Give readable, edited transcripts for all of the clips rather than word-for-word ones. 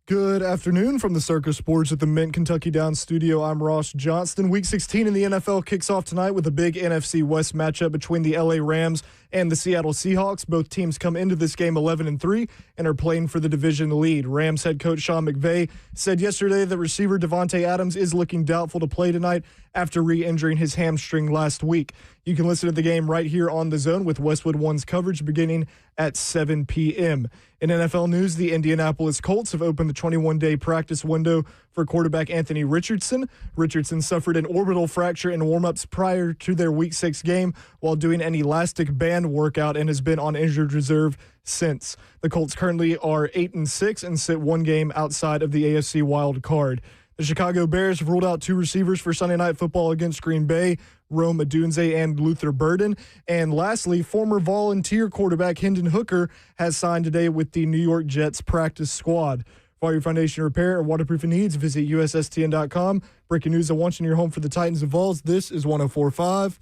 Good afternoon from the Circus Sports at the Mint Kentucky Downs studio. I'm Ross Johnston. Week 16 in the NFL kicks off tonight with a big NFC West matchup between the LA Rams and the Seattle Seahawks. Both teams come into this game 11-3 and are playing for the division lead. Rams head coach Sean McVay said yesterday that receiver Devontae Adams is looking doubtful to play tonight after re-injuring his hamstring last week. You can listen to the game right here on The Zone with Westwood One's coverage beginning at 7 p.m. In NFL news, the Indianapolis Colts have opened the 21-day practice window for quarterback Anthony Richardson. Richardson suffered an orbital fracture in warm-ups prior to their Week 6 game while doing an elastic band workout and has been on injured reserve since. The Colts currently are 8-6 and sit one game outside of the AFC wild card. The Chicago Bears have ruled out two receivers for Sunday Night Football against Green Bay, Rome Odunze and Luther Burden. And lastly, former volunteer quarterback Hendon Hooker has signed today with the New York Jets practice squad. For all your foundation repair or waterproofing needs, visit USSTN.com. Breaking news at once in your home for the Titans and Vols. This is 104.5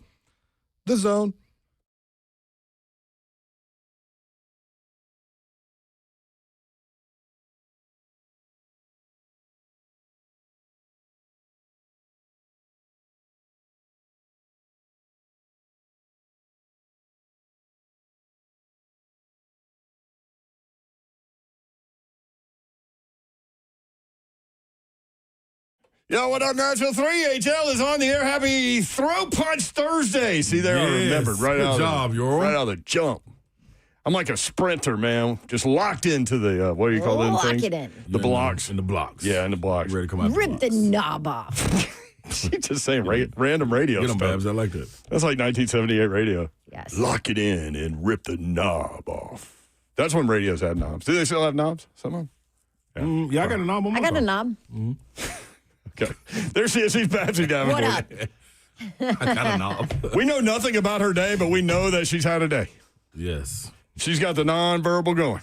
The Zone. Yo, what up, Nashville? 3HL is on the air. Happy Throw Punch Thursday. See there, I remembered right out of the jump. I'm like a sprinter, man. Just locked into the, what do you call them things? Lock it in. The blocks. In the blocks. Yeah, in the blocks. Ready to come out. Rip the knob off. She's just saying random radio Get them, stuff. Babs. I like that. That's like 1978 radio. Yes. Lock it in and rip the knob off. That's when radios had knobs. Do they still have knobs? Some of them? Yeah, I got a knob on my I got car. a knob. Okay. There she is. She's Babsy What Davenport. up? I got a knob. We know nothing about her day, but we know that she's had a day. Yes. She's got the nonverbal going.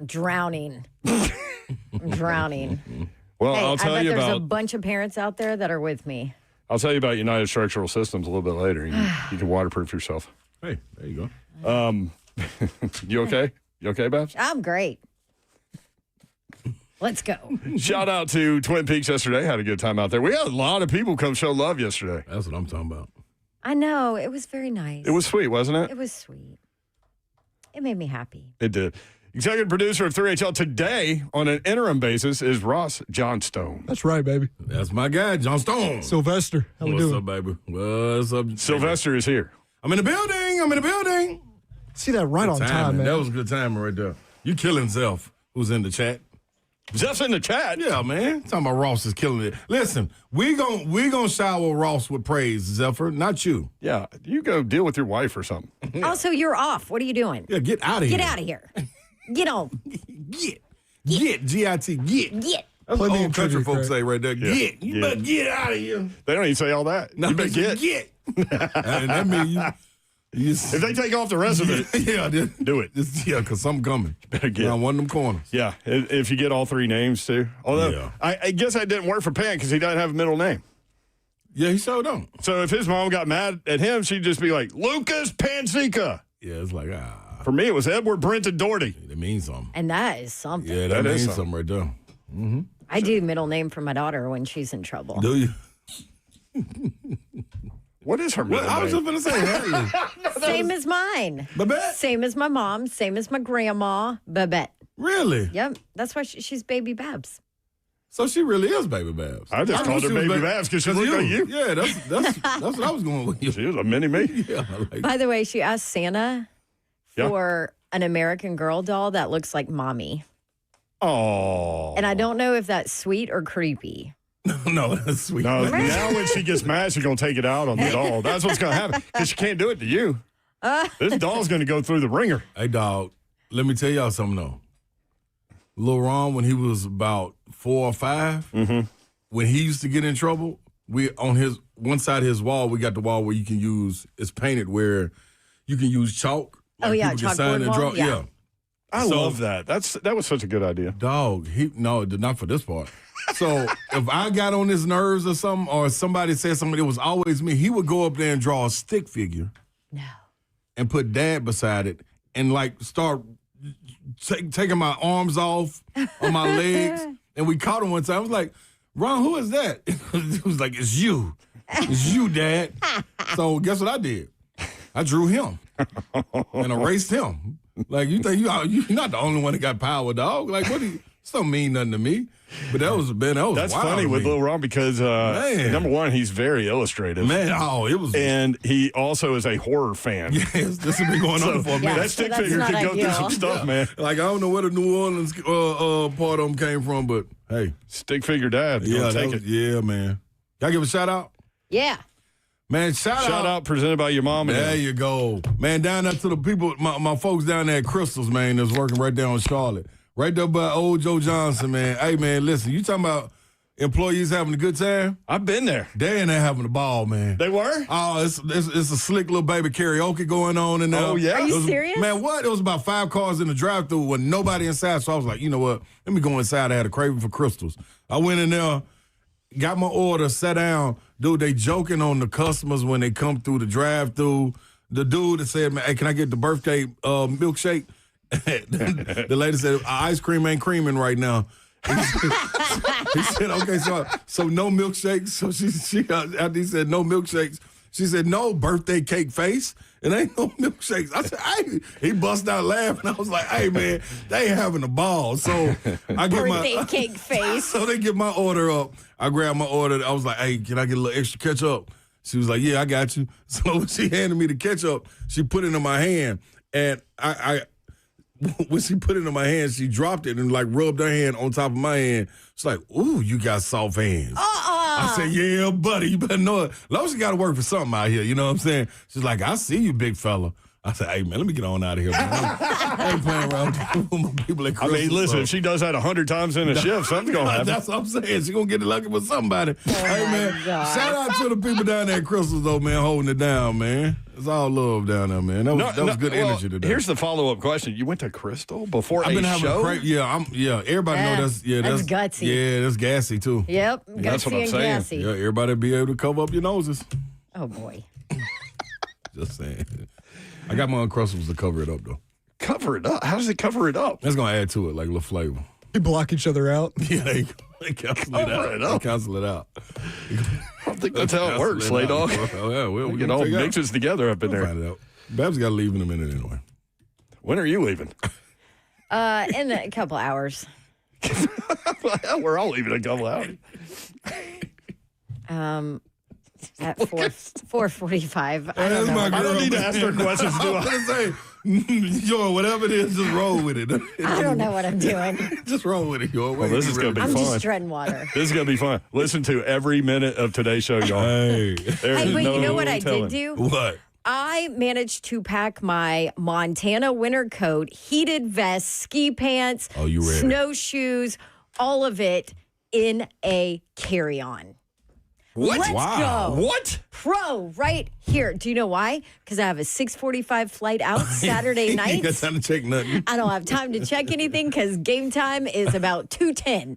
Drowning. I'm drowning. Well, Hey, I'll tell I bet you there's about a bunch of parents out there that are with me. I'll tell you about United Structural Systems a little bit later. You can waterproof yourself. Hey, there you go. You okay? You okay, Babs? I'm great. Let's go. Shout out to Twin Peaks yesterday. Had a good time out there. We had a lot of people come show love yesterday. That's what I'm talking about. I know. It was very nice. It was sweet, wasn't it? It was sweet. It made me happy. It did. Executive producer of 3HL today on an interim basis is Ross Johnstone. That's right, baby. That's my guy, John Stone. Sylvester, how we What's doing? up, baby? What's up? Sylvester is here. I'm in the building. See that right on time, man. That was good timing right there. You killing Zelf, who's in the chat. Zeff's in the chat. Yeah, man. Talking about Ross is killing it. Listen, we gonna shower Ross with praise, Zephyr, not you. Yeah, you go deal with your wife or something. Also, you're off. What are you doing? Yeah, get out of here. Get out of here. Get on. Get, G-I-T, get. Get. That's what Plenty old of country trivia, folks Craig. say right there. Yeah. Get. You better get out of here. They don't even say all that. No, You better get. And that means you If they take off the rest of it, yeah, do it. because something coming. Better get. Around one of them corners. Yeah, if you get all three names too. Although Yeah. I guess that didn't work for Pan because he doesn't have a middle name. Yeah, he sure don't. So if his mom got mad at him, she'd just be like, Lucas Panseca. Yeah, it's like, For me, it was Edward Brenton Doherty. it means something. And that is something. Yeah, That that is means something right there. I do middle name for my daughter when she's in trouble. Do you? What is her middle Well, I was name? just going to say, Same as mine. Babette? Same as my mom. Same as my grandma. Babette. Really? Yep. That's why she's Baby Babs. So she really is Baby Babs. I just knew called her she was Baby Babs because she looked like you. Yeah, that's what I was going with. She was a mini me. Yeah, like, By the way, she asked Santa Yeah. for an American Girl doll that looks like mommy. Oh. And I don't know if that's sweet or creepy. no, that's sweet. No, now when she gets mad, she's going to take it out on the doll. That's what's going to happen because she can't do it to you. This doll's going to go through the ringer. Hey, dog, let me tell y'all something, though. Lil Ron, when he was about 4 or 5, when he used to get in trouble, we on his one side of his wall, we got the wall where you can use, it's painted where you can use chalk. Oh, yeah, people can sign chalkboard and wall? draw. Yeah. I So- love that. That was such a good idea. Dog, no, not for this part. So if I got on his nerves or something, or somebody said something, it was always me. He would go up there and draw a stick figure No. and put Dad beside it and like start taking my arms off on my legs, and we caught him one time. I was like, Ron, who is that? He was like, it's you. It's you, Dad. So guess what I did? I drew him and erased him. Like, you think you're not the only one that got power, dog. Like, what do you... This don't mean nothing to me. But that was That's wild funny with Lil Ron because, number one, he's very illustrative. Man, it was. And he also is a horror fan. Yes, this has been going on for a minute. That stick figure could go through some stuff, man. Like, I don't know where the New Orleans part of them came from, but hey. Stick figure dad. Yeah, yeah, man. Can I give a shout out? Yeah. Man, shout out presented by your mom. There you go. Man, down there to the people, my folks down there at Crystals, man, that's working right there on Charlotte. Right there by old Joe Johnson, man. Hey, man, listen, you talking about employees having a good time? I've been there. They in there having a ball, man. They were? Oh, it's a slick little baby karaoke going on in there. Oh, yeah? Are you serious? Man, what? It was about 5 cars in the drive-thru with nobody inside, so I was like, you know what? Let me go inside. I had a craving for Crystals. I went in there, got my order, sat down. Dude, they joking on the customers when they come through the drive-thru. The dude that said, man, hey, can I get the birthday milkshake? The lady said, ice cream ain't creaming right now. He said, okay, so no milkshakes. So she after he said no milkshakes, she said, no birthday cake face. It ain't no milkshakes. I said, hey, he bust out laughing. I was like, hey, man, they having a ball. So I get birthday cake face. So they get my order up. I grabbed my order. I was like, hey, can I get a little extra ketchup? She was like, yeah, I got you. So she handed me the ketchup. She put it in my hand. And when she put it in my hand, she dropped it and like rubbed her hand on top of my hand. She's like, ooh, you got soft hands. I said, yeah, buddy, you better know it. As long as you got to work for something out here, you know what I'm saying? She's like, I see you, big fella. I said, hey, man, let me get on out of here, man. I ain't playing around with my people at Christmas. I mean, listen, if she does that 100 times in a shift, something's going to happen. That's what I'm saying. She's going to get lucky with somebody. Hey, man, shout out to the people down there at Crystals, though, man, holding it down, man. It's all love down there, man. That was good energy today. Here's the follow-up question. You went to Crystal before I've been having show? Everybody know that's gutsy. Yeah, that's gassy, too. Yep, gutsy that's what I'm and saying. gassy. Yeah, everybody be able to cover up your noses. Oh, boy. Just saying. I got my Uncrustables to cover it up, though. Cover it up? How does it cover it up? That's going to add to it, like a little flavor. You block each other out. Yeah, they cancel it out. They cancel it out. I don't think that's how it works, Slay Dog. Oh, yeah, we can all mix it together up in there. Find it out. Babs got to leave in a minute anyway. When are you leaving? In a couple hours. We're all leaving in a couple hours. At 4:45. I That's don't know. my girl, I don't need to ask her questions, do I was going to say, yo, whatever it is, just roll with it. I don't know what I'm doing. Just roll with it, yo. Well, this is going to be I'm fun. just treading water. This is going to be fun. Listen to every minute of today's show, y'all. Hey. Hey, but you know what I did do? What? I managed to pack my Montana winter coat, heated vest, ski pants, you ready? snowshoes, all of it in a carry-on. What? Let's go. What? Pro right here. Do you know why? Because I have a 6:45 flight out Saturday night. You got time to check nothing. I don't have time to check anything because game time is about 2:10. You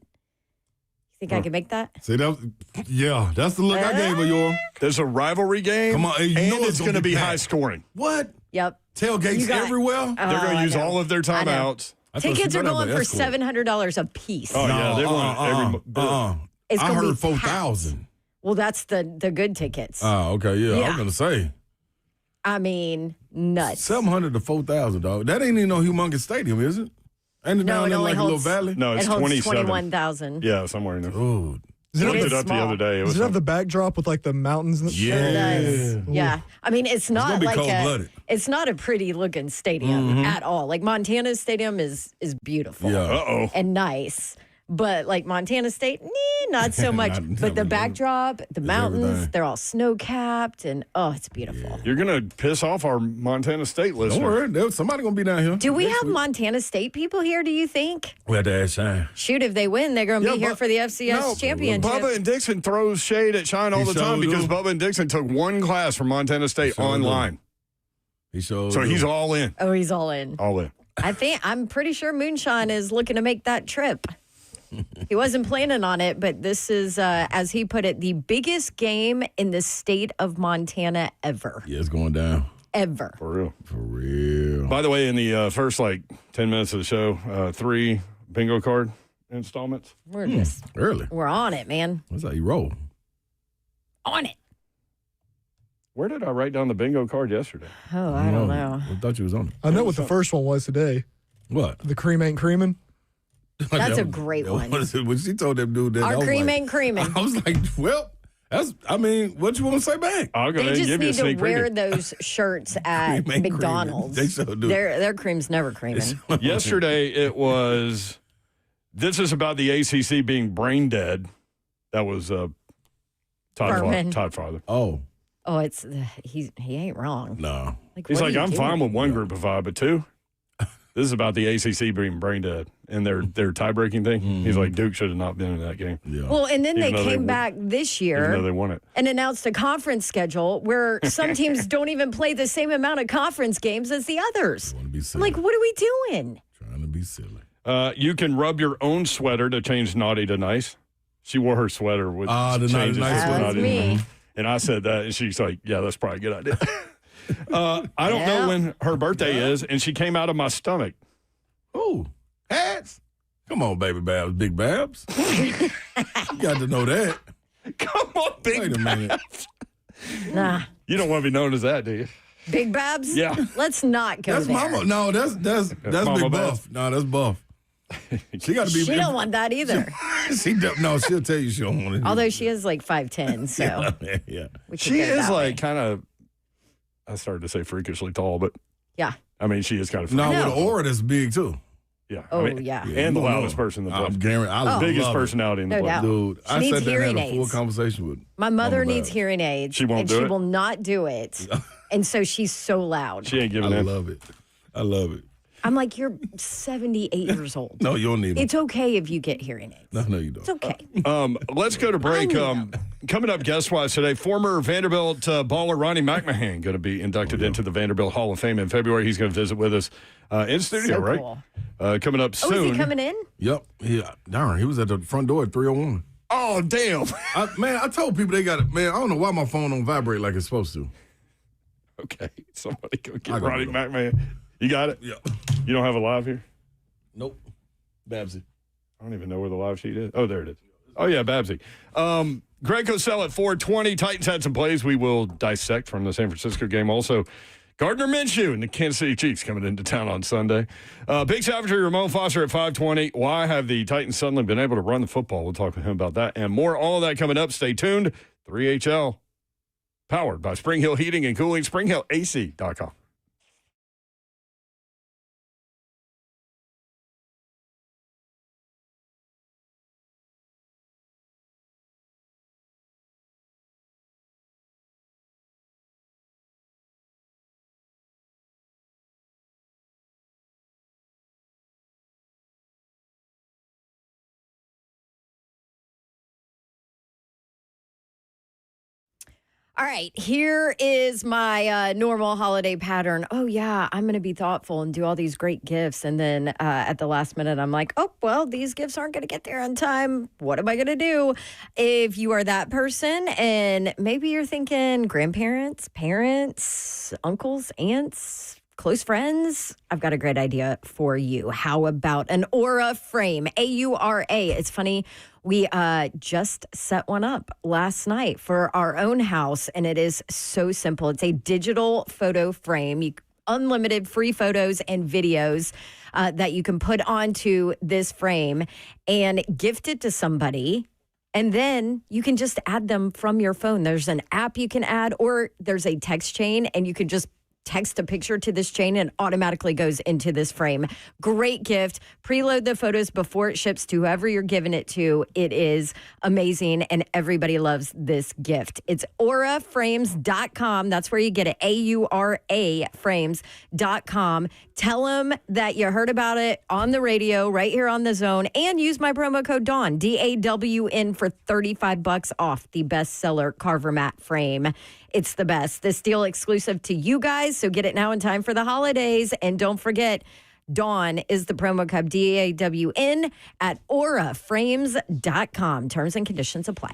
think I can make that? See, that's the look I gave her, yo. There's a rivalry game. Come on, you and know it's going to be packed. high scoring. What? Yep. Tailgates everywhere? They're going to use all of their timeouts. Tickets are going for $700 a piece. Oh, yeah. They want It's I gonna be heard 4,000. Well, that's the good tickets. Oh, okay, yeah. I was going to say. I mean, nuts. 700 to 4,000, dog. That ain't even no humongous stadium, is it? Ain't it No, down it there only like holds- a little valley? No, it's it holds 27. 21,000. Yeah, somewhere in there. Dude. I looked it is up the small. other day. It Does was it have the backdrop with like the mountains? And Yeah. It does. Yeah. I mean, it's not gonna be like cold-blooded. it's not a pretty looking stadium at all. Like Montana's stadium is beautiful Yeah. Uh-oh. and nice. But like Montana State, not so much. But the backdrop, the mountains, everything. they're all snow capped and it's beautiful. You're going to piss off our Montana State Don't listeners. worry. There's somebody going to be down here. Do we next have week. Montana State people here, do you think? We have to ask Shine. Shoot, if they win, they're going to Yeah, be here but- for the FCS No, championship. Bubba and Dixon throws shade at Shine all He the time sure because do. Bubba and Dixon took one class from Montana State sure do. online. So he's all in. Oh, he's all in. All in. I'm pretty sure Moonshine is looking to make that trip. He wasn't planning on it, but this is, as he put it, the biggest game in the state of Montana ever. Yeah, it's going down. ever. For real. By the way, in the first 10 minutes of the show, 3 bingo card installments. We're just early. We're on it, man. That's how you roll. On it. Where did I write down the bingo card yesterday? Oh, I don't know. I thought you was on it. I know what the first one was today. What? The cream ain't creaming. That's a great one. When she told them dude that, Our cream ain't creaming. I was like, well, what you want to say back? I'll go They ahead and just give you a need to sneak wear preview. those shirts at Cream ain't McDonald's. creaming. They so do. Their cream's never creaming. Yesterday, it was, this is about the ACC being brain dead. That was Todd Father. Oh. Oh, he ain't wrong. No. He's what like, are you I'm doing? fine with one group of 5, but 2? This is about the ACC being brain dead and their tie-breaking thing. He's like, Duke should have not been in that game. Yeah. Well, and then Even they though came they back this Even though year they won it. and announced a conference schedule where some teams don't even play the same amount of conference games as the others. Want to be I'm silly. like, what are we doing? Trying to be silly. You can rub your own sweater to change naughty to nice. She wore her sweater with the naughty changes to nice to one. That's naughty to me. nice. And I said that, and she's like, yeah, that's probably a good idea. I don't know when her birthday is, and she came out of my stomach. Oh, hats. Come on, baby Babs, Big Babs. You got to know that. Come on, Big Wait a minute. Babs. Nah. You don't want to be known as that, do you? Big Babs? Yeah. Let's not go That's there. Mama. No, that's Mama Big Babs. Buff. No, that's Buff. She got to be. She don't want that either. No, she'll tell you she don't want it. Although she is like 5'10", so yeah. we could She go is that way. like kind of, I started to say freakishly tall, but Yeah. I mean, she is kind of No, freakish. with an aura that's big too. Yeah. Oh, I mean, yeah. And the you loudest know. person in the I'm book. guaranteed. I Biggest love it. personality in the No book. doubt. Dude, She I needs sat there and hearing had a full aids. conversation with My mother Mama needs Babs. hearing aids. She won't and do she it? will not do it. And so she's so loud. She ain't giving I in. love it. I love it. I'm like, you're 78 years old. No, you don't need them. It's okay if you get hearing aids. No, you don't. It's okay. Let's go to break. Coming up guest-wise today, former Vanderbilt baller Ronnie McMahon going to be inducted into the Vanderbilt Hall of Fame in February. He's going to visit with us in studio, So right? cool. Coming up soon. Oh, is he coming in? Yep. Yeah. Darn, he was at the front door at 3:01. Oh, damn. I told people they got it. Man, I don't know why my phone don't vibrate like it's supposed to. Okay, somebody go get I got Ronnie it. McMahon. You got it? Yeah. You don't have a live here? Nope. Babsy. I don't even know where the live sheet is. Oh, there it is. Oh, yeah, Babsy. Greg Cosell at 420. Titans had some plays we will dissect from the San Francisco game. Also, Gardner Minshew and the Kansas City Chiefs coming into town on Sunday. Big Savagery, Ramon Foster at 520. Why have the Titans suddenly been able to run the football? We'll talk with him about that and more. All of that coming up. Stay tuned. 3HL, powered by Spring Hill Heating and Cooling, springhillac.com. All right, here is my normal holiday pattern. Oh, yeah, I'm going to be thoughtful and do all these great gifts. And then at the last minute, I'm like, oh, well, these gifts aren't going to get there on time. What am I going to do? If you are that person and maybe you're thinking grandparents, parents, uncles, aunts, close friends, I've got a great idea for you. How about an Aura frame? A-U-R-A. It's funny. We just set one up last night for our own house, and it is so simple. It's a digital photo frame, unlimited free photos and videos that you can put onto this frame and gift it to somebody. And then you can just add them from your phone. There's an app you can add, or there's a text chain, and you can just text a picture to this chain and automatically goes into this frame. Great gift. Preload the photos before it ships to whoever you're giving it to. It is amazing, and everybody loves this gift. It's auraframes.com. That's where you get it. A-U-R-A frames.com. Tell them that you heard about it on the radio right here on The Zone, and use my promo code DAWN, D-A-W-N, for $35 off the bestseller Carver Mat frame. It's the best. This deal exclusive to you guys, so get it now in time for the holidays. And don't forget, DAWN is the promo code DAWN at auraframes.com. Terms and conditions apply.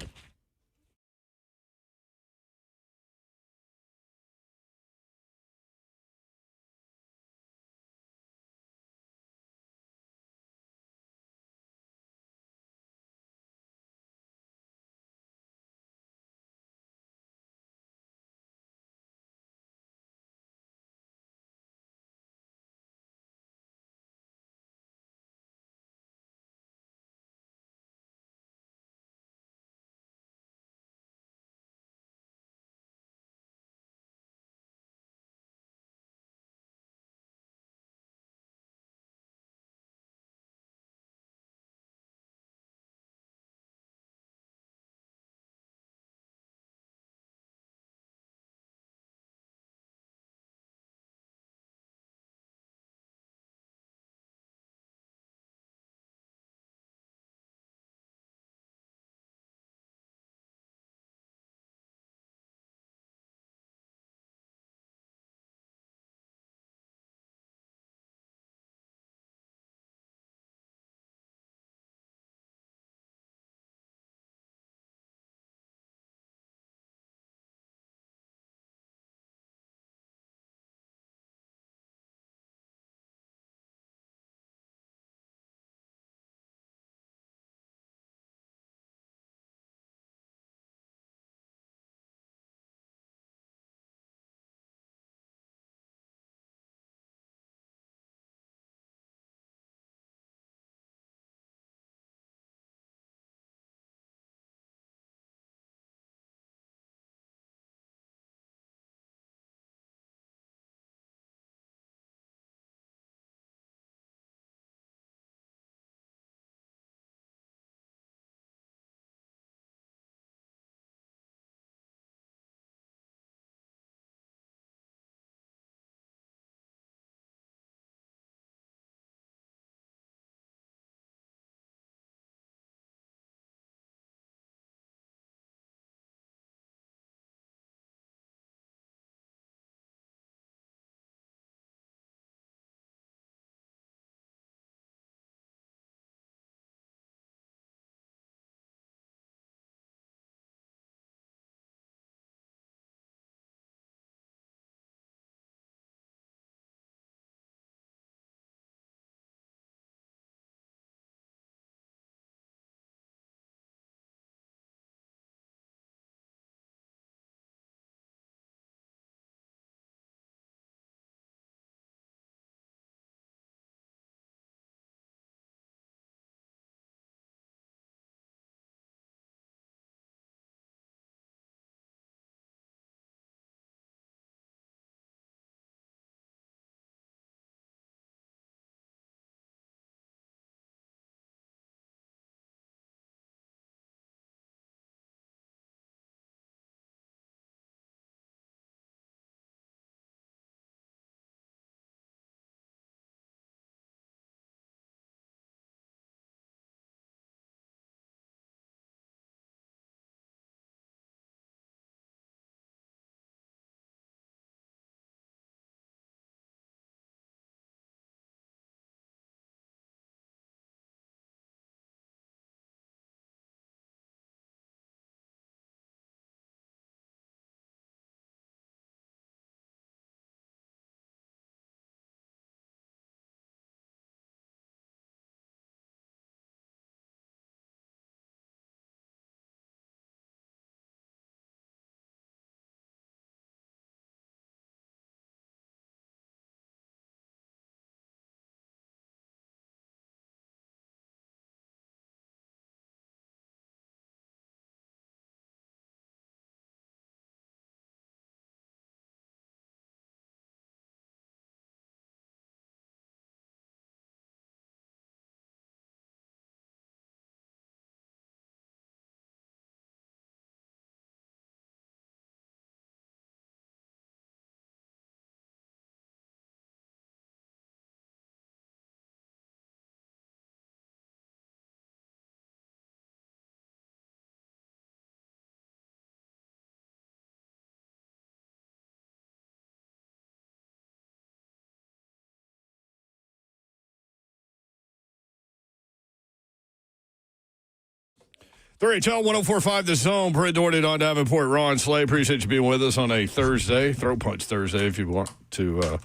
3HL 104.5 The Zone. Brent Doherty, Don Davenport, Ron Slay. Appreciate you being with us on a Thursday, Throw Punch Thursday, if you want to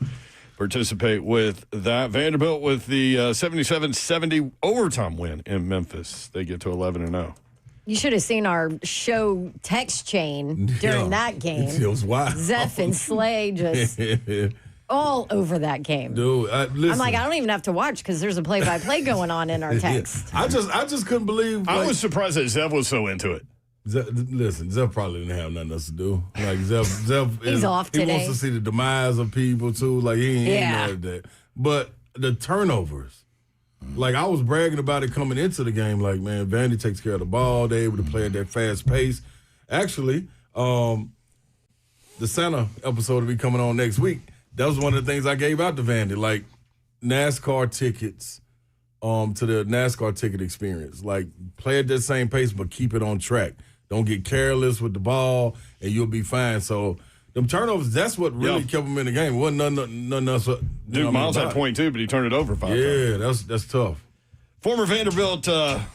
participate with that. Vanderbilt with the 77-70 overtime win in Memphis. They get to 11-0. You should have seen our show text chain during that game. It was wild. Zeph and Slay just all over that game. Dude, listen. I'm like, I don't even have to watch because there's a play-by-play going on in our text. I just couldn't believe. I was surprised that Zeph was so into it. Zeph probably didn't have nothing else to do. Like Zeph He's off today. He wants to see the demise of people too. Like he ain't mad at that. But the turnovers. Like, I was bragging about it coming into the game. Like, man, Vandy takes care of the ball. They're able to play at that fast pace. Actually, the Santa episode will be coming on next week. That was one of the things I gave out to Vandy, like NASCAR tickets to the NASCAR ticket experience. Like, play at that same pace, but keep it on track. Don't get careless with the ball, and you'll be fine. So, them turnovers, that's what really kept them in the game. It wasn't nothing else. Dude, Miles had point too, but he turned it over 5 times. Yeah, that's tough. Former Vanderbilt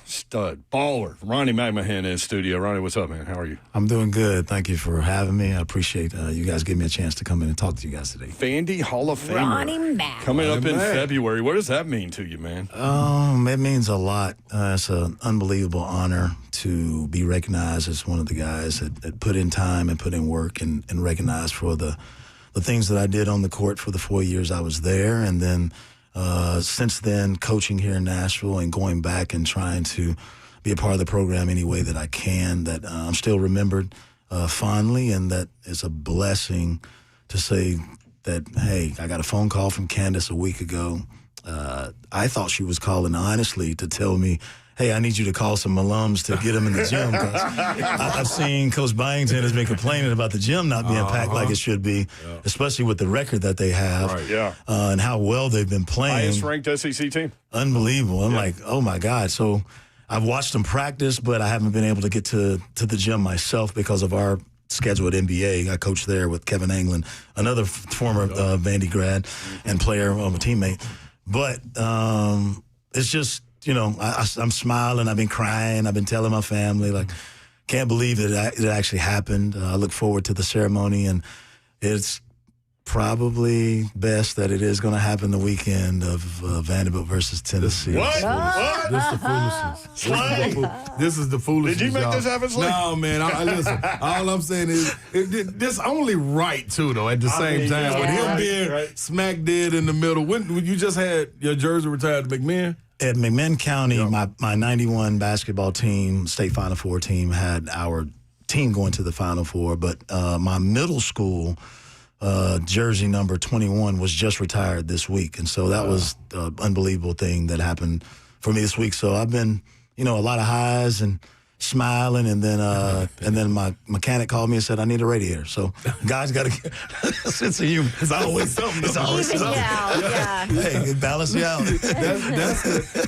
stud, baller, Ronnie McMahon in studio. Ronnie, what's up, man? How are you? I'm doing good. Thank you for having me. I appreciate you guys giving me a chance to come in and talk to you guys today. Vandy Hall of Famer. Ronnie Mac. Coming up in February. What does that mean to you, man? It means a lot. It's an unbelievable honor to be recognized as one of the guys that put in time and put in work and recognized for the things that I did on the court for the 4 years I was there. And then since then, coaching here in Nashville and going back and trying to be a part of the program any way that I can, that I'm still remembered fondly, and that is a blessing to say that, hey, I got a phone call from Candace a week ago. I thought she was calling honestly to tell me, hey, I need you to call some alums to get them in the gym. Because I've seen Coach Byington has been complaining about the gym not being packed like it should be, especially with the record that they have and how well they've been playing. Highest ranked SEC team. Unbelievable. I'm like, oh, my God. So I've watched them practice, but I haven't been able to get to the gym myself because of our schedule at NBA. I coached there with Kevin Anglin, another former Vandy grad and player, a teammate. But it's just, I'm smiling. I've been crying. I've been telling my family, like, can't believe it actually happened. I look forward to the ceremony, and it's probably best that it is going to happen the weekend of Vanderbilt versus Tennessee. What? This is the foolishness. This is the foolishness. Did you make this happen, Slay? No, man. Listen, all I'm saying is this only right, too, though, at the same time. With him being smack dead in the middle. When you just had your jersey retired to McMahon? At McMahon County, my 91 basketball team, state Final Four team, had our team going to the Final Four. But my middle school jersey number 21 was just retired this week. And so that was an unbelievable thing that happened for me this week. So I've been, a lot of highs and smiling, and then my mechanic called me and said I need a radiator. So guys got to get a sense of humor. It's always something. It's always something. Yeah. Hey, it balances you out.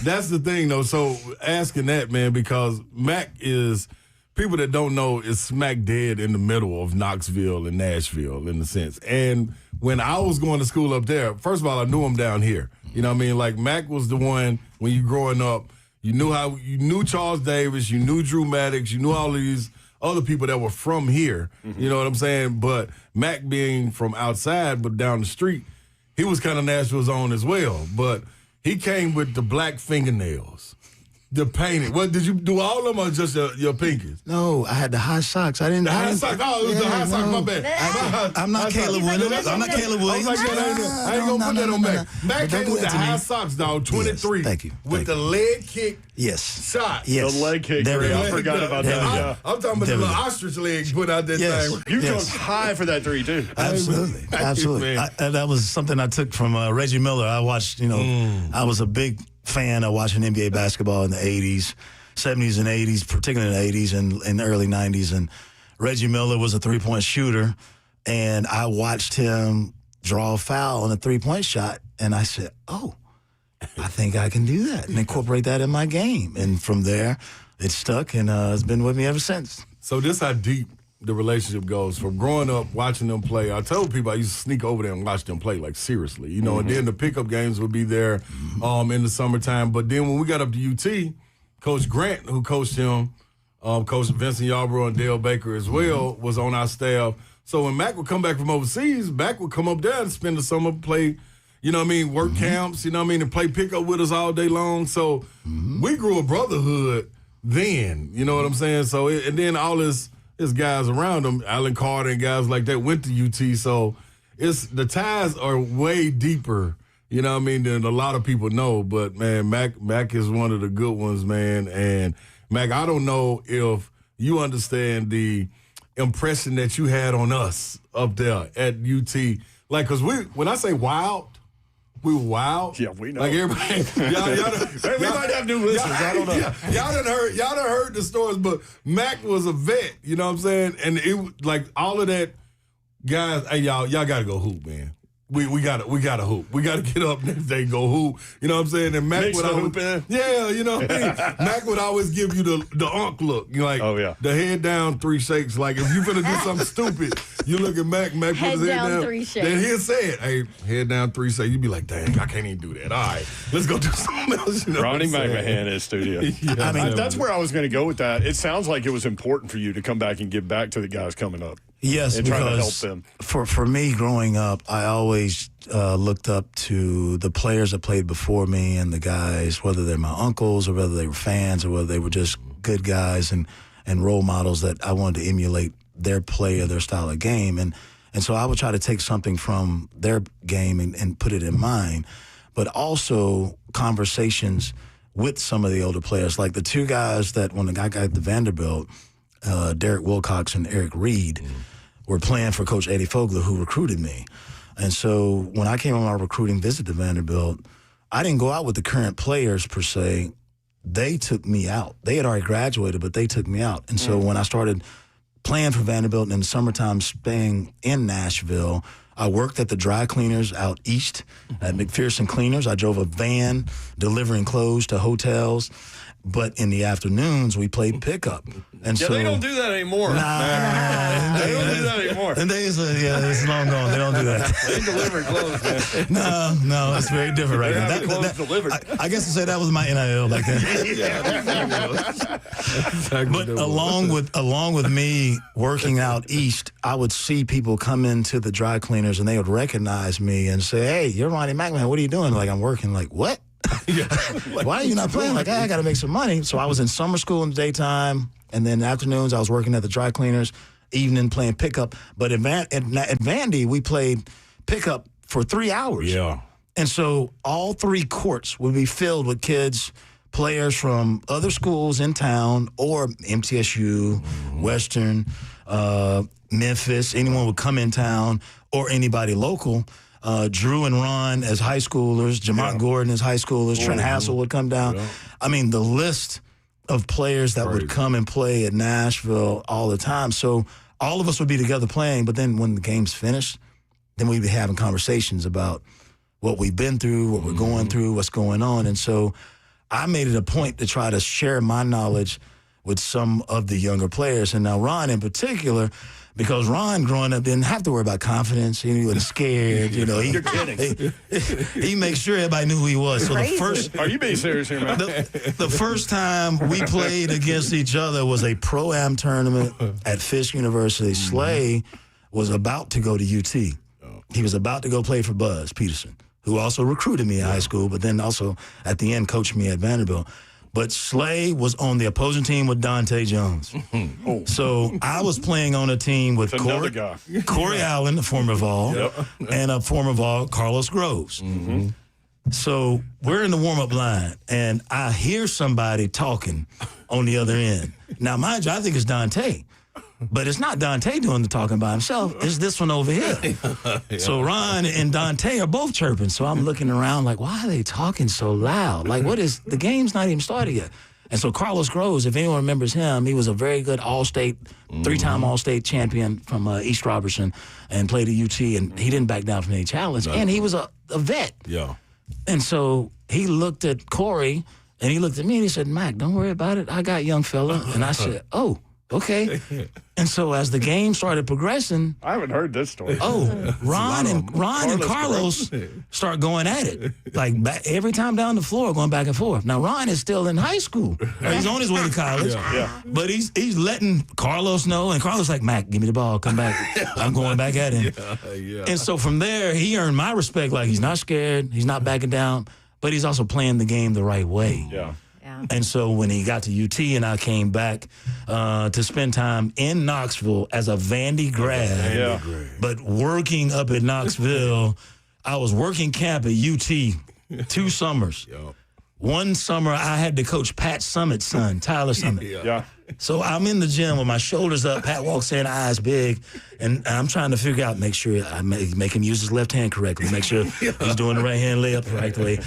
That's the thing, though. So asking that, man, because Mac is, people that don't know, is smack dead in the middle of Knoxville and Nashville in a sense. And when I was going to school up there, first of all, I knew him down here. You know what I mean? Like, Mac was the one, when you growing up, you knew Charles Davis, you knew Drew Maddox, you knew all of these other people that were from here. Mm-hmm. You know what I'm saying? But Mac being from outside but down the street, he was kind of Nashville's own as well. But he came with the black fingernails. The painting. What did you do? All of them or just your pinkies? No, I had the high socks. I didn't. The high socks. Oh, it was the high socks. My bad. I'm not Caleb Williams. I'm not Caleb Williams. I was like, I ain't gonna put that on Mac. Mac came with the high socks, dog. 23. Yes, thank you. With the leg kick. Yes. Shot. Yes. The leg kick. There we go. I forgot about that. Yeah. I'm talking about the little ostrich leg put out that thing. You took high for that three, too. Absolutely. Absolutely. That was something I took from Reggie Miller. I watched, I was a big fan of watching NBA basketball in the 80s, 70s and 80s, particularly in the 80s and in the early 90s. And Reggie Miller was a three-point shooter, and I watched him draw a foul on a three-point shot, and I said, oh, I think I can do that and incorporate that in my game. And from there, it stuck, and it's been with me ever since. So this how deep the relationship goes. From growing up, watching them play, I told people I used to sneak over there and watch them play, like, seriously. And then the pickup games would be there in the summertime. But then when we got up to UT, Coach Grant, who coached him, Coach Vincent Yarbrough and Dale Baker as well was on our staff. So when Mac would come back from overseas, Mac would come up there and spend the summer, play, work camps, and play pickup with us all day long. So we grew a brotherhood then, you know what I'm saying? So, and then all his guys around him, Alan Carter and guys like that went to UT. So the ties are way deeper, than a lot of people know. But, man, Mac is one of the good ones, man. And, Mac, I don't know if you understand the impression that you had on us up there at UT. Like, because when I say wild, we were wild. Yeah, we know. Like everybody, we might have new listeners. I don't know. Y'all done heard the stories, but Mac was a vet. You know what I'm saying? And it like all of that, guys. Hey, y'all got to go hoop, man. We got to hoop. We got to get up next day and go hoop. You know what I'm saying? And Mac would always, Mac would always give you the unk look. Like, oh, yeah. The head down, 3 shakes. Like, if you finna do something stupid, you look at Mac put his head down, 3 shakes. Then he'll say it. Hey, head down, 3 shakes. You'd be like, dang, I can't even do that. All right, let's go do something else. Ronnie McMahon in studio. Yeah, I mean, that's where I was going to go with that. It sounds like it was important for you to come back and give back to the guys coming up. Yes, and try to help because them. For me growing up, I always looked up to the players that played before me and the guys, whether they're my uncles or whether they were fans or whether they were just good guys and role models that I wanted to emulate their play or their style of game. And so I would try to take something from their game and put it in mine, but also conversations with some of the older players, like the two guys that when I got to Vanderbilt, Derek Wilcox and Eric Reed, were playing for Coach Eddie Fogler, who recruited me. And so when I came on my recruiting visit to Vanderbilt, I didn't go out with the current players per se. They took me out. They had already graduated, but they took me out. And so when I started playing for Vanderbilt and in the summertime staying in Nashville, I worked at the dry cleaners out east at McPherson Cleaners. I drove a van delivering clothes to hotels. But in the afternoons, we played pickup. And yeah, so, they don't do that anymore. Nah, they don't do that anymore. And it's long gone. They don't do that. They deliver clothes, man. No, it's very different right now. They have clothes delivered. I guess to say that was my NIL back then. But along with me working out east, I would see people come into the dry cleaners and they would recognize me and say, "Hey, you're Ronnie McMahon. What are you doing?" Like, I'm working. Like, what? Why are you not playing? Like, hey, I got to make some money. So I was in summer school in the daytime, and then afternoons I was working at the dry cleaners, evening playing pickup. But at Vandy, we played pickup for 3 hours. Yeah. And so all 3 courts would be filled with kids, players from other schools in town or MTSU, Western, Memphis. Anyone would come in town or anybody local. Drew and Ron as high schoolers, Jamont Gordon as high schoolers, Trent Hassel would come down. Yeah. I mean, the list of players that would come and play at Nashville all the time. So all of us would be together playing, but then when the game's finished, then we'd be having conversations about what we've been through, what we're going through, what's going on. And so I made it a point to try to share my knowledge with some of the younger players. And now Ron in particular, because Ron, growing up, didn't have to worry about confidence. He wasn't scared. You're kidding. He makes sure everybody knew who he was. So the first, are you being serious here, man? The first time we played against each other was a Pro-Am tournament at Fisk University. Slay was about to go to UT. He was about to go play for Buzz Peterson, who also recruited me in high school, but then also at the end coached me at Vanderbilt. But Slay was on the opposing team with Dante Jones. So I was playing on a team with Corey Allen, a former Vol, and a former Vol, Carlos Groves. So we're in the warm-up line, and I hear somebody talking on the other end. Now, mind you, I think it's Dante. But it's not Dante doing the talking by himself. It's this one over here. So Ron and Dante are both chirping. So I'm looking around like, why are they talking so loud? Like, the game's not even started yet. And so Carlos Groves, if anyone remembers him, he was a very good All-State, 3-time All-State champion from East Robertson and played at UT. And he didn't back down from any challenge. And he was a vet. Yeah. And so he looked at Corey and he looked at me and he said, "Mac, don't worry about it. I got young fella." And I said, "Oh. Okay. And so as the game started progressing, I haven't heard this story. Ron and Carlos start going at it. Like every time down the floor, going back and forth. Now, Ron is still in high school. He's on his way to college. Yeah. But he's letting Carlos know. And Carlos like, Mac, give me the ball. Come back. I'm going back at him. And so from there, he earned my respect. Like, he's not scared. He's not backing down. But he's also playing the game the right way. Yeah. And so when he got to UT and I came back to spend time in Knoxville as a Vandy grad, but working up at Knoxville, I was working camp at UT 2 summers. One summer I had to coach Pat Summit's son, Tyler Summit. So I'm in the gym with my shoulders up. Pat walks in, eyes big, and I'm trying to figure out, make sure I make him use his left hand correctly, make sure he's doing the right hand layup the right way.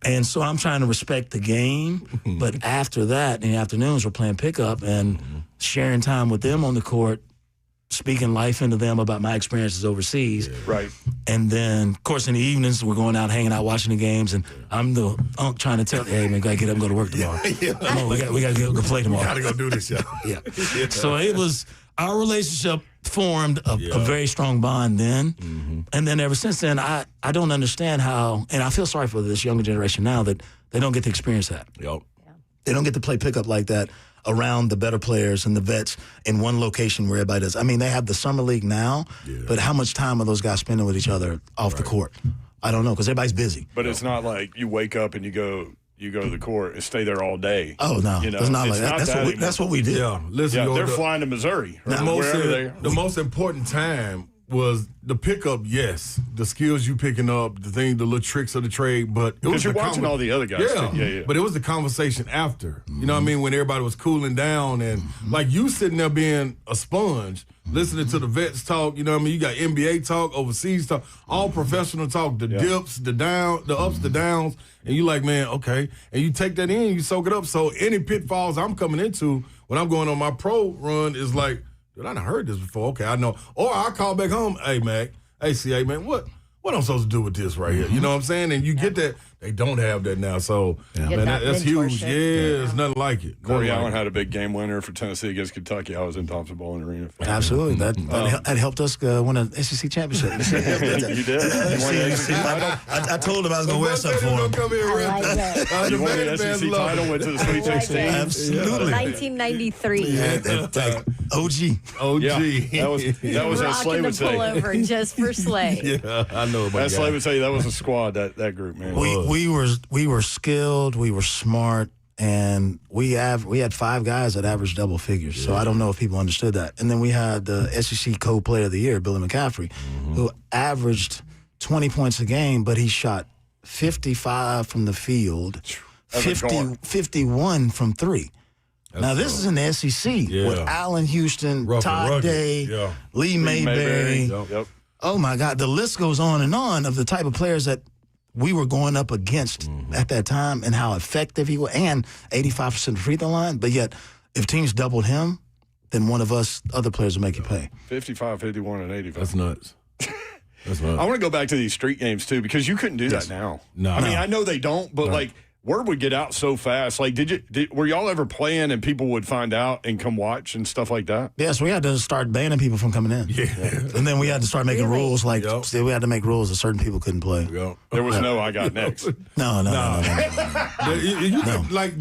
And so I'm trying to respect the game, but after that, in the afternoons, we're playing pickup and sharing time with them on the court, speaking life into them about my experiences overseas. Right. And then, of course, in the evenings, we're going out, hanging out, watching the games, and I'm the unk trying to tell, hey, man, gotta get up and go to work tomorrow. Come on, we gotta go play tomorrow. Gotta go do this, So it was, our relationship formed a very strong bond then. And then ever since then, I don't understand how, and I feel sorry for this younger generation now that they don't get to experience that. They don't get to play pickup like that around the better players and the vets in one location where everybody does. I mean, they have the summer league now, but how much time are those guys spending with each other off the court? I don't know, because everybody's busy. But it's not like you wake up and you go to the court and stay there all day. Oh, no. It's not like that. That's what we did. Listen, they're flying to Missouri. The most important time was the pickup, yes. The skills you picking up, the little tricks of the trade, but it was you're watching all the other guys. Yeah. But it was the conversation after. You know what I mean? When everybody was cooling down and like you sitting there being a sponge, listening to the vets talk, you know what I mean? You got NBA talk, overseas talk, all professional talk, the dips, the ups, the downs, and you like, man, okay. And you take that in, you soak it up. So any pitfalls I'm coming into when I'm going on my pro run is like, dude, I done heard this before. Okay, I know. Or I call back home, hey, Mac, hey, CA, man, what I'm supposed to do with this right here? You know what I'm saying? And you get that. They don't have that now. So, man, that's huge. Yeah, it's nothing like it. Corey Allen had a big game winner for Tennessee against Kentucky. I was in Thompson Bowling Arena. Absolutely. That helped us win an SEC championship. You did? I told him I was going to wear something for him. Come here, you won the SEC title, went to the Sweet 16. Absolutely. 1993. OG. Yeah, that was as Slay would say. Pullover just for Slay. Yeah, I know about that. As Slay would say, that was a squad, that group, man. We were skilled, we were smart, and we had 5 guys that averaged double figures. So I don't know if people understood that. And then we had the SEC Co-Player of the Year, Billy McCaffrey, who averaged 20 points a game, but he shot 55 from the field, 51 from 3. Now, this is in the SEC with Allen Houston, Todd Day, Lee Mayberry. Oh, my God. The list goes on and on of the type of players that we were going up against at that time and how effective he was, and 85% free throw line. But yet, if teams doubled him, then one of us other players will make you pay. 55, 51, and 85. That's nuts. I want to go back to these street games, too, because you couldn't do that now. No. I mean, I know they don't, but, like, word would get out so fast. Like, were y'all ever playing and people would find out and come watch and stuff like that? Yes, we had to start banning people from coming in. Yeah. And then we had to start making rules. Like, we had to make rules that certain people couldn't play. There was no I got next. No. Like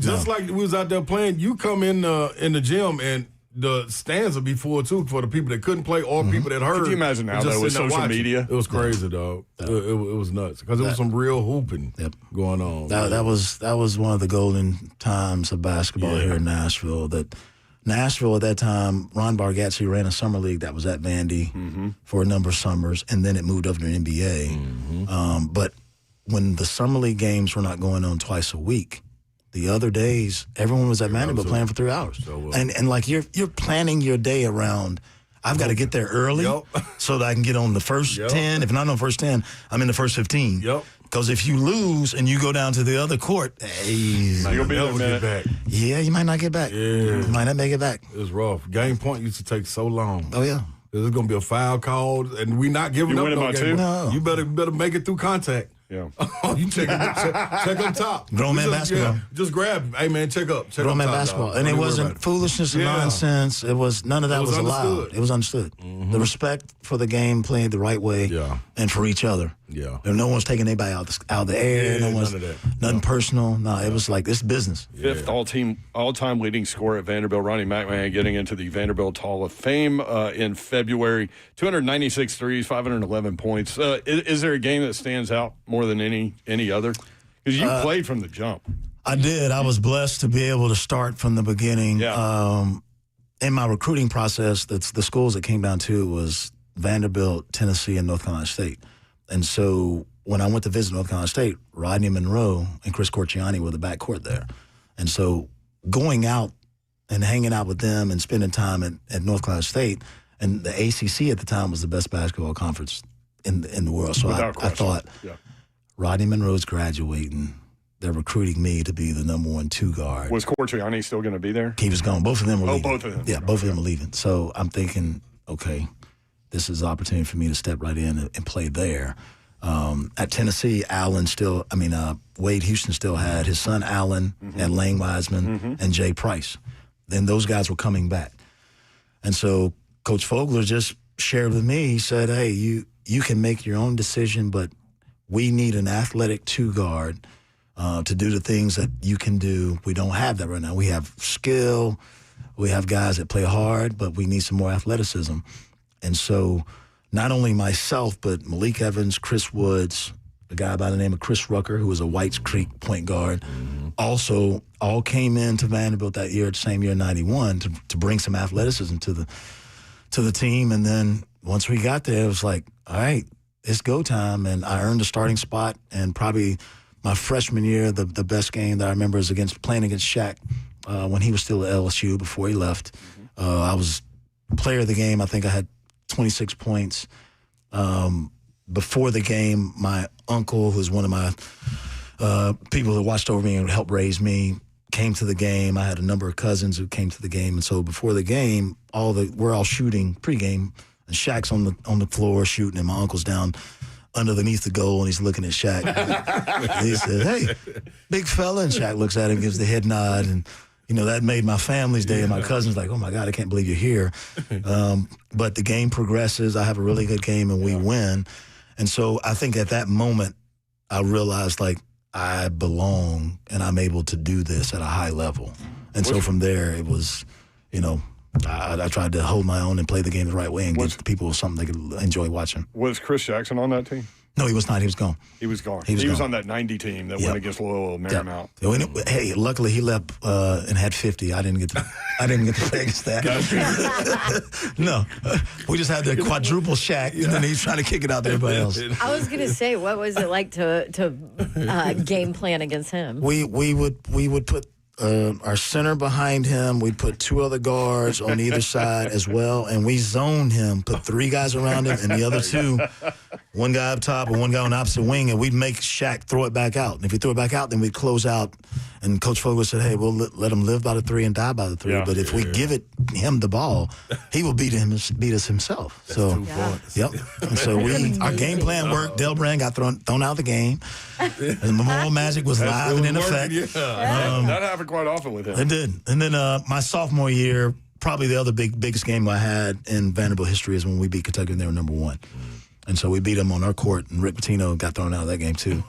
we was out there playing, you come in the gym and the stands would be full, too, for the people that couldn't play or people that heard. Could you imagine now, though, with social media? It was crazy, dog. It was nuts because it was some real hooping going on. That was one of the golden times of basketball here in Nashville. Nashville at that time, Ron Bargatze ran a summer league that was at Vandy for a number of summers, and then it moved over to the NBA. But when the summer league games were not going on twice a week, the other days, everyone was at Vanderbilt playing for 3 hours. And like you're planning your day around, I've got to get there early so that I can get on the first 10. If not on the first 10, I'm in the first 15. Because if you lose and you go down to the other court, you'll be able to get back. Yeah, you might not get back. You might not make it back. It was rough. Game point used to take so long. Oh, yeah. There's going to be a foul called, and we're not giving up no game. No. You better make it through contact. Yeah. Oh, you check up top. Grown man basketball. Yeah, just grab. Hey man, check up. Grown man top, basketball, dog. and it Don't wasn't foolishness and nonsense. It was none of that was allowed. Understood. It was understood. The respect for the game, playing the right way, and for each other. Yeah. And no one's taking anybody out of the air. Yeah, no one's none of that. nothing personal. No, it was like this business. Fifth all-time leading scorer at Vanderbilt, Ronnie McMahon, getting into the Vanderbilt Hall of Fame in February. 296 threes, 511 points. Is there a game that stands out more than any other? Because you played from the jump. I did. I was blessed to be able to start from the beginning. Yeah. In my recruiting process, the schools that came down to was Vanderbilt, Tennessee, and North Carolina State. And so when I went to visit North Carolina State, Rodney Monroe and Chris Corciani were the backcourt there. And so going out and hanging out with them and spending time at North Carolina State, and the ACC at the time was the best basketball conference in the world. So I thought, Rodney Monroe's graduating. They're recruiting me to be the number 1 2 guard. Was Corciani still going to be there? He was gone. Both of them were leaving. Both of them. Yeah, both of them were leaving. So I'm thinking, okay, this is an opportunity for me to step right in and play there. At Tennessee, Wade Houston still had his son Allen and Lane Wiseman and Jay Price. Then those guys were coming back. And so Coach Fogler just shared with me, he said, hey, you can make your own decision, but we need an athletic 2 guard to do the things that you can do. We don't have that right now. We have skill. We have guys that play hard, but we need some more athleticism. And so not only myself, but Malik Evans, Chris Woods, a guy by the name of Chris Rucker, who was a Whites Creek point guard, also all came into Vanderbilt that year, the same year, 91, to bring some athleticism to the team. And then once we got there, it was like, all right, it's go time. And I earned a starting spot. And probably my freshman year, the best game that I remember is playing against Shaq when he was still at LSU before he left. I was player of the game. I think I had 26 points. Before the game, my uncle, who's one of my people that watched over me and helped raise me, came to the game. I had a number of cousins who came to the game. And so before the game, we're all shooting pregame, and Shaq's on the floor shooting, and my uncle's down underneath the goal, and he's looking at Shaq. He said, hey, big fella. And Shaq looks at him, gives the head nod, and that made my family's day, and my cousin's like, oh, my God, I can't believe you're here. But the game progresses. I have a really good game, and we win. And so I think at that moment, I realized, like, I belong, and I'm able to do this at a high level. And so from there, it was, I tried to hold my own and play the game the right way and get people something they could enjoy watching. Was Chris Jackson on that team? No, he was not. He was gone. He was gone. He was on that 90 team that went against Loyola Marymount. Yep. Hey, luckily he left and had 50. I didn't get to play against that. No, we just had the quadruple Shaq, and then he's trying to kick it out to everybody else. I was gonna say, what was it like to game plan against him? We would put our center behind him. We'd put 2 other guards on either side as well, and we zoned him, put 3 guys around him, and the other 2, one guy up top and one guy on the opposite wing, and we'd make Shaq throw it back out. And if he threw it back out, then we'd close out. And Coach Fogler said, hey, we'll let him live by the 3 and die by the 3. Yeah. But if we give him the ball, he will beat us himself. That's 2 points. Yep. And so our game plan worked. Del Brand got thrown out of the game. And Memorial Magic was live and in effect. That happened quite often with him. It did. And then my sophomore year, probably the other biggest game I had in Vanderbilt history is when we beat Kentucky and they were number 1. And so we beat them on our court, and Rick Pitino got thrown out of that game, too.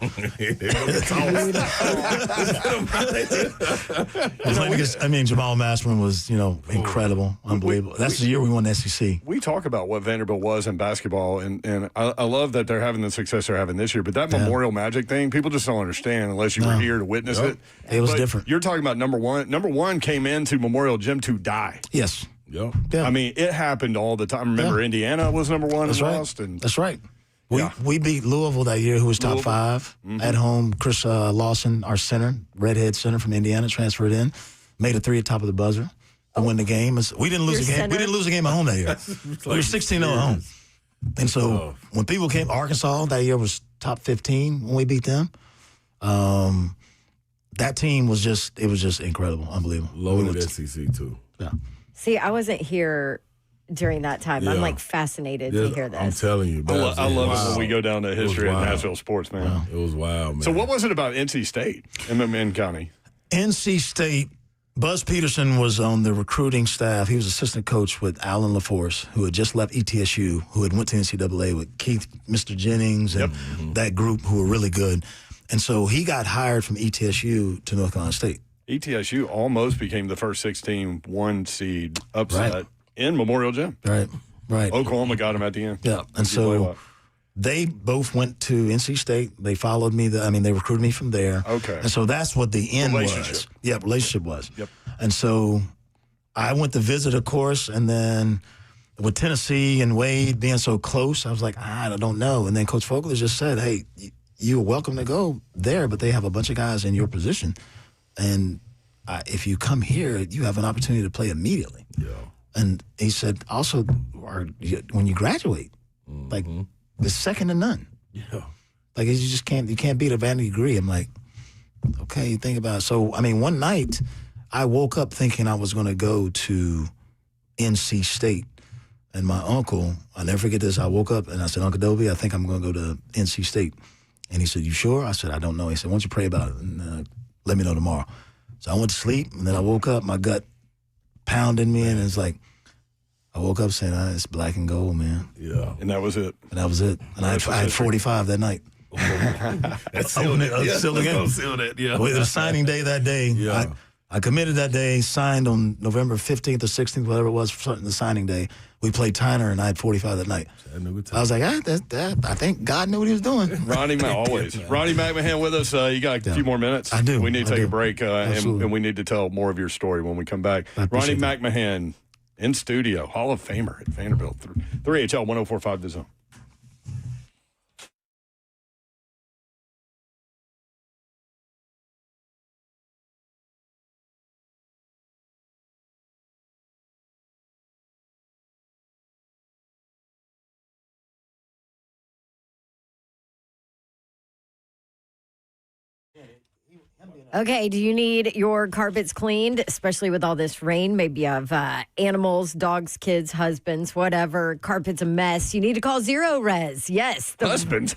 Jamal Mashburn was, incredible, unbelievable. That's the year we won the SEC. We talk about what Vanderbilt was in basketball, and I love that they're having the success they're having this year. But that Memorial Magic thing, people just don't understand unless you were here to witness it. It was different. You're talking about number 1. Number 1 came into Memorial Gym to die. Yes. Yeah. I mean, it happened all the time. Remember, Indiana was number 1 and lost. That's right. We beat Louisville that year, who was top 5 at home. Chris Lawson, our center, redhead center from Indiana, transferred in, made a 3 at top of the buzzer to win the game. We didn't lose a game. We didn't lose a game at home that year. We were 16-0 at home. And so when people came, Arkansas that year was top 15 when we beat them. That team was just incredible, unbelievable. Loaded SEC too. Yeah. See, I wasn't here during that time. I'm like fascinated to hear this. I'm telling you. I love it when we go down the history of Nashville sports, man. Wow. It was wild, man. So what was it about NC State in County? NC State, Buzz Peterson was on the recruiting staff. He was assistant coach with Alan LaForce, who had just left ETSU, who had went to NCAA with Keith, Mr. Jennings, and that group who were really good. And so he got hired from ETSU to North Carolina State. ETSU almost became the first 16 one seed upset in Memorial Gym. Right. Oklahoma got him at the end. Yeah, and so they both went to NC State. They followed me. They recruited me from there. Okay. And so that's what the end was. Yeah, relationship was. Yep. And so I went to visit, of course, and then with Tennessee and Wade being so close, I was like, I don't know. And then Coach Fogler just said, hey, you're welcome to go there, but they have a bunch of guys in your position. And if you come here, you have an opportunity to play immediately. Yeah. And he said, also, when you graduate, like, it's second to none. Yeah. Like, you just can't beat a vanity degree. I'm like, okay, you think about it. So, one night, I woke up thinking I was going to go to NC State. And my uncle, I'll never forget this, I woke up and I said, Uncle Dobie, I think I'm going to go to NC State. And he said, you sure? I said, I don't know. He said, why don't you pray about it and let me know tomorrow. So I went to sleep, and then I woke up, my gut pounded me, and it's like, I woke up saying, it's black and gold, man. Yeah. And that was it. And I had 45 that night. That's sealed it. Still again. Seal that, yeah. Well, it was signing day that day. Yeah. I committed that day, signed on November 15th or 16th, whatever it was, for the signing day. We played Tyner, and I had 45 that night. I was like, I think God knew what he was doing. Ronnie McMahon with us. You got a few more minutes? I do. We need to take a break, and we need to tell more of your story when we come back. Ronnie McMahon in studio, Hall of Famer at Vanderbilt. 3HL 104.5 The Zone. Okay, do you need your carpets cleaned, especially with all this rain? Maybe you have animals, dogs, kids, husbands, whatever. Carpet's a mess. You need to call Zero Res. Yes. Husbands?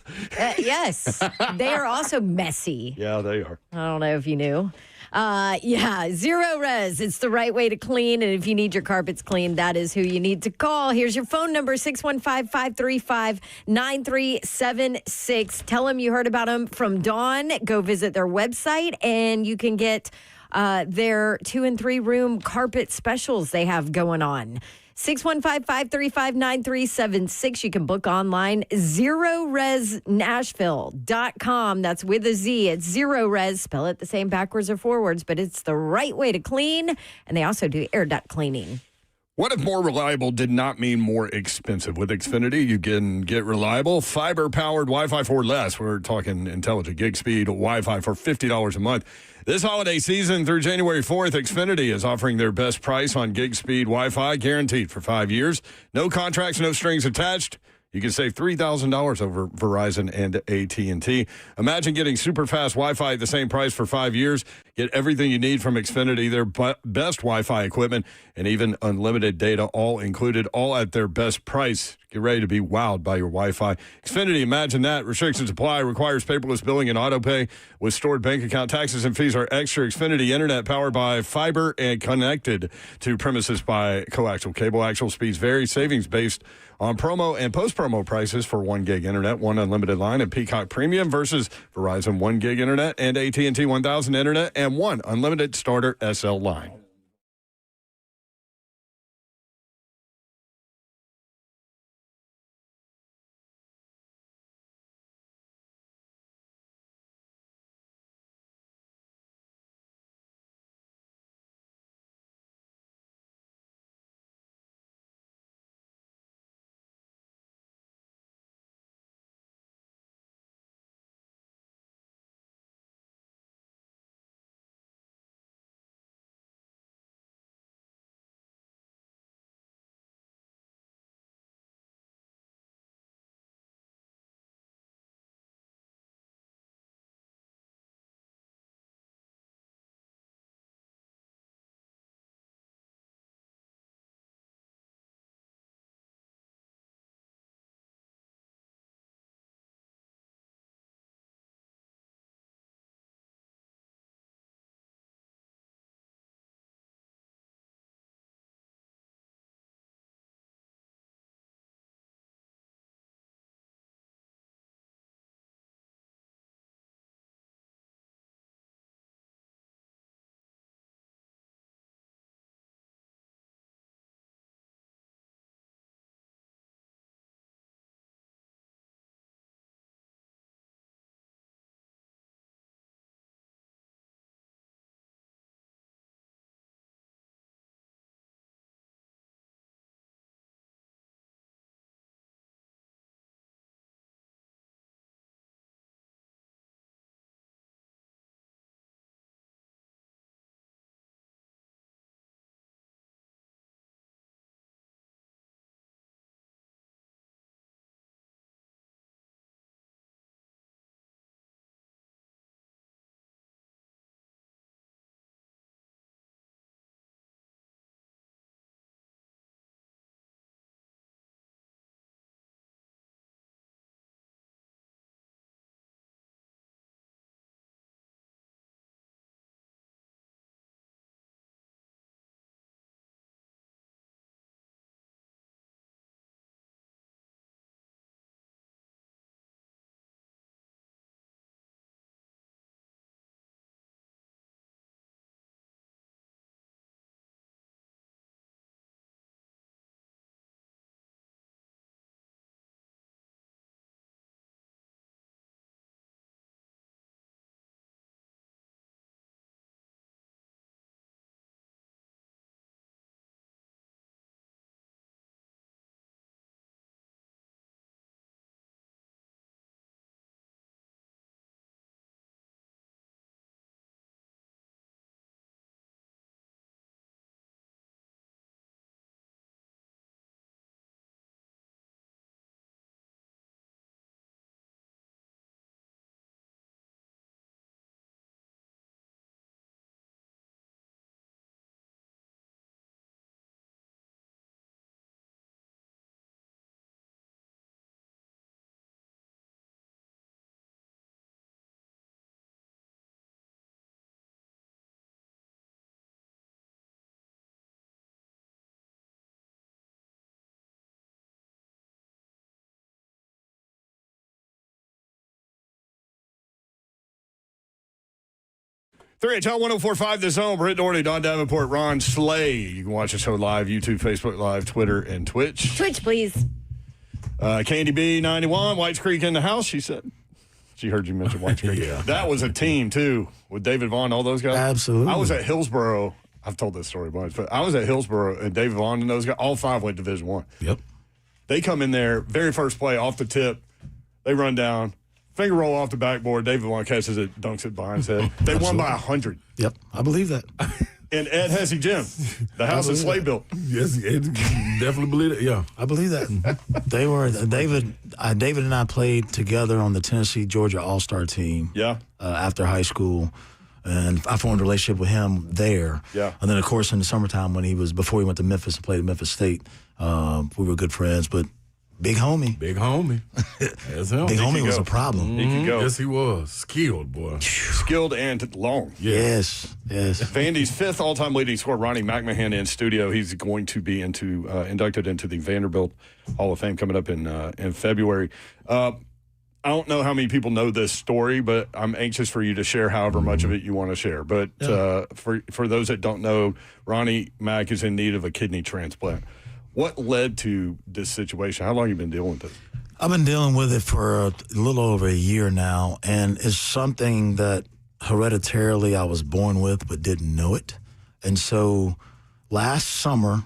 Yes. They are also messy. Yeah, they are. I don't know if you knew. Zero Res. It's the right way to clean. And if you need your carpets cleaned, that is who you need to call. Here's your phone number, 615-535-9376. Tell them you heard about them from Dawn. Go visit their website, and you can get their 2 and 3 room carpet specials they have going on. 615-535-9376. You can book online, ZeroResNashville.com. That's with a Z. It's Zero Res. Spell it the same backwards or forwards, but it's the right way to clean. And they also do air duct cleaning. What if more reliable did not mean more expensive? With Xfinity, you can get reliable, fiber-powered Wi-Fi for less. We're talking intelligent gig speed Wi-Fi for $50 a month. This holiday season through January 4th, Xfinity is offering their best price on gig speed Wi-Fi, guaranteed for 5 years. No contracts, no strings attached. You can save $3,000 over Verizon and AT&T. Imagine getting super fast Wi-Fi at the same price for 5 years. Get everything you need from Xfinity, their best Wi-Fi equipment, and even unlimited data, all included, all at their best price. Get ready to be wowed by your Wi-Fi. Xfinity, imagine that. Restrictions apply. Requires paperless billing and auto pay with stored bank account. Taxes and fees are extra. Xfinity Internet, powered by fiber and connected to premises by coaxial cable. Actual speeds vary. Savings based on promo and post-promo prices for 1 gig internet, 1 unlimited line, and Peacock Premium versus Verizon 1 gig internet and AT&T 1000 internet and 1 unlimited starter SL line. 3HL 104.5 The Zone. Britt Doherty, Don Davenport, Ron Slay. You can watch the show live, YouTube, Facebook Live, Twitter, and Twitch. Twitch, please. Candy B 91, Whites Creek in the house, she said. She heard you mention Whites Creek. Yeah. That was a team, too, with David Vaughn, all those guys. Absolutely. I was at Hillsboro. I've told this story once, but I was at Hillsboro, and David Vaughn and those guys, all 5 went Division I. Yep. They come in there, very first play, off the tip. They run down, finger roll off the backboard. David Vaughn catches it, dunks it behind his head. They won by 100. Yep, I believe that. In Ed Hesse Gym, the house that Slay built. Yes, definitely believe it. Yeah, I believe that. They were David and I played together on the Tennessee-Georgia All-Star team. Yeah. After high school, and I formed a relationship with him there. Yeah. And then, of course, in the summertime before he went to Memphis and played at Memphis State, we were good friends. But big homie. Big homie. That's him. Big homie was a problem. He could go. Yes, he was. Skilled, boy. Skilled and long. Yes. Vandy's 5th all-time leading scorer, Ronnie McMahon, in studio. He's going to be inducted into the Vanderbilt Hall of Fame coming up in February. I don't know how many people know this story, but I'm anxious for you to share however much of it you want to share. But for those that don't know, Ronnie Mack is in need of a kidney transplant. What led to this situation? How long have you been dealing with it? I've been dealing with it for a little over a year now, and it's something that hereditarily I was born with but didn't know it. And so last summer,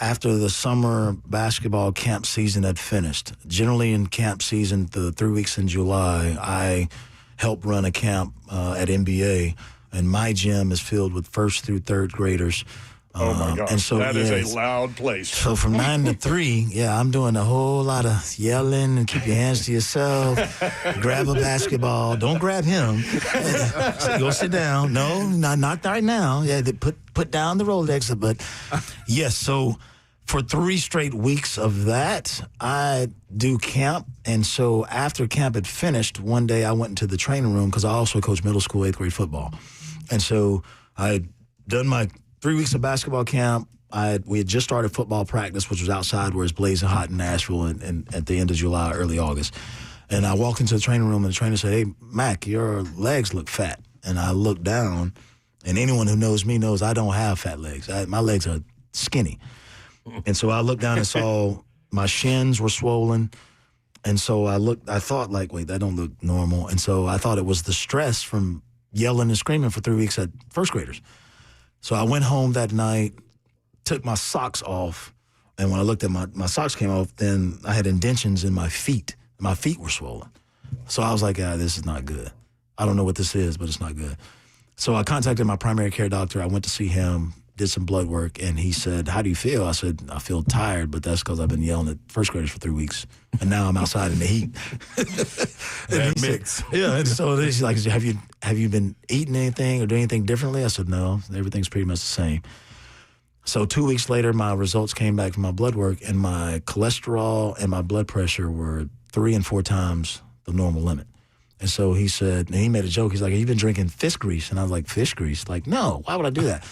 after the summer basketball camp season had finished, generally in camp season, the 3 weeks in July, I help run a camp at NBA, and my gym is filled with 1st through 3rd graders. Oh, my God. And so, that is a loud place. So from 9 to 3, I'm doing a whole lot of yelling and keep your hands to yourself. Grab a basketball. Don't grab him. Go sit down. No, not right now. Yeah, put down the Rolex. But, yes, so for 3 straight weeks of that, I do camp. And so after camp had finished, one day I went into the training room because I also coach middle school 8th grade football. And so I had done my 3 weeks of basketball camp. We had just started football practice, which was outside where it's blazing hot in Nashville and at the end of July, early August. And I walked into the training room, and the trainer said, "Hey, Mac, your legs look fat." And I looked down, and anyone who knows me knows I don't have fat legs. My legs are skinny. And so I looked down and saw my shins were swollen. And so I thought, wait, that don't look normal. And so I thought it was the stress from yelling and screaming for 3 weeks at first graders. So I went home that night, took my socks off, and when I looked at my socks came off, then I had indentions in my feet. My feet were swollen. So I was like, this is not good. I don't know what this is, but it's not good. So I contacted my primary care doctor. I went to see him, did some blood work, and he said, "How do you feel?" I said, "I feel tired, but that's because I've been yelling at first graders for 3 weeks, and now I'm outside in the heat." That mix. And so he's like, have you been eating anything or doing anything differently? I said, "No, everything's pretty much the same." So 2 weeks later, my results came back from my blood work, and my cholesterol and my blood pressure were 3 and 4 times the normal limit. And so he said, and he made a joke. He's like, "Have you been drinking fish grease?" And I was like, "Fish grease?" Like, no, why would I do that?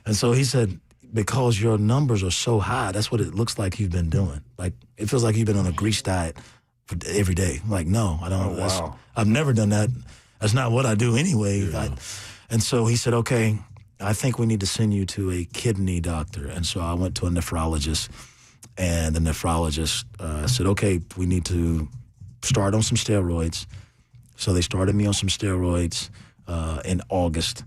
And so he said, "Because your numbers are so high, that's what it looks like you've been doing. Like, it feels like you've been on a grease diet for every day." I'm like, no, I don't. Oh, wow. I've never done that. That's not what I do anyway. Yeah. And so he said, "Okay, I think we need to send you to a kidney doctor." And so I went to a nephrologist, and the nephrologist said, "Okay, we need to start on some steroids." So they started me on some steroids in August.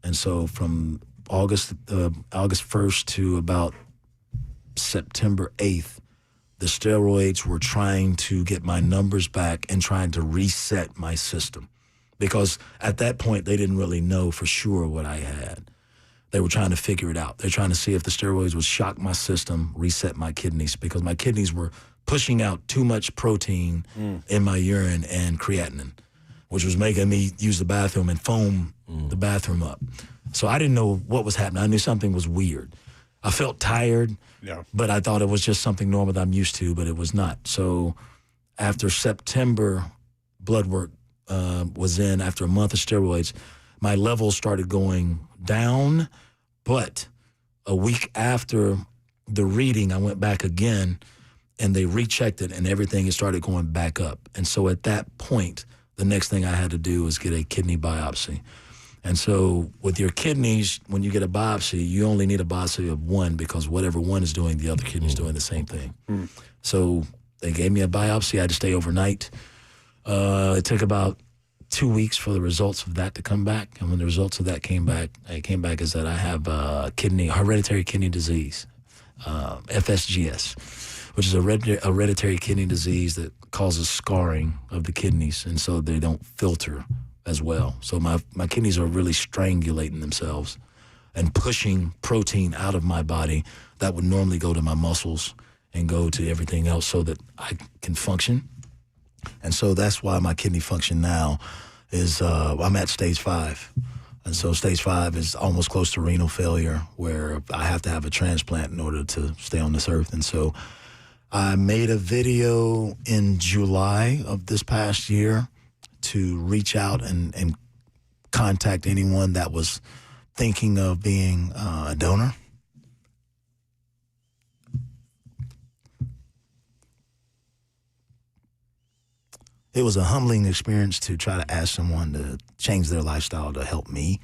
And so from August 1st to about September 8th, the steroids were trying to get my numbers back and trying to reset my system. Because at that point, they didn't really know for sure what I had. They were trying to figure it out. They're trying to see if the steroids would shock my system, reset my kidneys, because my kidneys were pushing out too much protein in my urine and creatinine, which was making me use the bathroom and foam the bathroom up. So I didn't know what was happening. I knew something was weird. I felt tired, but I thought it was just something normal that I'm used to, but it was not. So after September, blood work was in. After a month of steroids, my levels started going down, but a week after the reading, I went back again, and they rechecked it, and everything had started going back up. And so at that point, the next thing I had to do was get a kidney biopsy. And so with your kidneys, when you get a biopsy, you only need a biopsy of one because whatever one is doing, the other kidney is doing the same thing. So they gave me a biopsy. I had to stay overnight. It took about 2 weeks for the results of that to come back. And when the results of that came back, is that I have hereditary kidney disease, FSGS, which is a hereditary kidney disease that causes scarring of the kidneys, and so they don't filter as well. So my kidneys are really strangulating themselves and pushing protein out of my body that would normally go to my muscles and go to everything else so that I can function. And so that's why my kidney function now is I'm at stage 5. And so stage 5 is almost close to renal failure, where I have to have a transplant in order to stay on this earth. And so I made a video in July of this past year to reach out and contact anyone that was thinking of being a donor. It was a humbling experience to try to ask someone to change their lifestyle to help me.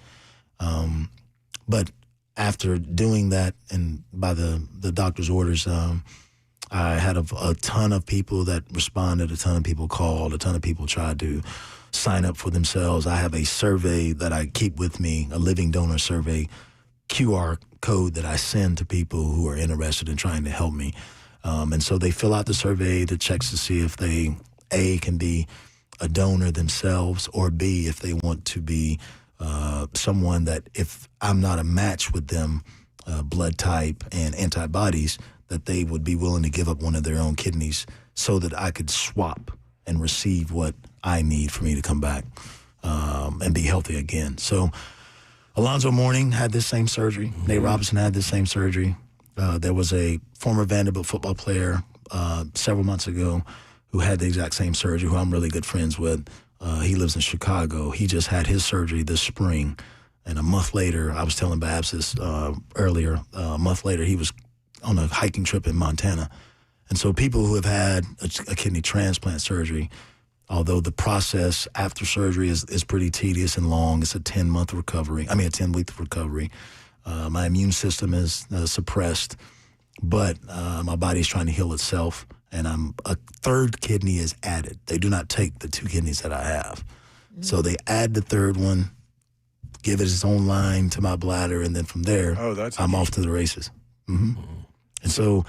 But after doing that, and by the doctor's orders, I had a ton of people that responded, a ton of people called, a ton of people tried to sign up for themselves. I have a survey that I keep with me, a living donor survey, QR code that I send to people who are interested in trying to help me. And so they fill out the survey that checks to see if they, A, can be a donor themselves, or B, if they want to be someone that, if I'm not a match with them, blood type and antibodies, that they would be willing to give up one of their own kidneys so that I could swap and receive what I need for me to come back and be healthy again. So Alonzo Mourning had this same surgery. Nate Robinson had this same surgery. There was a former Vanderbilt football player several months ago who had the exact same surgery, who I'm really good friends with. He lives in Chicago. He just had his surgery this spring. And a month later, I was telling Babs this earlier, a month later, he was on a hiking trip in Montana. And so people who have had a kidney transplant surgery, although the process after surgery is pretty tedious and long, it's a 10-week recovery. My immune system is suppressed, but my body's trying to heal itself, and a third kidney is added. They do not take the 2 kidneys that I have. So they add the third one, give it its own line to my bladder, and then from there, I'm off to the races. And so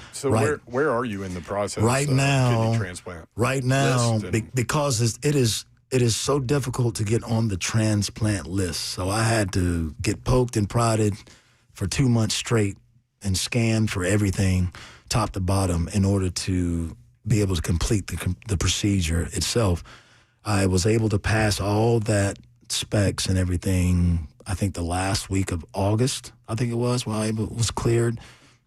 where are you in the process? Right now, kidney transplant. Right now, because it is so difficult to get on the transplant list. So I had to get poked and prodded for 2 months straight and scanned for everything, top to bottom, in order to be able to complete the procedure itself. I was able to pass all that specs and everything, I think the last week of August, I think it was, while I was cleared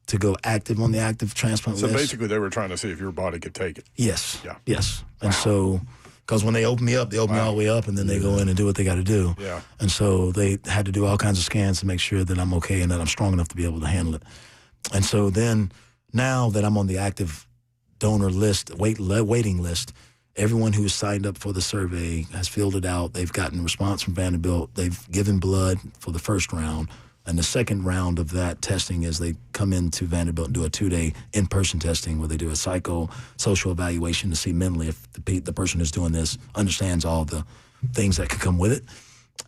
to go active on the active transplant list. So basically they were trying to see if your body could take it. Yes. Yeah. Yes. And so, because when they open me up, they open me all the way up, and then they go in and do what they got to do. Yeah. And so they had to do all kinds of scans to make sure that I'm okay and that I'm strong enough to be able to handle it. And so then, now that I'm on the active donor list, waiting list, everyone who's signed up for the survey has filled it out. They've gotten a response from Vanderbilt. They've given blood for the first round. And the second round of that testing is they come into Vanderbilt and do a 2-day in-person testing where they do a psychosocial evaluation to see mentally if the person who's doing this understands all the things that could come with it.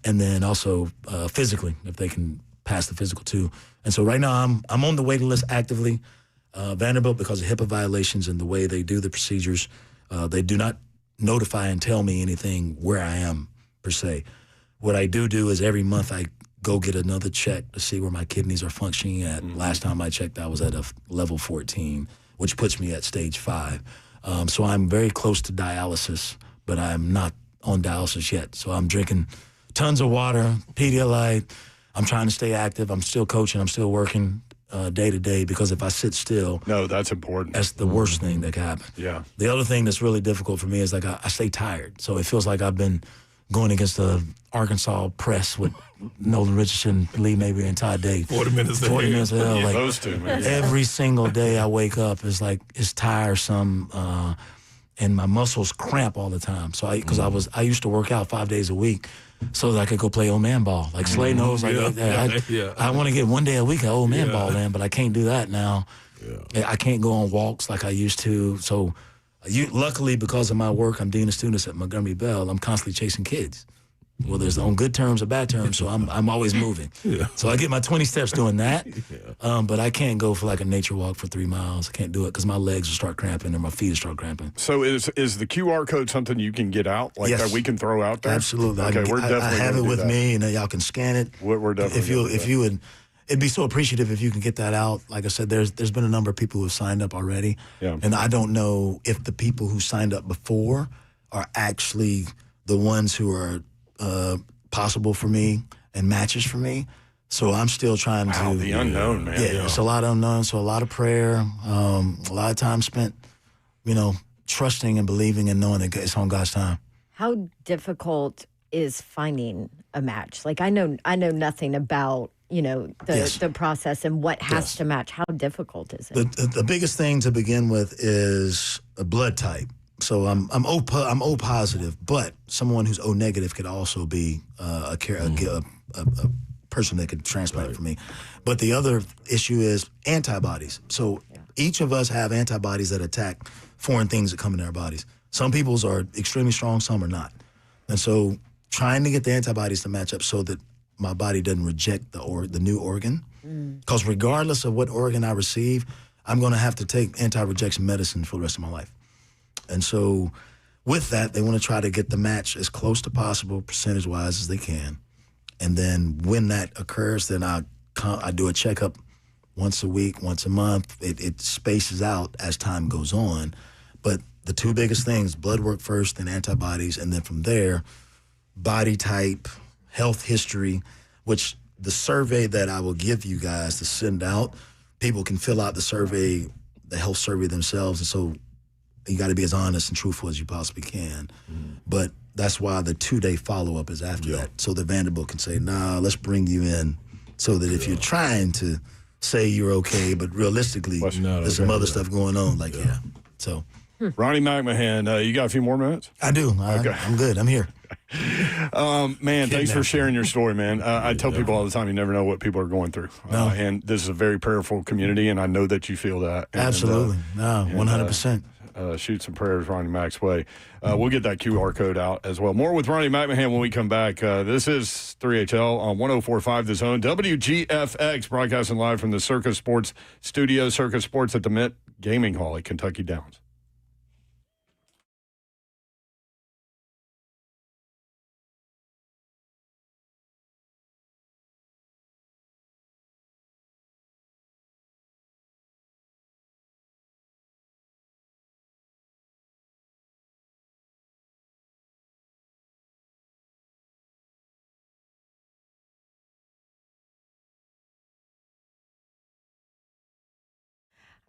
And then also physically, if they can pass the physical too. And so right now I'm on the waiting list actively. Vanderbilt, because of HIPAA violations and the way they do the procedures, they do not notify and tell me anything where I am per se. What I do is every month I go get another check to see where my kidneys are functioning at. Last time I checked, I was at a level 14, which puts me at stage 5. So I'm very close to dialysis, but I'm not on dialysis yet. So I'm drinking tons of water, Pedialyte. I'm trying to stay active. I'm still coaching. I'm still working day to day, because if I sit still, no, that's important. That's the worst thing that can happen. Yeah. The other thing that's really difficult for me is like I stay tired. So it feels like I've been going against the Arkansas press with Nolan Richardson, Lee Mabry, and Todd Day. 40 minutes. 40 minutes. Yeah, like, those two, man. Every single day I wake up, it's tiresome, and my muscles cramp all the time. So I used to work out 5 days a week, so that I could go play old man ball. Like Slay knows, I want to get one day a week of old man ball in, but I can't do that now. Yeah. I can't go on walks like I used to. So luckily, because of my work, I'm dean of students at Montgomery Bell. I'm constantly chasing kids. Whether it's on good terms or bad terms, so I'm always moving. Yeah. So I get my 20 steps doing that, but I can't go for like a nature walk for 3 miles. I can't do it because my legs will start cramping or my feet will start cramping. So is the QR code something you can get out, like that we can throw out there? Absolutely. Okay, we're definitely I have it with me, and y'all can scan it. We're definitely if you would, it'd be so appreciative if you can get that out. Like I said, there's been a number of people who have signed up already, and I don't know if the people who signed up before are actually the ones who are possible for me and matches for me. So I'm still trying to. The unknown, man. Yeah, it's a lot of unknown. So a lot of prayer, a lot of time spent, trusting and believing and knowing that it's on God's time. How difficult is finding a match? Like I know nothing about the process and what has to match. How difficult is it? The biggest thing to begin with is a blood type. So I'm O positive, but someone who's O negative could also be a person that could transplant for me. But the other issue is antibodies. So each of us have antibodies that attack foreign things that come into our bodies. Some people's are extremely strong, some are not. And so trying to get the antibodies to match up so that my body doesn't reject the new organ. Because regardless of what organ I receive, I'm going to have to take anti-rejection medicine for the rest of my life. And so with that, they want to try to get the match as close to possible, percentage-wise, as they can. And then when that occurs, then I do a checkup once a week, once a month. It spaces out as time goes on. But the two biggest things, blood work first, then antibodies, and then from there, body type, health history, which the survey that I will give you guys to send out, people can fill out the survey, the health survey themselves. And so you got to be as honest and truthful as you possibly can. But that's why the 2-day follow-up is after that. So the Vanderbilt can say, nah, let's bring you in so that if you're trying to say you're okay, but realistically, there's some other stuff going on. So. Ronnie McMahon, you got a few more minutes? I do. I'm good. I'm here. Man, thanks for sharing your story, man. I tell people all the time, you never know what people are going through. And this is a very prayerful community, and I know that you feel that. Absolutely. 100%. Shoot some prayers Ronnie Mac's way. We'll get that QR code out as well. More with Ronnie McMahon when we come back. This is 3HL on 104.5 The Zone. WGFX broadcasting live from the Circus Sports Studio. Circus Sports at the Mint Gaming Hall at Kentucky Downs.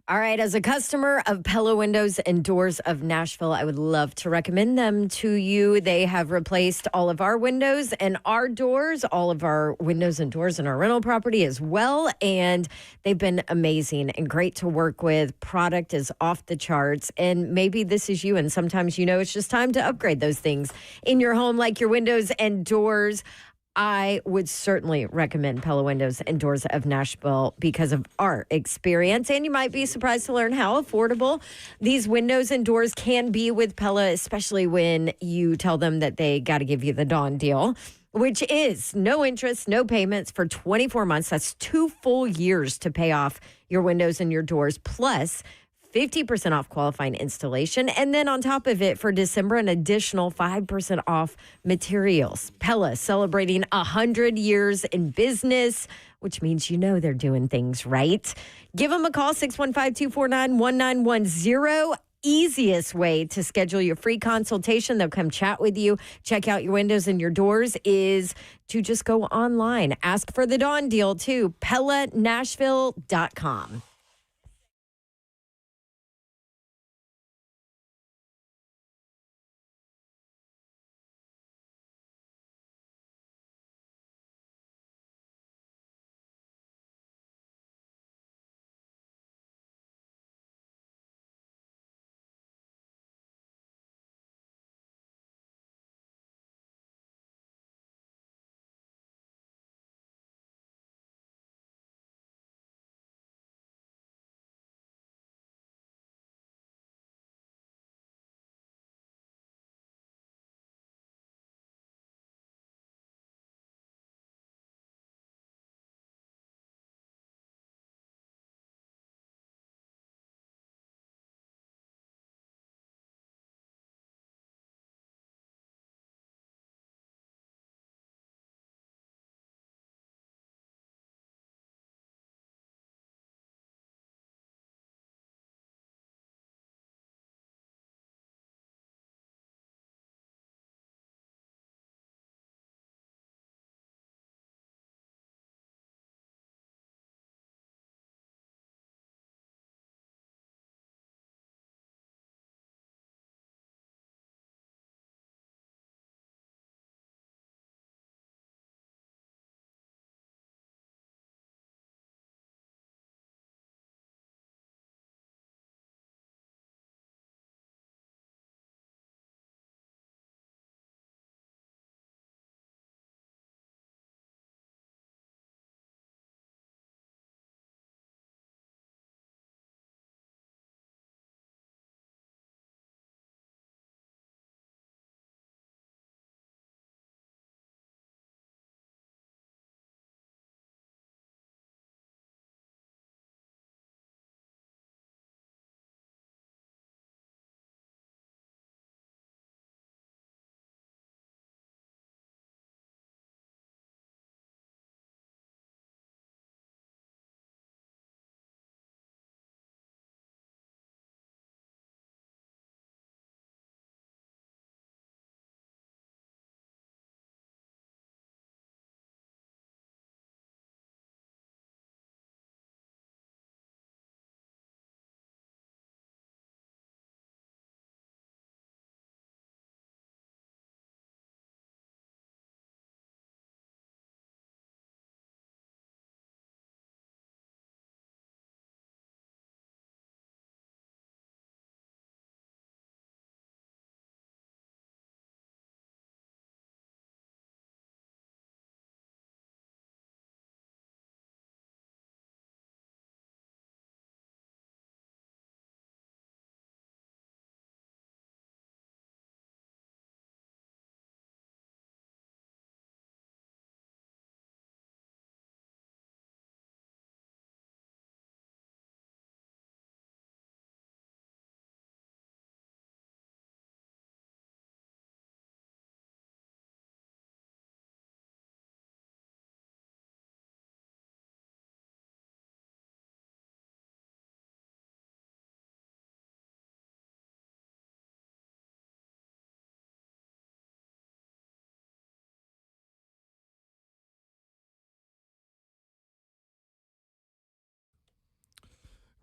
All right, as a customer of Pella Windows and Doors of Nashville, I would love to recommend them to you. They have replaced all of our windows and our doors, all of our windows and doors in our rental property as well, and they've been amazing and great to work with. Product is off the charts, and maybe this is you, and sometimes it's just time to upgrade those things in your home, like your windows and doors. I would certainly recommend Pella Windows and Doors of Nashville because of our experience. And you might be surprised to learn how affordable these windows and doors can be with Pella, especially when you tell them that they got to give you the Dawn deal, which is no interest, no payments for 24 months. That's 2 full years to pay off your windows and your doors, plus 50% off qualifying installation. And then on top of it, for December, an additional 5% off materials. Pella celebrating 100 years in business, which means they're doing things right. Give them a call, 615-249-1910. Easiest way to schedule your free consultation. They'll come chat with you, check out your windows and your doors, is to just go online. Ask for the Dawn deal too, PellaNashville.com.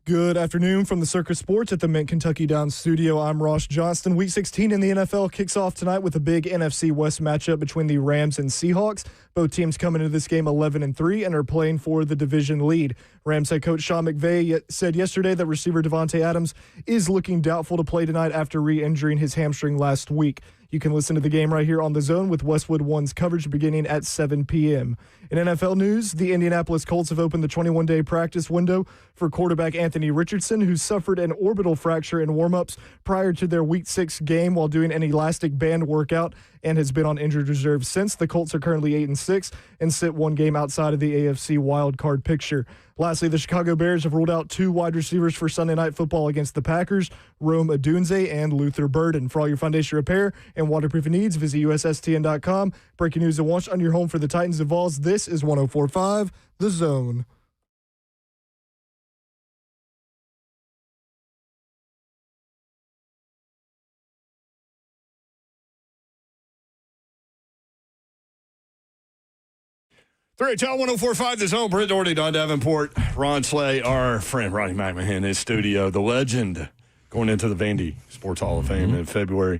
Good afternoon from the Circus Sports at the Mint Kentucky Downs studio. I'm Ross Johnston. Week 16 in the NFL kicks off tonight with a big NFC West matchup between the Rams and Seahawks. Both teams come into this game 11-3 and are playing for the division lead. Rams head coach Sean McVay said yesterday that receiver Devontae Adams is looking doubtful to play tonight after re-injuring his hamstring last week. You can listen to the game right here on The Zone with Westwood One's coverage beginning at 7 p.m. In NFL news, the Indianapolis Colts have opened the 21-day practice window for quarterback Anthony Richardson, who suffered an orbital fracture in warmups prior to their Week 6 game while doing an elastic band workout and has been on injured reserve since. The Colts are currently 8-6 and sit one game outside of the AFC wildcard picture. Lastly, the Chicago Bears have ruled out 2 wide receivers for Sunday Night Football against the Packers, Rome Odunze and Luther Burden. For all your foundation repair and waterproofing needs, visit USSTN.com. Breaking news and watch on your home for the Titans and Vols. This is 104.5 The Zone. Tell 104.5 The Zone. Britt Doherty, Don Davenport, Ron Slay, our friend Ronnie McMahon in his studio, the legend going into the Vandy Sports Hall of Fame in February.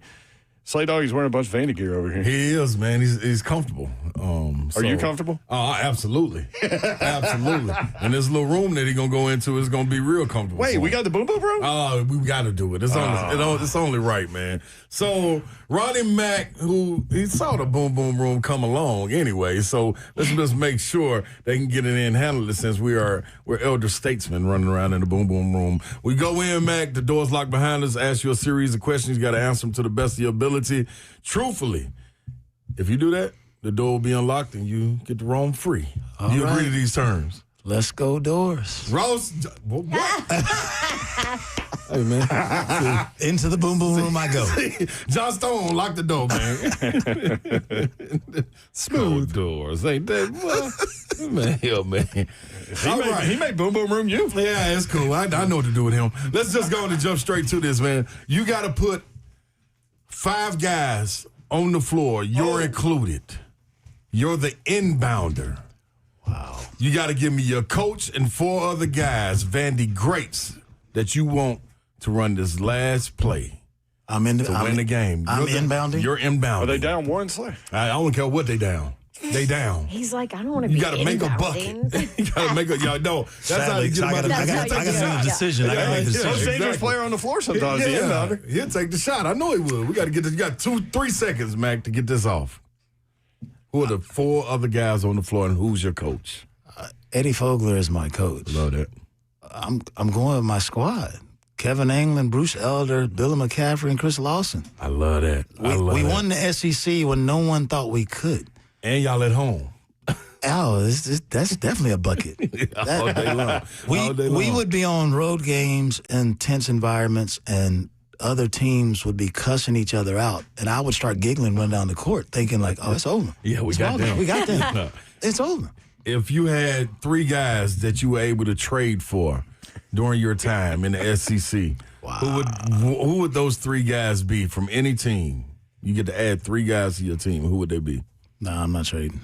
Slay Dog, he's wearing a bunch of Vandy gear over here. He is, man. He's comfortable. Are you comfortable? Oh, absolutely. Absolutely. And this little room that he's going to go into is going to be real comfortable. Wait, we got the boom boom room? Oh, we got to do it. It's only right, man. So Ronnie Mac, he saw the boom boom room come along anyway, so let's just make sure they can get it in and handle it since we're elder statesmen running around in the boom boom room. We go in, Mac, the door's locked behind us, ask you a series of questions. You got to answer them to the best of your ability. Truthfully, if you do that, the door will be unlocked and you get to roam free. All you right. agree to these terms? Let's go doors. Ross, what? Hey, man. Into the boom boom room I go. John Stone, lock the door, man. Smooth doors, ain't that? Well, man, hell, man. He made boom boom room you. Yeah, it's cool. I know what to do with him. Let's just go and jump straight to this, man. You got to put 5 guys on the floor. You're included. You're the inbounder. Wow. You got to give me your coach and 4 other guys, Vandy greats, that you want to run this last play. I'm in to win the game. I'm inbounding. You're inbounding. Are they down one, Slay? I don't care what they down. They down. He's like, I don't want to be You got to make a bucket. You got to make a. Y'all know. That's how you get them out of the I got to make a decision. I got to make a Most decision. dangerous player on the floor sometimes. The inbounder. He'll take the shot. I know he will. We got to get this. You got 2-3 seconds, Mac, to get this off. Who are the 4 other guys on the floor, and who's your coach? Eddie Fogler is my coach. Love that. I'm going with my squad. Kevin England, Bruce Elder, Billy McCaffrey, and Chris Lawson. I love that. We won the SEC when no one thought we could. And y'all at home. Oh, that's definitely a bucket. All day long. We would be on road games in tense environments, and other teams would be cussing each other out, and I would start giggling, run down the court, thinking like, "Oh, it's over. Yeah, we It's got over. them. We got them. It's over." If you had 3 guys that you were able to trade for during your time in the SEC, who would those 3 guys be from any team? You get to add 3 guys to your team. Who would they be? No, I'm not trading.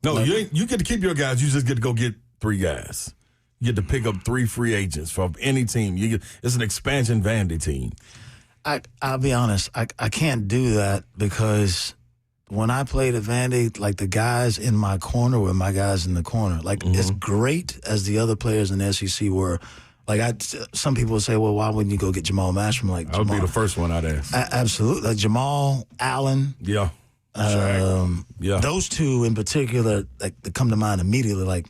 No, you get to keep your guys. You just get to go get 3 guys. You get to pick up 3 free agents from any team. It's an expansion Vandy team. I'll be honest. I can't do that because when I played at Vandy, like the guys in my corner were my guys in the corner. Like as great as the other players in the SEC were, like some people would say, well, why wouldn't you go get Jamal Mashburn? Like I would be the first one I'd ask. Absolutely, like Jamal, Allen. Yeah. Those 2 in particular, like they come to mind immediately. Like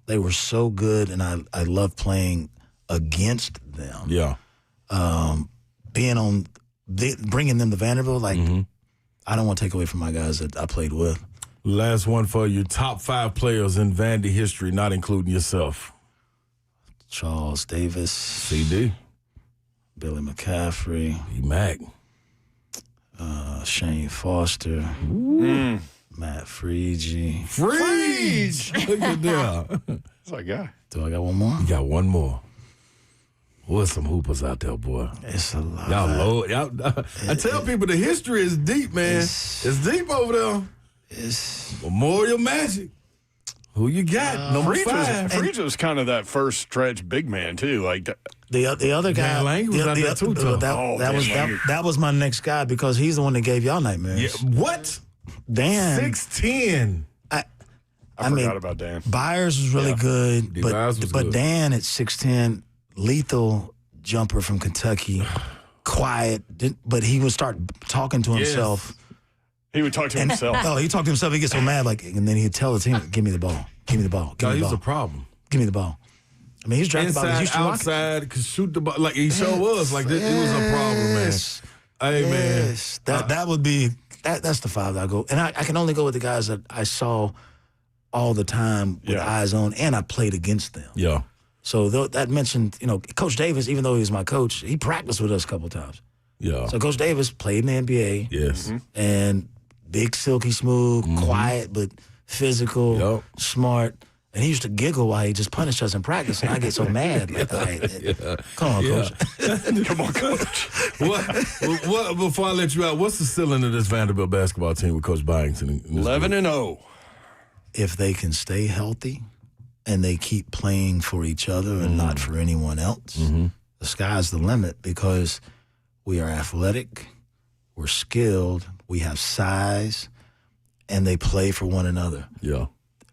they were so good, and I love playing against them. Yeah. Bringing them to Vanderbilt, like I don't want to take away from my guys that I played with. Last one for you. Top 5 players in Vandy history, not including yourself. Charles Davis, CD, Billy McCaffrey, Mac, Shane Foster, Matt Freege. Freege! Look at that. That's my guy. Do I got one more? You got one more. What's some hoopers out there, boy? It's a lot. I tell people the history is deep, man. It's deep over there. It's Memorial Magic. Who you got? Number 5. Freeze was kind of that first stretch big man, too. Like the other guy. Dan Lang was out there too, that was my next guy because he's the one that gave y'all nightmares. Yeah. What? Dan. 6'10". I forgot about Dan. Byers was really good, Byers was but good. Dan at 6'10", lethal jumper from Kentucky, quiet, but he would start talking to himself. He would talk to himself. Oh, he talked to himself. He gets so mad, and then he'd tell the team, "Give me the ball. Give me the ball. Give me the He's ball. a problem. Give me the ball." I mean, he's drafted by the Inside, Houston Rockets. outside, could shoot the ball. Like, he sure was. Like, it was a problem, man. Yes. Hey, man. Yes. That would be, that's the 5 that I go. And I can only go with the guys that I saw all the time with eyes on, and I played against them. Yeah. So that mentioned, Coach Davis, even though he was my coach, he practiced with us a couple of times. Yeah. So Coach Davis played in the NBA. Yes. And big, silky smooth, quiet, but physical, smart. And he used to giggle while he just punished us in practice, and I get so mad. Like, come on, Coach. Come on, Coach. What? Before I let you out, what's the ceiling of this Vanderbilt basketball team with Coach Byington? 11-0. If they can stay healthy and they keep playing for each other and not for anyone else, the sky's the limit because we are athletic, we're skilled, we have size, and they play for one another. Yeah.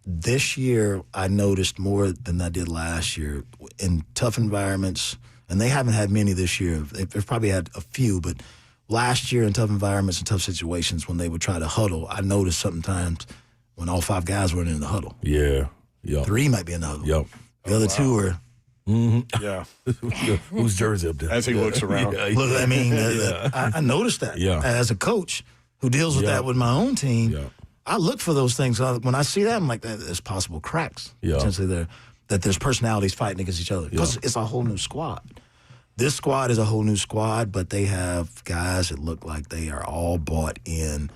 This year, I noticed more than I did last year in tough environments, and they haven't had many this year. They've probably had a few, but last year in tough environments and tough situations when they would try to huddle, I noticed sometimes when all 5 guys weren't in the huddle. Yeah. Yep. 3 might be in the huddle. Yep. The other 2 were. Yeah. Whose jersey up there? As he looks around. Look, I mean, I noticed that as a coach who deals with that with my own team. Yeah. I look for those things. When I see that, I'm like, there's possible cracks potentially there, that there's personalities fighting against each other. Because it's a whole new squad. This squad is a whole new squad, but they have guys that look like they are all bought in.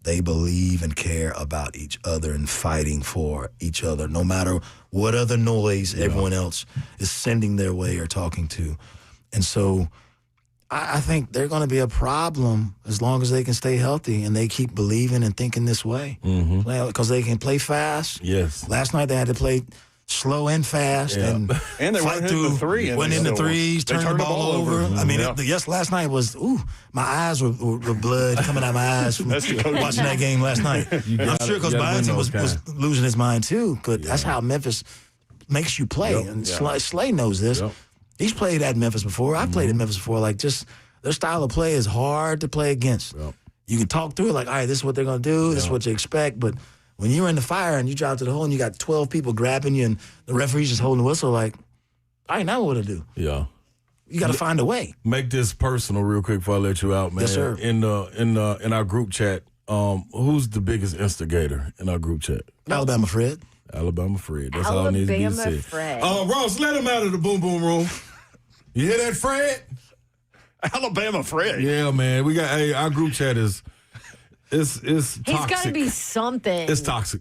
They believe and care about each other and fighting for each other, no matter what other noise everyone else is sending their way or talking to. And so I think they're going to be a problem as long as they can stay healthy and they keep believing and thinking this way. Because they can play fast. Yes. Last night they had to play slow and fast and they fight went through. into 3. Went into threes, turned the ball over. I mean, last night was, my eyes were blood coming out of my eyes from watching that game last night. I'm sure Coach Byington was losing his mind too, but that's how Memphis makes you play. And Slay knows this. He's played at Memphis before. I've played at Memphis before. Like, just their style of play is hard to play against. You can talk through it like, all right, this is what they're going to do. This is what you expect. But when you're in the fire and you drop to the hole and you got 12 people grabbing you and the referee's just holding the whistle, like, all right, now what to do? Yeah. You got to find a way. Make this personal real quick before I let you out, man. Yes, sir. In our group chat, who's the biggest instigator in our group chat? Alabama Fred. Alabama Fred. That's all it needs to be said. Fred. Ross, let him out of the boom boom room. You hear that, Fred? Alabama Fred. Yeah, man. We got our group chat is it's toxic. He's got to be something. It's toxic.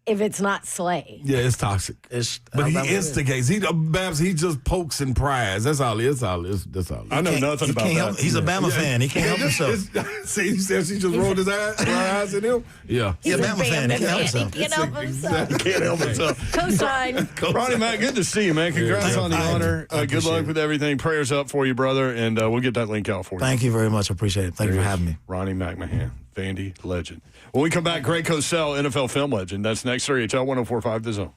If it's not Slay. Yeah, it's toxic. But he instigates. Babs, he just pokes and pries. That's all it is. That's all. I know nothing about that. He's a Bama fan. He can't help himself. See, he said she just rolled his eyes at him. Yeah. He's a Bama fan. He can't help himself. He can't help himself. He can't help himself. Cosign. Ronnie Mac, good to see you, man. Congrats on the honor. Good luck with everything. Prayers up for you, brother, and we'll get that link out for you. Thank you very much. I appreciate it. Thank you for having me. Ronnie McMahon, Vandy legend. When we come back, Greg Cosell, NFL film legend. That's next. HL 104.5 The Zone.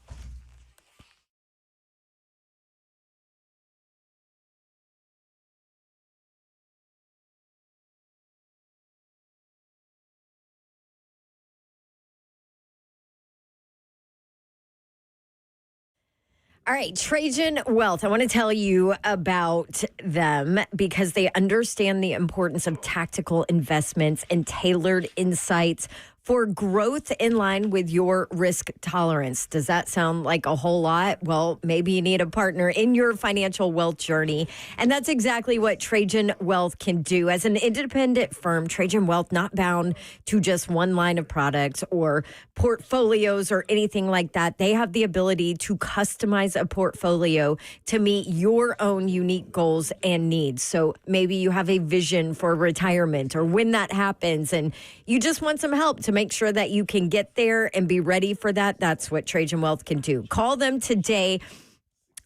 All right, Trajan Wealth. I want to tell you about them because they understand the importance of tactical investments and tailored insights for growth in line with your risk tolerance. Does that sound like a whole lot? Well, maybe you need a partner in your financial wealth journey. And that's exactly what Trajan Wealth can do. As an independent firm, Trajan Wealth not bound to just one line of products or portfolios or anything like that. They have the ability to customize a portfolio to meet your own unique goals and needs. So maybe you have a vision for retirement or when that happens and you just want some help to make sure that you can get there and be ready for that, that's what Trajan Wealth can do. Call them today.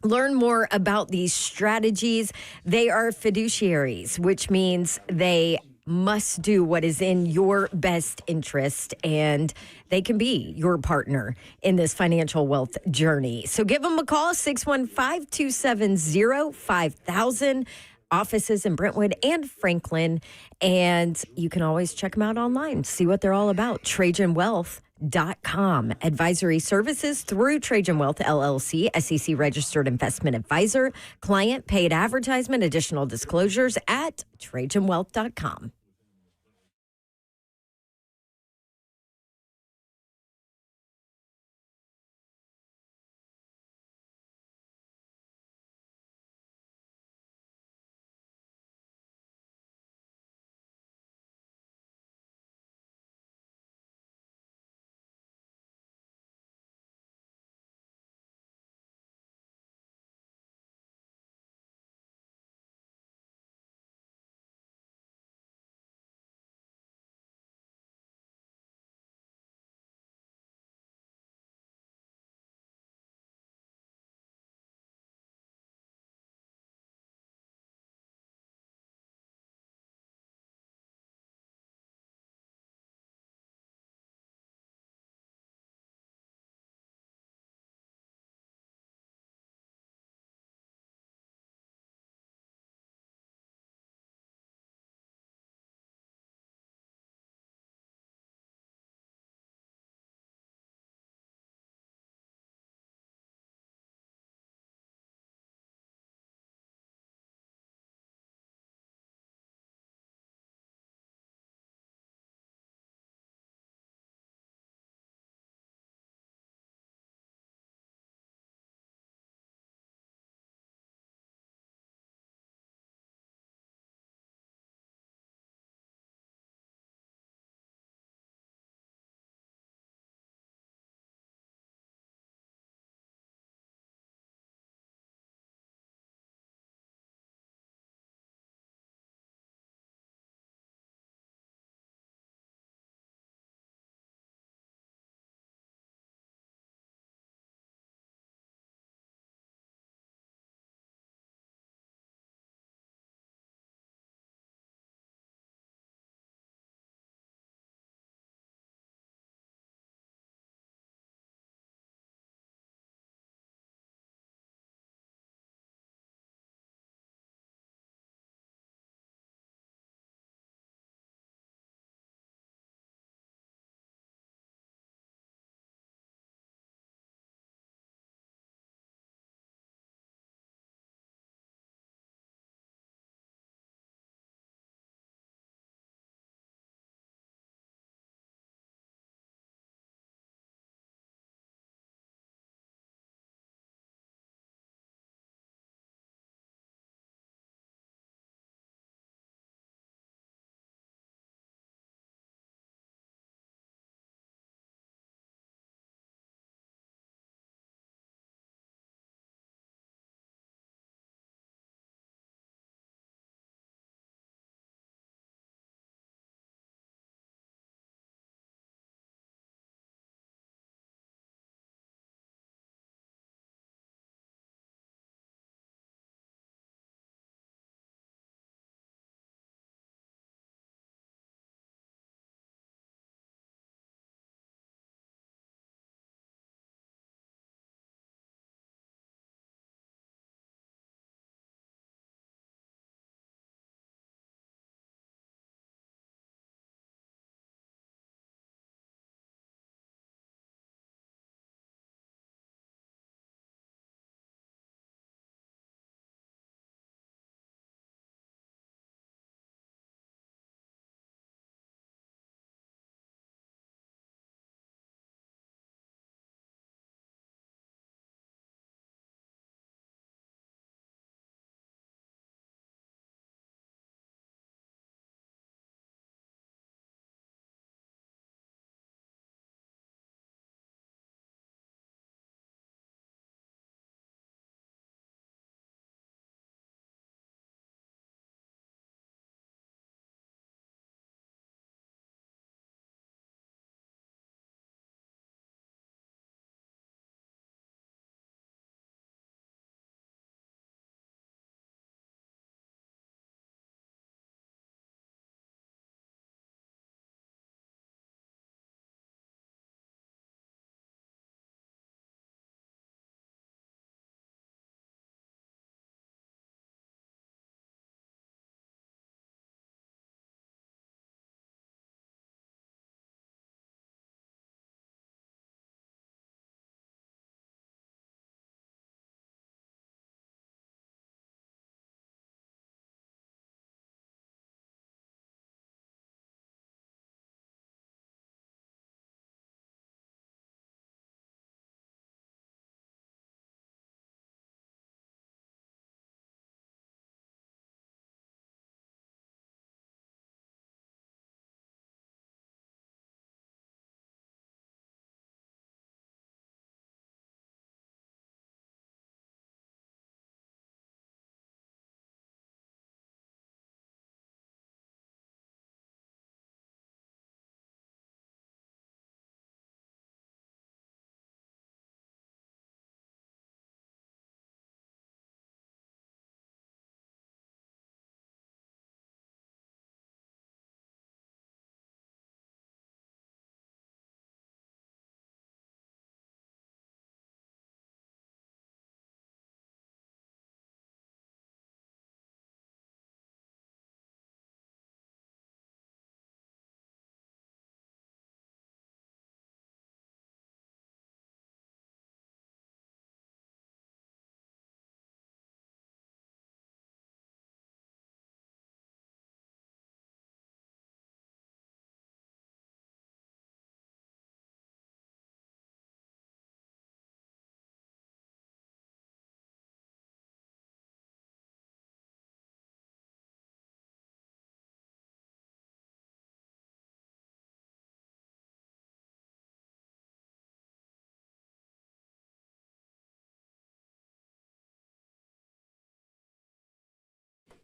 Learn more about these strategies. They are fiduciaries, which means they must do what is in your best interest, and they can be your partner in this financial wealth journey. So give them a call, 615-270-5000. Offices in Brentwood and Franklin. And you can always check them out online, see what they're all about. TrajanWealth.com. Advisory services through Trajan Wealth LLC, SEC registered investment advisor. Client paid advertisement. Additional disclosures at TrajanWealth.com.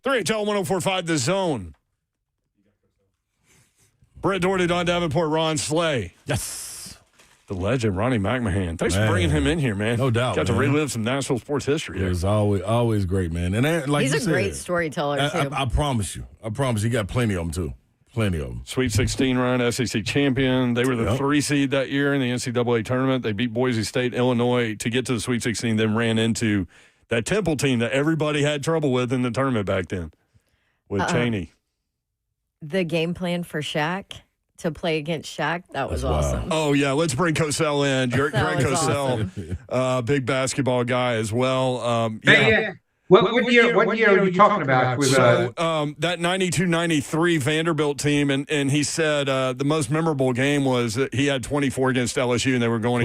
3HL 104.5 The Zone. Brett Doherty, Don Davenport, Ron Slay. Yes. The legend, Ronnie McMahon. Thanks for bringing him in here, man. No doubt. Got to relive some Nashville sports history. It was always great, man. And like he's you a said, great storyteller, too. I promise you. You got plenty of them, too. Plenty of them. Sweet 16 run, SEC champion. They were the 3 seed that year in the NCAA tournament. They beat Boise State, Illinois to get to the Sweet 16, then ran into that Temple team that everybody had trouble with in the tournament back then with Chaney. The game plan for Shaq to play against Shaq, that was awesome. Oh, yeah. Let's bring Cosell in. Greg Cosell, awesome. Big basketball guy as well. Yeah. What year are you talking about? That 92-93 Vanderbilt team, and he said the most memorable game was that he had 24 against LSU, and they were going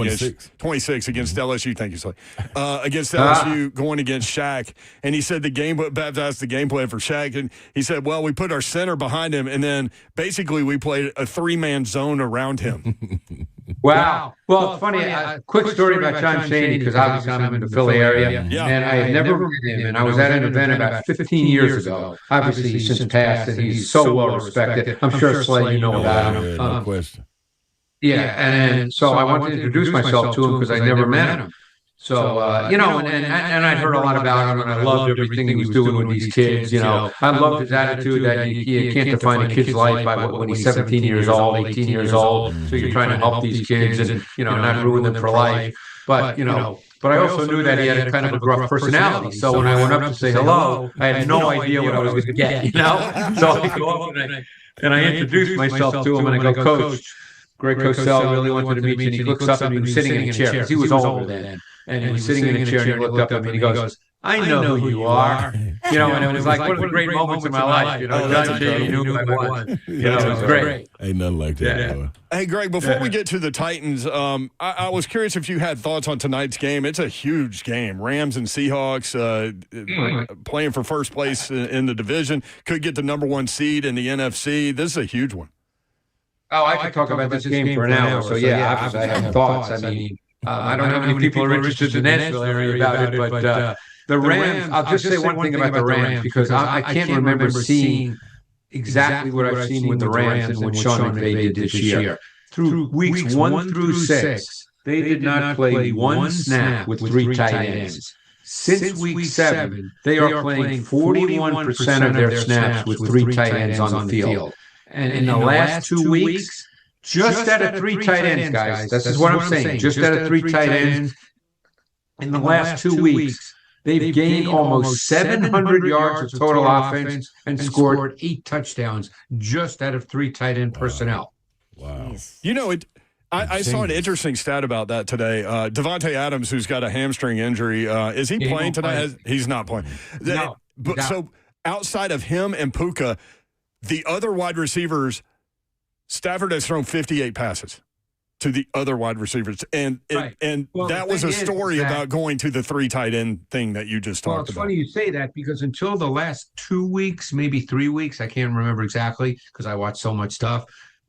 26 against LSU. Thank you, Slay. Against LSU, going against Shaq, and he said that's the game plan for Shaq, and he said, well, we put our center behind him, and then basically we played a 3-man zone around him. Wow. Well, it's funny. Quick story about John Chaney, because obviously I'm in the Philly area, and I had never met him. And I was at an event about 15 years ago. Obviously, he's since passed, and he's so well respected. I'm sure, Slay, you know about him. No question. Yeah, and so I wanted to introduce myself to him because I never met him. So, and I'd heard a lot about him, and I loved everything he was doing with these kids. I loved his attitude that you can't define a kid's life by when he's 17 years old, 18 years old. So you're trying to help these kids and, not ruin them for life. But I also knew that he had a kind of a gruff personality. So when I went up to say hello, I had no idea what I was going to get, So I go up and I introduced myself to him, and I go, Coach, Greg Cosell really wanted to meet you. And he looks up and he was sitting in a chair because he was older then. And he was sitting in a chair, and he looked up at me and he goes, I know who you are. And it was like one of the great moments in my life. John Chaney knew who I was. It was great. Ain't nothing like that. Yeah. Hey, Greg, before we get to the Titans, I was curious if you had thoughts on tonight's game. It's a huge game. Rams and Seahawks playing for first place in the division. Could get the number 1 seed in the NFC. This is a huge one. Oh, I could talk about this game for an hour. So, obviously I have thoughts. I mean, I don't know how many people are interested in the Nashville area about it, but the Rams, I'll just say one thing about the Rams, because I can't remember seeing exactly what I've seen with the Rams and what Sean McVay did this year. Through weeks 1 through 6, they did not play one snap with 3 tight ends. Since week 7, they are playing 41% of their snaps with 3 tight ends on the field. And in the last 2 weeks, just out of 3 tight ends, guys. This is what I'm saying. Just out of 3 tight ends, in the last 2 weeks, they've gained almost 700 yards of total offense and scored 8 touchdowns just out of 3 tight end personnel. Wow. I saw an interesting stat about that today. Devontae Adams, who's got a hamstring injury, is he playing tonight? He's not playing. No. So outside of him and Puka, the other wide receivers, Stafford has thrown 58 passes to the other wide receivers. And that was a story about going to the 3 tight end thing that you just talked about. Well, it's funny you say that, because until the last 2 weeks, maybe 3 weeks, I can't remember exactly because I watch so much stuff,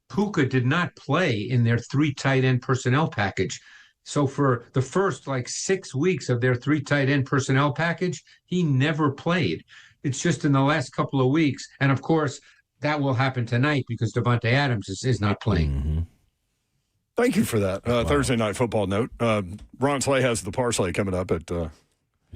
Puka did not play in their 3 tight end personnel package. So for the first 6 weeks of their 3 tight end personnel package, he never played. It's just in the last couple of weeks. And of course, that will happen tonight because Devontae Adams is not playing. Mm-hmm. Thank you for that. Thursday night football note. Ron Slay has the parsley coming up at the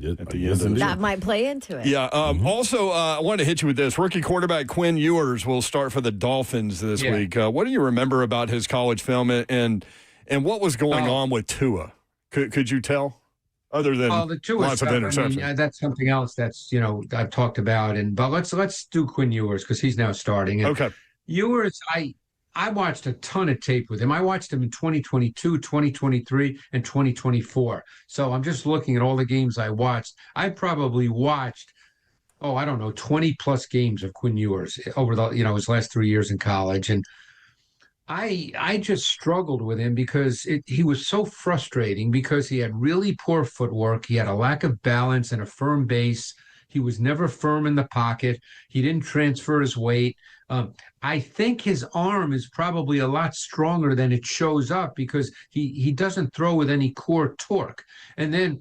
end of the show. That might play into it. Yeah. Also, I wanted to hit you with this. Rookie quarterback Quinn Ewers will start for the Dolphins this week. What do you remember about his college film and what was going on with Tua? Could you tell? Other than the Tua lots of interceptions. I mean, that's something else that's I've talked about. But let's do Quinn Ewers because he's now starting. And okay. Ewers, I watched a ton of tape with him. I watched him in 2022, 2023, and 2024. So I'm just looking at all the games I watched. I probably watched, 20 plus games of Quinn Ewers over the his last 3 years in college. And I just struggled with him because he was so frustrating because he had really poor footwork. He had a lack of balance and a firm base. He was never firm in the pocket. He didn't transfer his weight. I think his arm is probably a lot stronger than it shows up because he doesn't throw with any core torque. And then,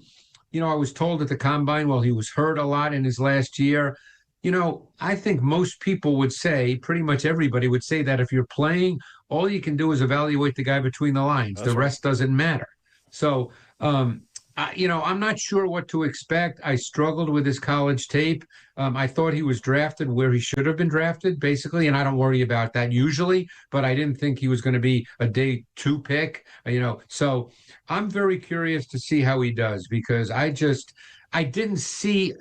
I was told at the combine, he was hurt a lot in his last year. I think most people would say, pretty much everybody would say that if you're playing, all you can do is evaluate the guy between the lines. The rest doesn't matter. So, I'm not sure what to expect. I struggled with his college tape. I thought he was drafted where he should have been drafted, basically, and I don't worry about that usually, but I didn't think he was going to be a day 2 pick, So I'm very curious to see how he does, because I didn't see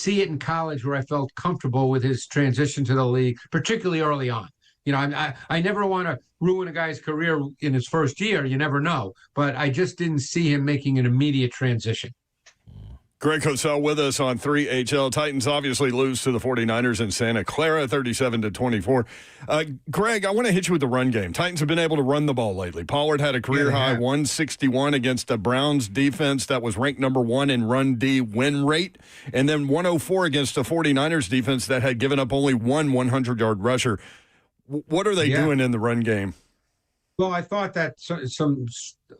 it in college where I felt comfortable with his transition to the league, particularly early on. I never want to ruin a guy's career in his first year. You never know. But I just didn't see him making an immediate transition. Greg Cosell with us on 3HL. Titans obviously lose to the 49ers in Santa Clara, 37-24. Greg, I want to hit you with the run game. Titans have been able to run the ball lately. Pollard had a career-high 161 against the Browns defense that was ranked number 1 in run D win rate, and then 104 against the 49ers defense that had given up only one 100-yard rusher. What are they doing in the run game? Well, I thought that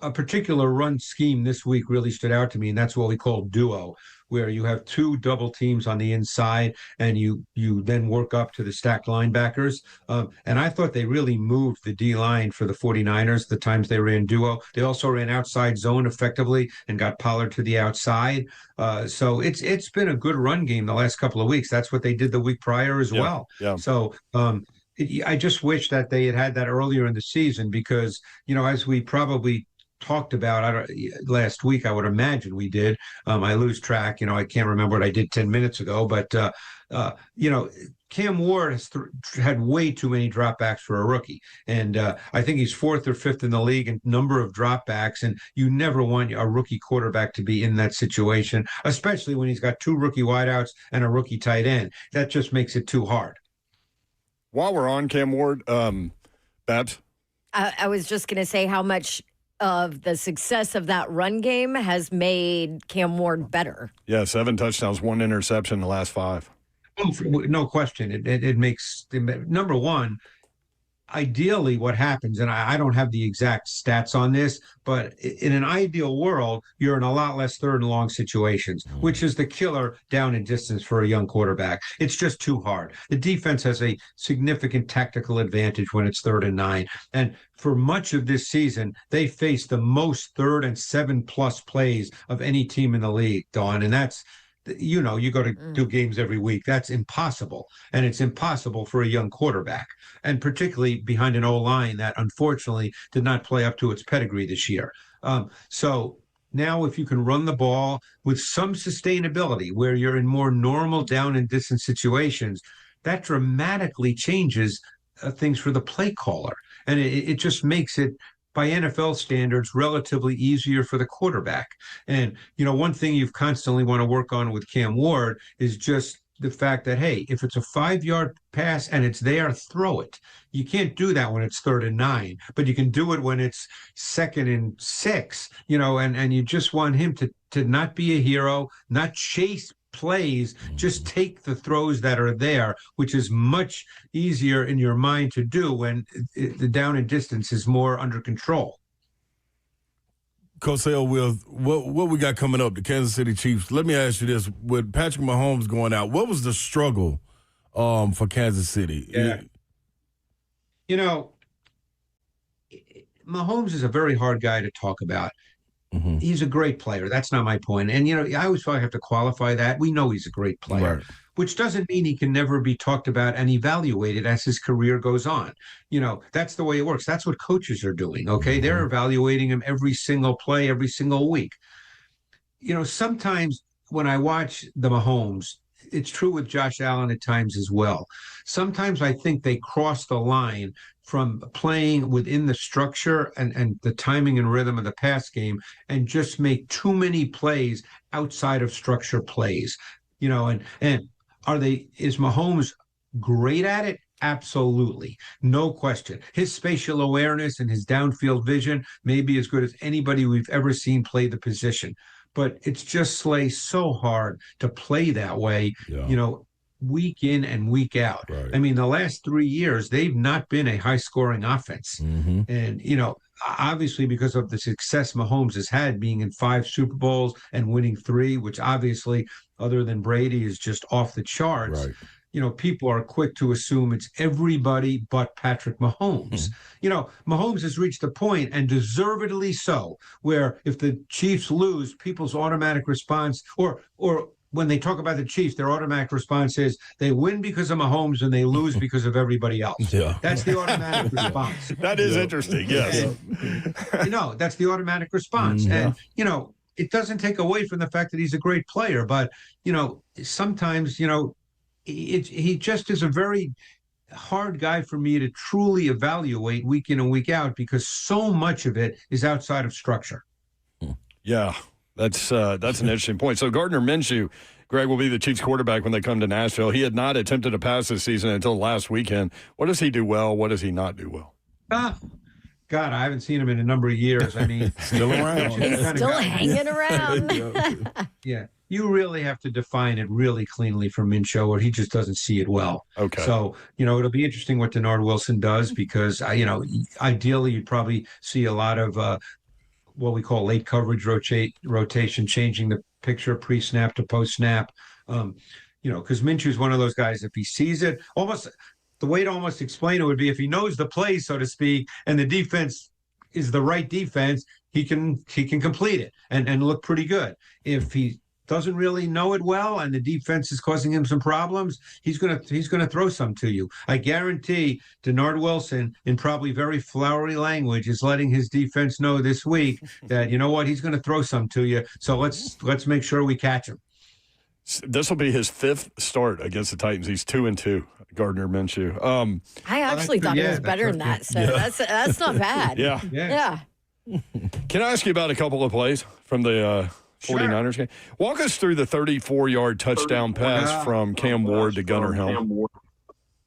a particular run scheme this week really stood out to me, and that's what we call duo, where you have 2 double teams on the inside, and you then work up to the stacked linebackers. And I thought they really moved the D-line for the 49ers the times they ran duo. They also ran outside zone effectively and got Pollard to the outside. So it's been a good run game the last couple of weeks. That's what they did the week prior as well. Yeah. So I just wish that they had that earlier in the season, because, as we probably talked about last week, I would imagine we did. I lose track. I can't remember what I did 10 minutes ago, but, Cam Ward has had way too many dropbacks for a rookie. And I think he's 4th or 5th in the league in number of dropbacks. And you never want a rookie quarterback to be in that situation, especially when he's got 2 rookie wideouts and a rookie tight end. That just makes it too hard. While we're on Cam Ward, Babs? I was just going to say how much of the success of that run game has made Cam Ward better. Yeah, 7 touchdowns, 1 interception in the last 5. No question. It makes, number one, ideally what happens, and I don't have the exact stats on this, but in an ideal world, you're in a lot less 3rd and long situations, which is the killer down and distance for a young quarterback. It's just too hard. The defense has a significant tactical advantage when it's 3rd and 9. And for much of this season, they faced the most 3rd and 7+ plays of any team in the league, Dawn. And that's, you go to do games every week. That's impossible. And it's impossible for a young quarterback, and particularly behind an O-line that unfortunately did not play up to its pedigree this year. So now if you can run the ball with some sustainability where you're in more normal down and distance situations, that dramatically changes things for the play caller. And it just makes it, by NFL standards, relatively easier for the quarterback. And, one thing you've constantly want to work on with Cam Ward is just the fact that, hey, if it's a 5-yard pass and it's there, throw it. You can't do that when it's 3rd and 9, but you can do it when it's 2nd and 6, and you just want him to not be a hero, not chase plays, just take the throws that are there, which is much easier in your mind to do when the down and distance is more under control. Cosell, with what we got coming up, the Kansas City Chiefs, let me ask you this. With Patrick Mahomes going out, what was the struggle for Kansas City? Yeah. Mahomes is a very hard guy to talk about. Mm-hmm. He's a great player. That's not my point. And, I always feel I have to qualify that. We know he's a great player, right, which doesn't mean he can never be talked about and evaluated as his career goes on. That's the way it works. That's what coaches are doing, okay? Mm-hmm. They're evaluating him every single play, every single week. Sometimes when I watch the Mahomes, it's true with Josh Allen at times as well. Sometimes I think they cross the line from playing within the structure and the timing and rhythm of the pass game and just make too many plays outside of structure plays. And is Mahomes great at it? Absolutely. No question. His spatial awareness and his downfield vision may be as good as anybody we've ever seen play the position. But it's just so hard to play that way, week in and week out. Right. I mean, the last 3 years, they've not been a high-scoring offense. Mm-hmm. And, obviously because of the success Mahomes has had being in 5 Super Bowls and winning 3, which obviously other than Brady is just off the charts. Right. People are quick to assume it's everybody but Patrick Mahomes. Mahomes has reached a point, and deservedly so, where if the Chiefs lose, people's automatic response, or when they talk about the Chiefs, their automatic response is they win because of Mahomes and they lose because of everybody else. Yeah. That's the automatic response. That is interesting, yes. That's the automatic response. And, it doesn't take away from the fact that he's a great player, but, sometimes, he just is a very hard guy for me to truly evaluate week in and week out because so much of it is outside of structure. Yeah, that's an interesting point. So Gardner Minshew, Greg, will be the Chiefs quarterback when they come to Nashville. He had not attempted a pass this season until last weekend. What does he do well? What does he not do well? God, I haven't seen him in a number of years. I mean, still around. Still hanging around. Yeah. You really have to define it really cleanly for Minshew, or he just doesn't see it well. Okay. So, it'll be interesting what Denard Wilson does because, ideally you'd probably see a lot of what we call late coverage rotation, changing the picture pre-snap to post-snap. Because Minshew is one of those guys, if he sees it, almost the way to almost explain it would be if he knows the play, so to speak, and the defense is the right defense, he can complete it and look pretty good. If he doesn't really know it well and the defense is causing him some problems, he's gonna throw some to you. I guarantee Denard Wilson, in probably very flowery language, is letting his defense know this week that he's gonna throw some to you. So let's make sure we catch him. This will be his 5th start against the Titans. He's 2-2, Gardner Minshew. I actually thought it was better than that, so that's not bad. Yeah. Can I ask you about a couple of plays from the 49ers game? Walk us through the 34-yard touchdown pass from Cam Ward to Gunnar Helm.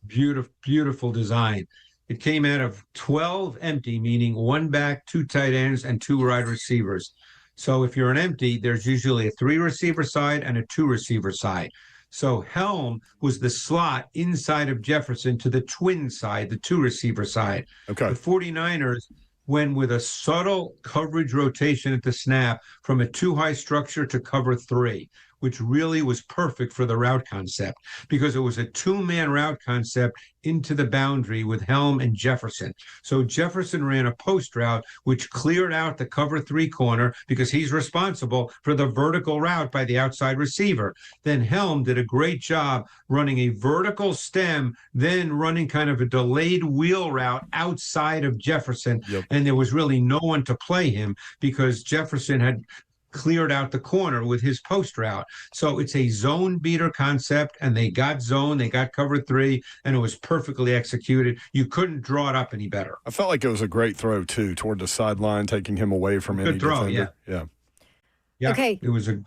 Beautiful design. It came out of 12 empty, meaning 1 back, 2 tight ends, and 2 wide receivers. So if you're an empty, there's usually a 3-receiver side and a 2-receiver side. So Helm was the slot inside of Jefferson to the twin side, the 2-receiver side. Okay. The 49ers went with a subtle coverage rotation at the snap from a 2-high structure to cover 3, which really was perfect for the route concept because it was a 2-man route concept into the boundary with Helm and Jefferson. So Jefferson ran a post route, which cleared out the cover 3 corner because he's responsible for the vertical route by the outside receiver. Then Helm did a great job running a vertical stem, then running kind of a delayed wheel route outside of Jefferson. Yep. And there was really no one to play him because Jefferson had cleared out the corner with his post route. So it's a zone beater concept, and they got zone, they got cover 3, and it was perfectly executed. You couldn't draw it up any better. I felt like it was a great throw, too, toward the sideline, taking him away from any defender. Yeah. Okay. It was a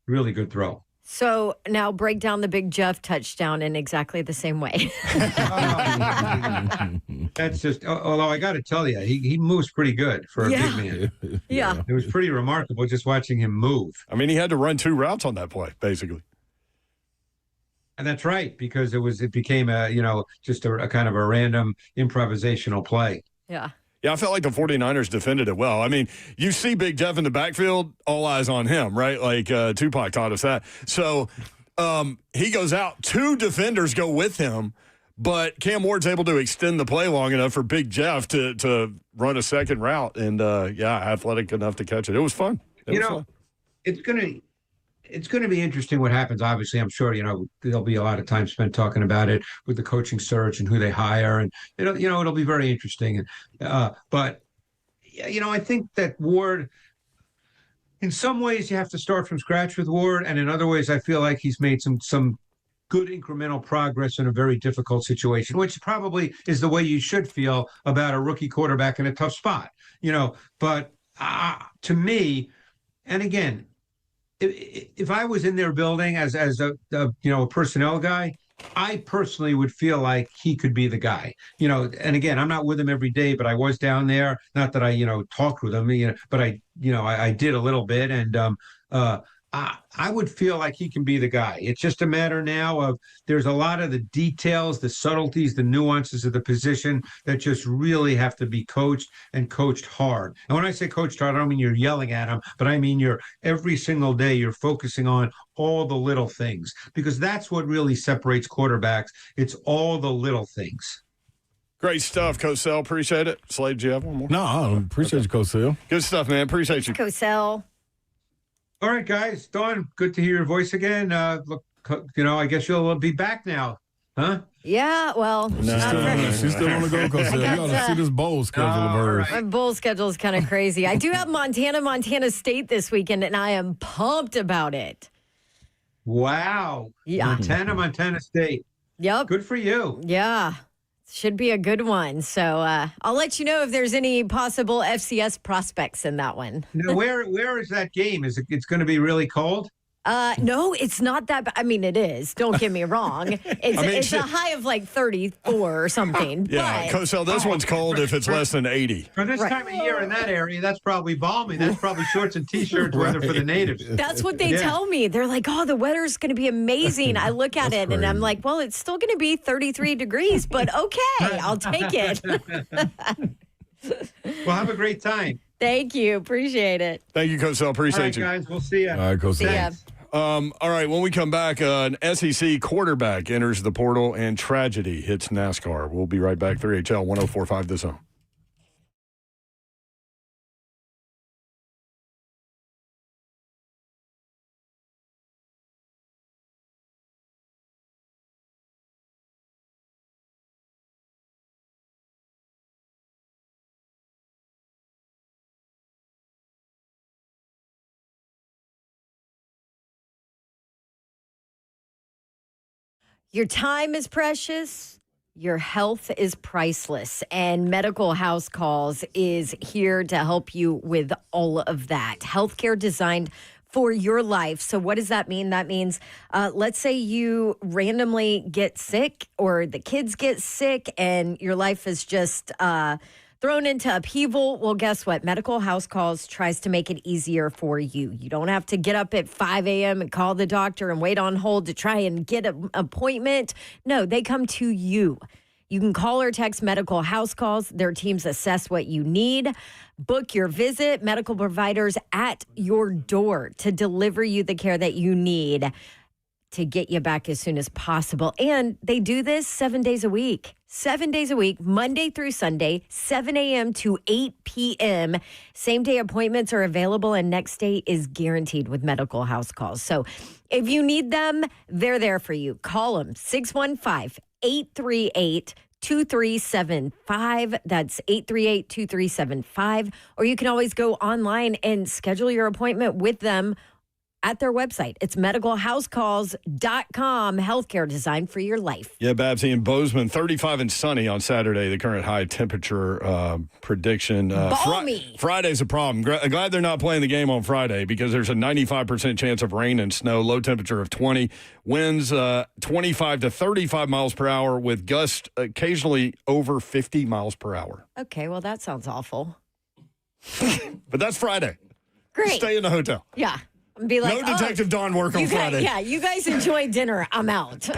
really good throw. So now break down the Big Jeff touchdown in exactly the same way. That's just, although I got to tell you, he moves pretty good for a big man. Yeah. It was pretty remarkable just watching him move. I mean, he had to run 2 routes on that play, basically. And that's right, because it became just a kind of a random improvisational play. Yeah. Yeah, I felt like the 49ers defended it well. I mean, you see Big Jeff in the backfield, all eyes on him, right? Like Tupac taught us that. So he goes out, 2 defenders go with him, but Cam Ward's able to extend the play long enough for Big Jeff to run a second route and, athletic enough to catch it. It was fun. Fun. It's going to be interesting what happens. Obviously, I'm sure, there'll be a lot of time spent talking about it with the coaching search and who they hire. And, it'll be very interesting. But I think that Ward, in some ways, you have to start from scratch with Ward. And in other ways, I feel like he's made some good incremental progress in a very difficult situation, which probably is the way you should feel about a rookie quarterback in a tough spot, But to me, and again, if I was in their building as a personnel guy, I personally would feel like he could be the guy. And again, I'm not with him every day, but I was down there. Not that I talked with him, but I did a little bit, and I would feel like he can be the guy. It's just a matter now of there's a lot of the details, the subtleties, the nuances of the position that just really have to be coached and coached hard. And when I say coached hard, I don't mean you're yelling at him, but I mean you're every single day you're focusing on all the little things because that's what really separates quarterbacks. It's all the little things. Great stuff, Cosell. Appreciate it. Slade, do you have one more? No, I appreciate you, Cosell. Good stuff, man. Appreciate you. Cosell. All right, guys. Dawn, good to hear your voice again. Look, I guess you'll be back now, huh? Yeah, well, She's still on the go, Cosell. You ought to see this bowl schedule of hers. My bowl schedule is kind of crazy. I do have Montana State this weekend, and I am pumped about it. Wow. Yeah. Montana State. Yep. Good for you. Yeah. Should be a good one. So I'll let you know if there's any possible FCS prospects in that one. Now, where is that game? It's going to be really cold? No, it's not that bad. I mean, it is. Don't get me wrong. It's a high of like 34 or something. Yeah, Cosell, this one's cold if it's less than 80. For this time of year in that area, that's probably balmy. That's probably shorts and T-shirts weather for the natives. That's what they tell me. They're like, oh, the weat's going to be amazing. I look at it and I'm like, well, it's still going to be 33 degrees, but okay, I'll take it. Well, have a great time. Thank you. Appreciate it. Thank you, Cosell. Appreciate you. All right, guys. We'll see you. All right, Cosell. See ya. All right, when we come back, an SEC quarterback enters the portal and tragedy hits NASCAR. We'll be right back. 3HL 104.5 The Zone. Your time is precious. Your health is priceless. And Medical House Calls is here to help you with all of that. Healthcare designed for your life. So what does that mean? That means, let's say you randomly get sick or the kids get sick and your life is just thrown into upheaval. Well, guess what? Medical House Calls tries to make it easier for you. You don't have to get up at 5 a.m. and call the doctor and wait on hold to try and get an appointment. No, they come to you. You can call or text Medical House Calls. Their teams assess what you need. Book your visit. Medical providers at your door to deliver you the care that you need to get you back as soon as possible. And they do this 7 days a week. 7 days a week, Monday through Sunday, 7 a.m. to 8 p.m. Same-day appointments are available, and next day is guaranteed with Medical House Calls. So if you need them, they're there for you. Call them, 615-838-2375. That's 838-2375. Or you can always go online and schedule your appointment with them at their website. It's medicalhousecalls.com. Healthcare designed for your life. Yeah, Babsy and Bozeman, 35 and sunny on Saturday, the current high temperature prediction. Balmy. Friday's a problem. Glad they're not playing the game on Friday because there's a 95% chance of rain and snow, low temperature of 20, winds 25 to 35 miles per hour with gusts occasionally over 50 miles per hour. Okay, well, that sounds awful. But that's Friday. Great. Stay in the hotel. Yeah. Be like, no Detective Dawn work on Friday. Yeah, you guys enjoy dinner. I'm out.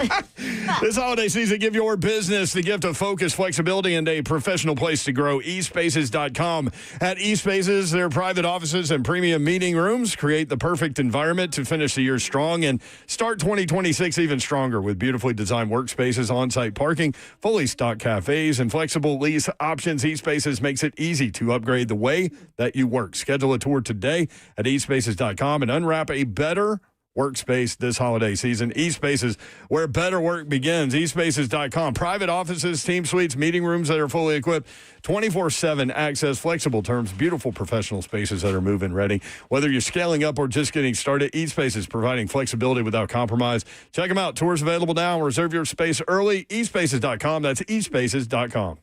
This holiday season, give your business the gift of focus, flexibility, and a professional place to grow. eSpaces.com. At eSpaces, their private offices and premium meeting rooms create the perfect environment to finish the year strong and start 2026 even stronger with beautifully designed workspaces, on-site parking, fully stocked cafes, and flexible lease options. eSpaces makes it easy to upgrade the way that you work. Schedule a tour today at eSpaces.com and unwrap a better workspace this holiday season. eSpaces, where better work begins. eSpaces.com. Private offices, team suites, meeting rooms that are fully equipped, 24/7 access, flexible terms, beautiful professional spaces that are move-in ready. Whether you're scaling up or just getting started, eSpaces providing flexibility without compromise. Check them out. Tours available now. Reserve your space early. eSpaces.com. That's eSpaces.com.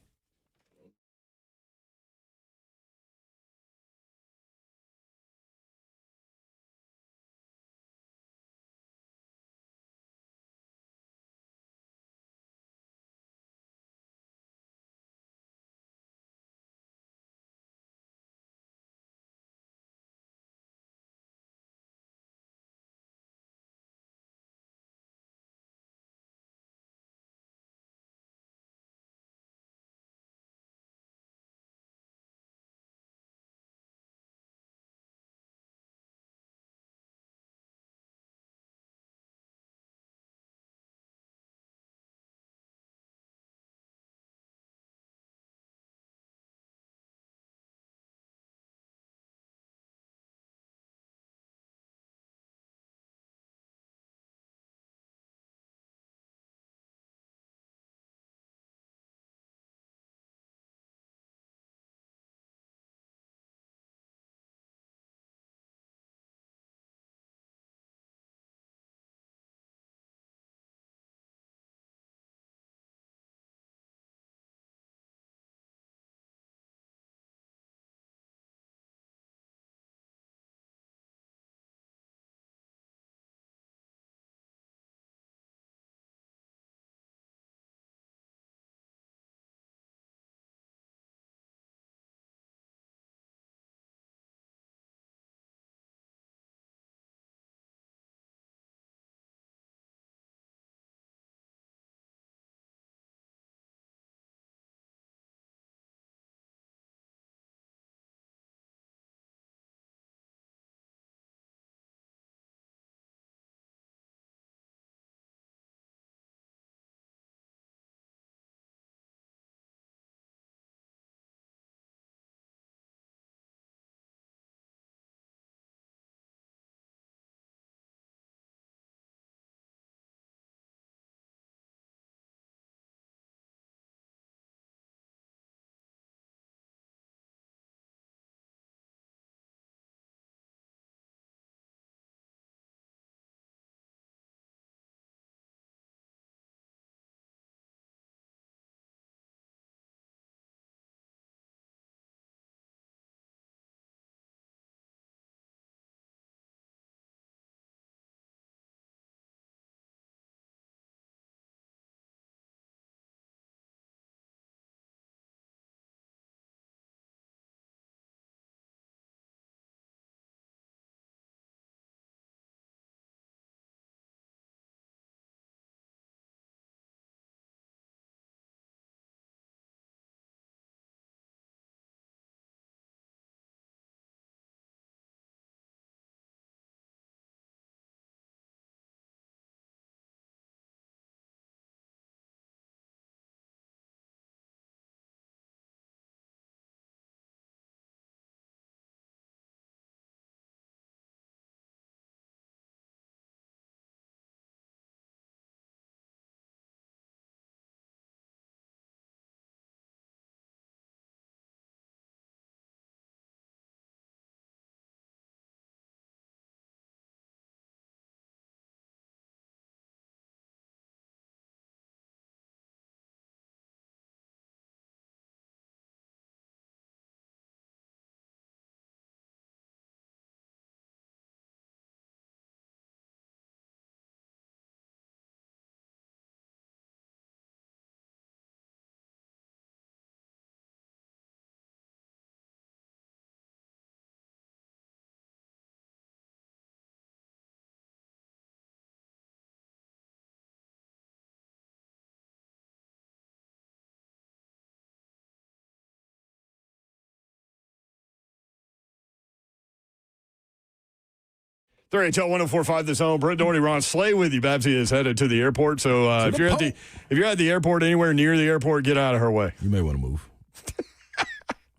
3HL 104.5 The Zone. Brent Doherty, Ron Slay with you. Babsy is headed to the airport. So if you're at the airport, anywhere near the airport, get out of her way. You may want to move.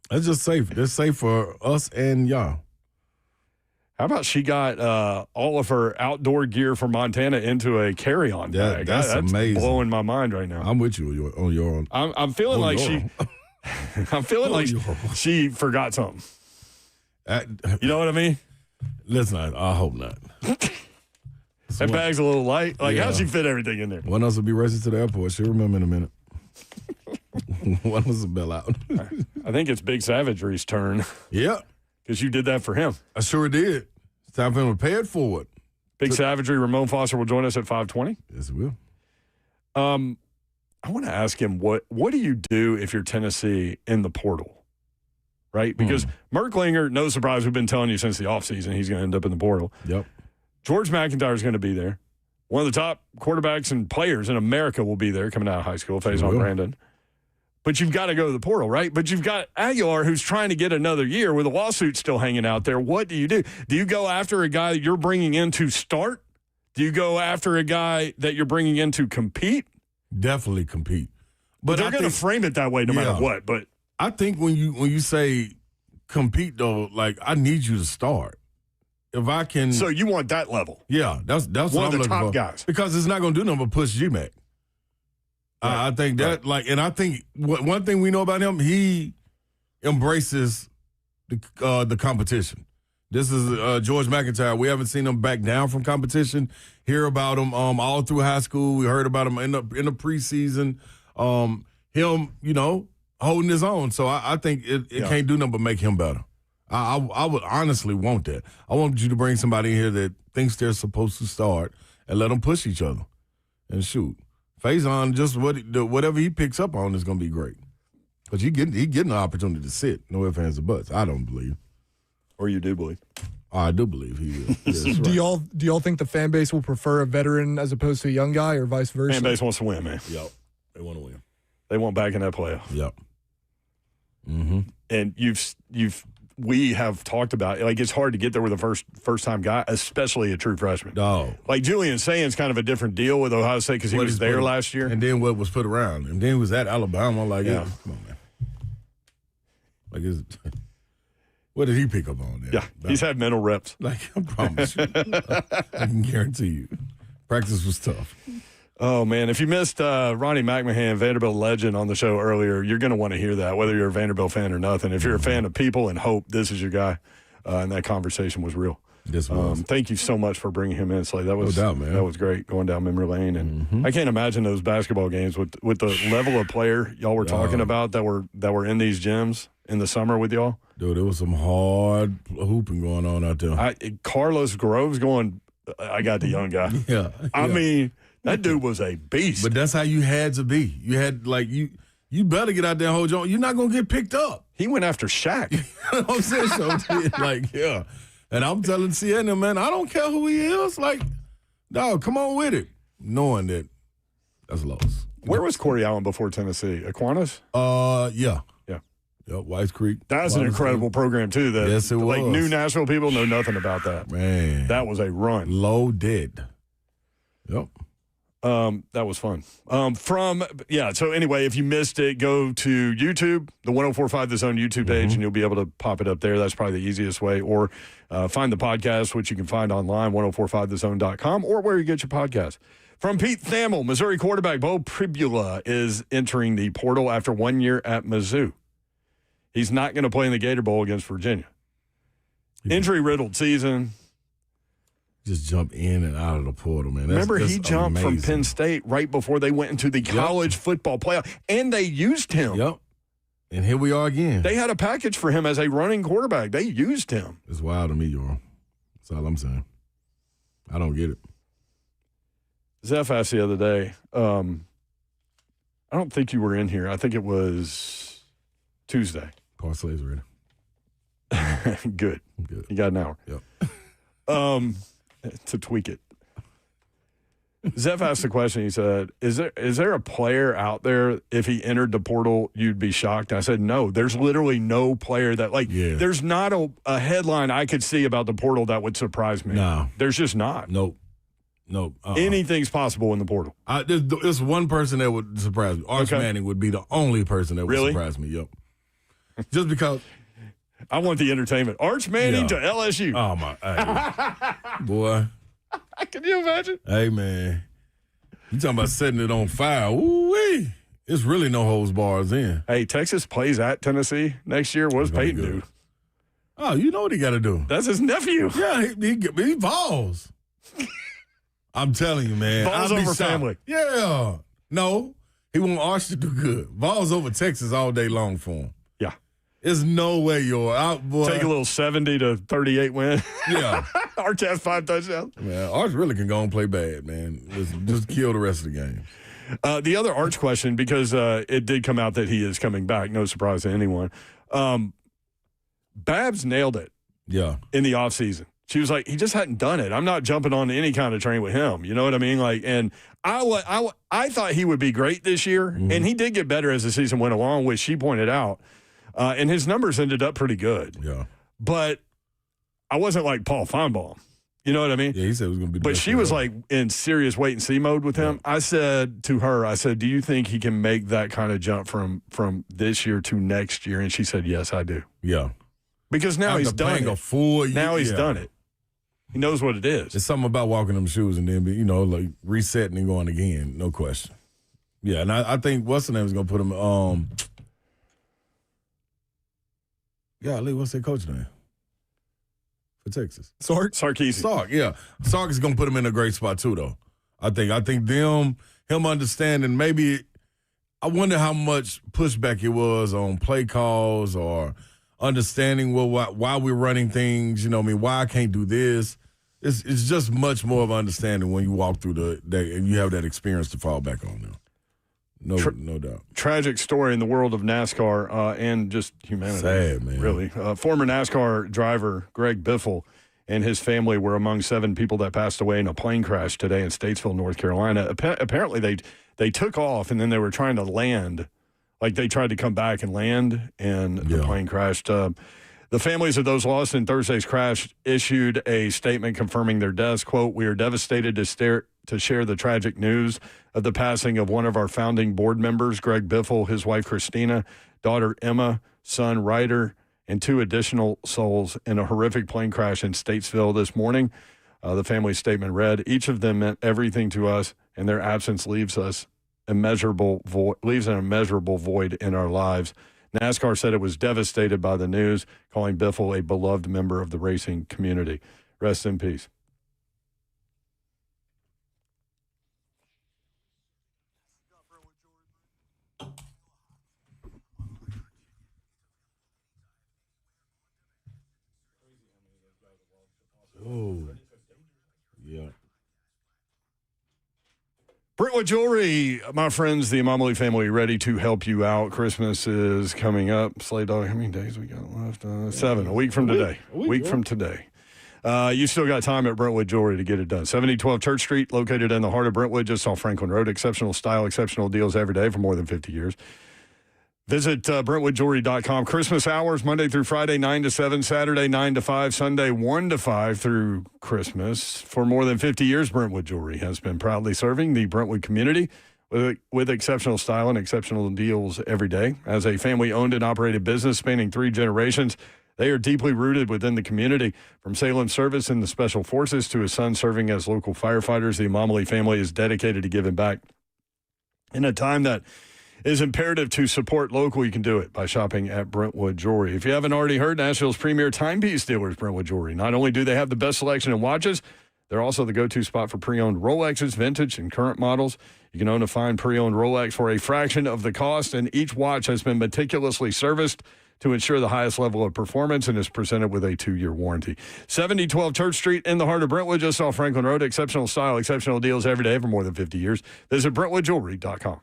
That's just safe. That's safe for us and y'all. How about she got all of her outdoor gear from Montana into a carry-on bag? That's amazing. Blowing my mind right now. I'm with you on your own. I'm feeling like she forgot something. You know what I mean? Listen, I hope not. That bag's a little light. Like, how'd she fit everything in there? One of us will be racing to the airport. She'll remember in a minute. One of us will bail out. I think it's Big Savagery's turn. Yeah. Because you did that for him. I sure did. It's time for him to pay it forward. Big Savagery, Ramon Foster will join us at 5:20. Yes, it will. I want to ask him, what do you do if you're Tennessee in the portal? Right? Because Merklinger, no surprise, we've been telling you since the offseason he's going to end up in the portal. Yep. George McIntyre is going to be there. One of the top quarterbacks and players in America will be there coming out of high school, Faison Brandon. But you've got to go to the portal, right? But you've got Aguilar who's trying to get another year with a lawsuit still hanging out there. What do you do? Do you go after a guy that you're bringing in to start? Do you go after a guy that you're bringing in to compete? Definitely compete. But they're going to frame it that way no matter what. But I think when you say compete, though, like, I need you to start. If I can. So you want that level? Yeah, that's one what I'm of the looking top for. Guys. Because it's not going to do nothing but push GMAC. Right. I think that, and I think one thing we know about him, he embraces the competition. This is George McIntyre. We haven't seen him back down from competition. Hear about him all through high school. We heard about him in the preseason. Him, holding his own. So I think it can't do nothing but make him better. I would honestly want that. I want you to bring somebody in here that thinks they're supposed to start and let them push each other and shoot. Faison, just whatever he picks up on is going to be great. Because he getting the opportunity to sit. No ifs, ands, or buts. I don't believe. Or you do believe? I do believe he will. Yes, do y'all think the fan base will prefer a veteran as opposed to a young guy, or vice versa? Fan base wants to win, man. Yep. They want to win. They want back in that playoff. Yep. Mm-hmm. And we have talked about, like, it's hard to get there with a first-time guy, especially a true freshman. Oh. Like, Julian Sands kind of a different deal with Ohio State because he was there last year. And then what was put around. And then he was at Alabama. Like, come on, man. Like, what did he pick up on there? Yeah, he's had mental reps. Like, I promise you. I can guarantee you. Practice was tough. Oh, man. If you missed Ronnie McMahon, Vanderbilt legend, on the show earlier, you're going to want to hear that, whether you're a Vanderbilt fan or nothing. If you're a fan of people and hope, this is your guy. And that conversation was real. This was. Thank you so much for bringing him in, Slay. That was, no doubt, man. That was great, going down memory lane. And I can't imagine those basketball games with the level of player y'all were talking about that were in these gyms in the summer with y'all. Dude, there was some hard hooping going on out there. Carlos Groves going, I got the young guy. Yeah. I mean, that dude was a beast. But that's how you had to be. You had, like, you better get out there and hold your own. You're not going to get picked up. He went after Shaq. You know what I'm saying? So, like, yeah. And I'm telling CNN, man, I don't care who he is. Like, dog, come on with it. Knowing that that's a loss. Where was Corey Allen before Tennessee? Aquinas? Yeah. Yeah. Yep, White Creek. That's an incredible program, too. Yes, it was. Like, new Nashville people know nothing about that. Man. That was a run. Loaded. Yep. That was fun. So anyway, if you missed it, go to YouTube, the 104.5 The Zone YouTube page, and you'll be able to pop it up there. That's probably the easiest way. Or find the podcast, which you can find online, 1045thezone.com, or where you get your podcast. From Pete Thamel, Missouri quarterback Bo Pribula is entering the portal after 1 year at Mizzou. He's not going to play in the Gator Bowl against Virginia. Injury-riddled season. Just jump in and out of the portal, man. Remember, he jumped from Penn State right before they went into the college football playoff, and they used him. Yep. And here we are again. They had a package for him as a running quarterback. They used him. It's wild to me, y'all. That's all I'm saying. I don't get it. Zeph asked the other day, I don't think you were in here. I think it was Tuesday. Parsley's ready. Good. You got an hour. Yep. To tweak it. Zeph asked the question. He said, is there a player out there, if he entered the portal, you'd be shocked? I said, no. There's literally no player that, there's not a headline I could see about the portal that would surprise me. No. There's just not. Nope. Anything's possible in the portal. There's one person that would surprise me. Arch Manning would be the only person that would surprise me. Yep. Just because. I want the entertainment. Arch Manning to LSU. Oh, my. Hey, boy. Can you imagine? Hey, man. You talking about setting it on fire. Ooh-wee. It's really no holds bars in. Hey, Texas plays at Tennessee next year. What does Peyton do? Oh, you know what he got to do. That's his nephew. Yeah, he balls. I'm telling you, man. Balls over family. Yeah. No, he want Arch to do good. Balls over Texas all day long for him. Yeah. There's no way you're out, boy. Take a little 70-38 win. Yeah. Arch has 5 touchdowns. Man, Arch really can go and play bad, man. Just kill the rest of the game. The other Arch question, because it did come out that he is coming back, no surprise to anyone. Babs nailed it. Yeah. In the offseason. She was like, he just hadn't done it. I'm not jumping on any kind of train with him. You know what I mean? And I thought he would be great this year, and he did get better as the season went along, which she pointed out. And his numbers ended up pretty good. Yeah. But I wasn't like Paul Feinbaum. You know what I mean? Yeah, he said it was going to be. But she was like in serious wait and see mode with him. Yeah. I said to her, do you think he can make that kind of jump from this year to next year? And she said, yes, I do. Yeah. Because now he's done it. A full year. Now he's done it. He knows what it is. It's something about walking them shoes and then, like resetting and going again. No question. Yeah, and I think what's the name is going to put him. What's that coach name for Texas? Sarkisian. Sark, yeah. Sark is going to put him in a great spot too, though. I think him understanding maybe. I wonder how much pushback it was on play calls or understanding why we're running things. Why I can't do this. It's just much more of understanding when you walk through that and you have that experience to fall back on now. No doubt. Tragic story in the world of NASCAR and just humanity. Sad, man. Really. Former NASCAR driver Greg Biffle and his family were among 7 people that passed away in a plane crash today in Statesville, North Carolina. Apparently they took off and then they were trying to land. Like they tried to come back and land, and the plane crashed. The families of those lost in Thursday's crash issued a statement confirming their deaths. Quote, "We are devastated to share the tragic news of the passing of one of our founding board members, Greg Biffle, his wife Christina, daughter Emma, son Ryder, and 2 additional souls in a horrific plane crash in Statesville this morning." The family statement read, "Each of them meant everything to us, and their absence leaves an immeasurable void in our lives." NASCAR said it was devastated by the news, calling Biffle a beloved member of the racing community. Rest in peace. Oh, yeah. Brentwood Jewelry, my friends, the Amamali family, ready to help you out. Christmas is coming up. Slay Dog, how many days we got left? 7, a week from today. A week from today. You still got time at Brentwood Jewelry to get it done. 7012 Church Street, located in the heart of Brentwood, just off Franklin Road. Exceptional style, exceptional deals every day for more than 50 years. Visit BrentwoodJewelry.com. Christmas hours, Monday through Friday, 9 to 7, Saturday, 9 to 5, Sunday, 1 to 5 through Christmas. For more than 50 years, Brentwood Jewelry has been proudly serving the Brentwood community with exceptional style and exceptional deals every day. As a family-owned and operated business spanning 3 generations, they are deeply rooted within the community. From Salem's service in the Special Forces to his son serving as local firefighters, the Amamali family is dedicated to giving back. In a time that is imperative to support local, you can do it by shopping at Brentwood Jewelry. If you haven't already heard, Nashville's premier timepiece dealer is Brentwood Jewelry. Not only do they have the best selection in watches, they're also the go-to spot for pre-owned Rolexes, vintage, and current models. You can own a fine pre-owned Rolex for a fraction of the cost, and each watch has been meticulously serviced to ensure the highest level of performance and is presented with a 2-year warranty. 7012 Church Street in the heart of Brentwood, just off Franklin Road. Exceptional style, exceptional deals every day for more than 50 years. Visit BrentwoodJewelry.com.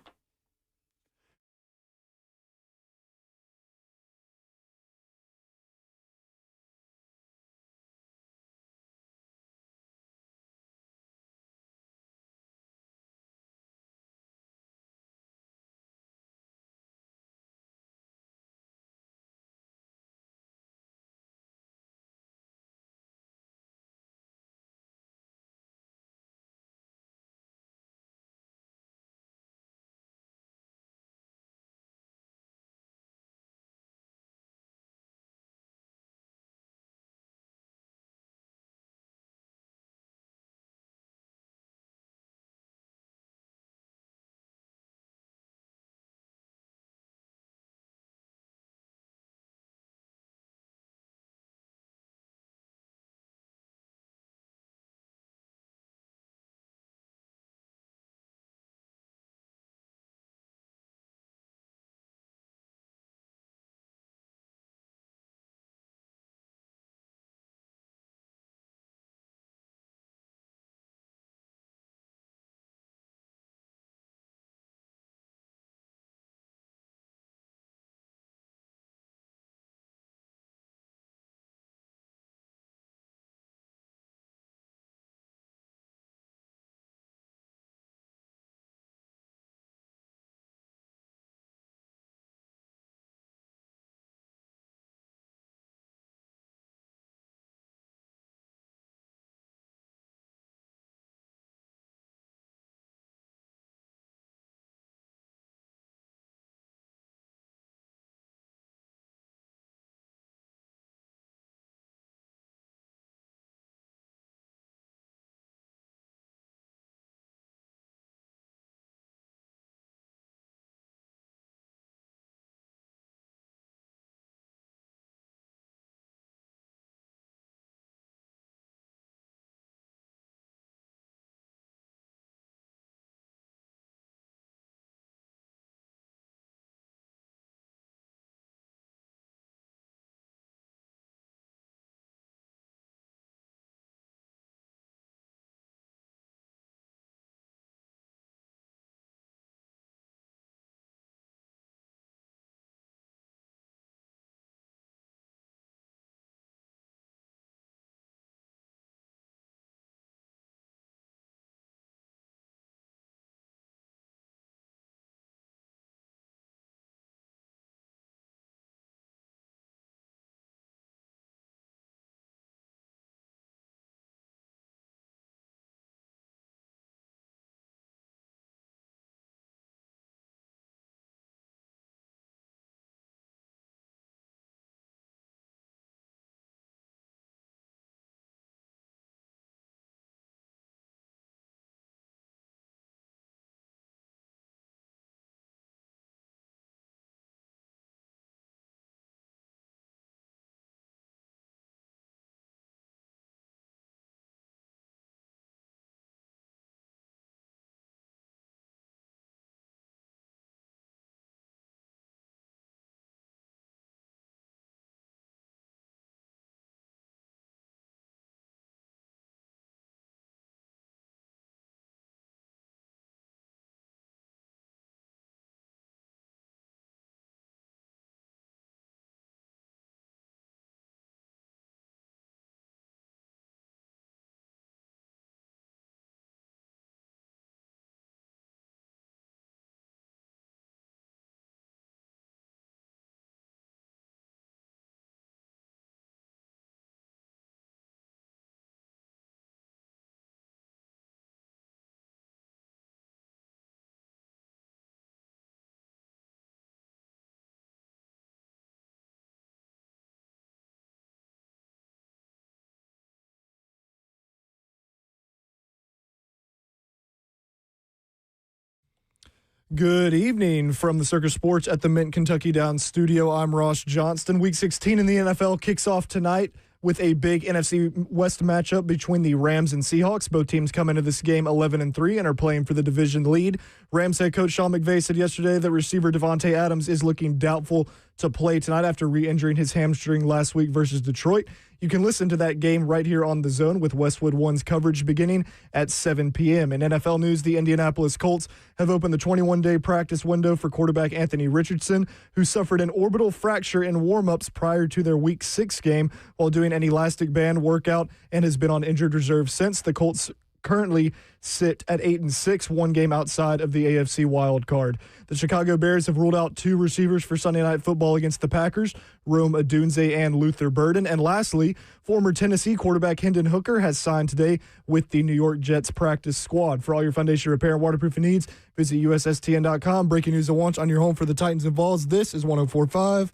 Good evening from the Circus Sports at the Mint Kentucky Downs studio. I'm Ross Johnston. Week 16 in the NFL kicks off tonight with a big NFC West matchup between the Rams and Seahawks. Both teams come into this game 11-3 and are playing for the division lead. Rams head coach Sean McVay said yesterday that receiver Devontae Adams is looking doubtful to play tonight after re-injuring his hamstring last week versus Detroit. You can listen to that game right here on The Zone with Westwood One's coverage beginning at 7 p.m. In NFL news, the Indianapolis Colts have opened the 21-day practice window for quarterback Anthony Richardson, who suffered an orbital fracture in warm-ups prior to their Week 6 game while doing an elastic band workout and has been on injured reserve since. The Colts currently sit at 8-6, one game outside of the AFC wild card. The Chicago Bears have ruled out two receivers for Sunday Night Football against the Packers, Rome Odunze and Luther Burden. And lastly, former Tennessee quarterback Hendon Hooker has signed today with the New York Jets practice squad. For all your foundation repair and waterproofing needs, visit USSTN.com. Breaking news at once on your home for the Titans and Vols. This is 104.5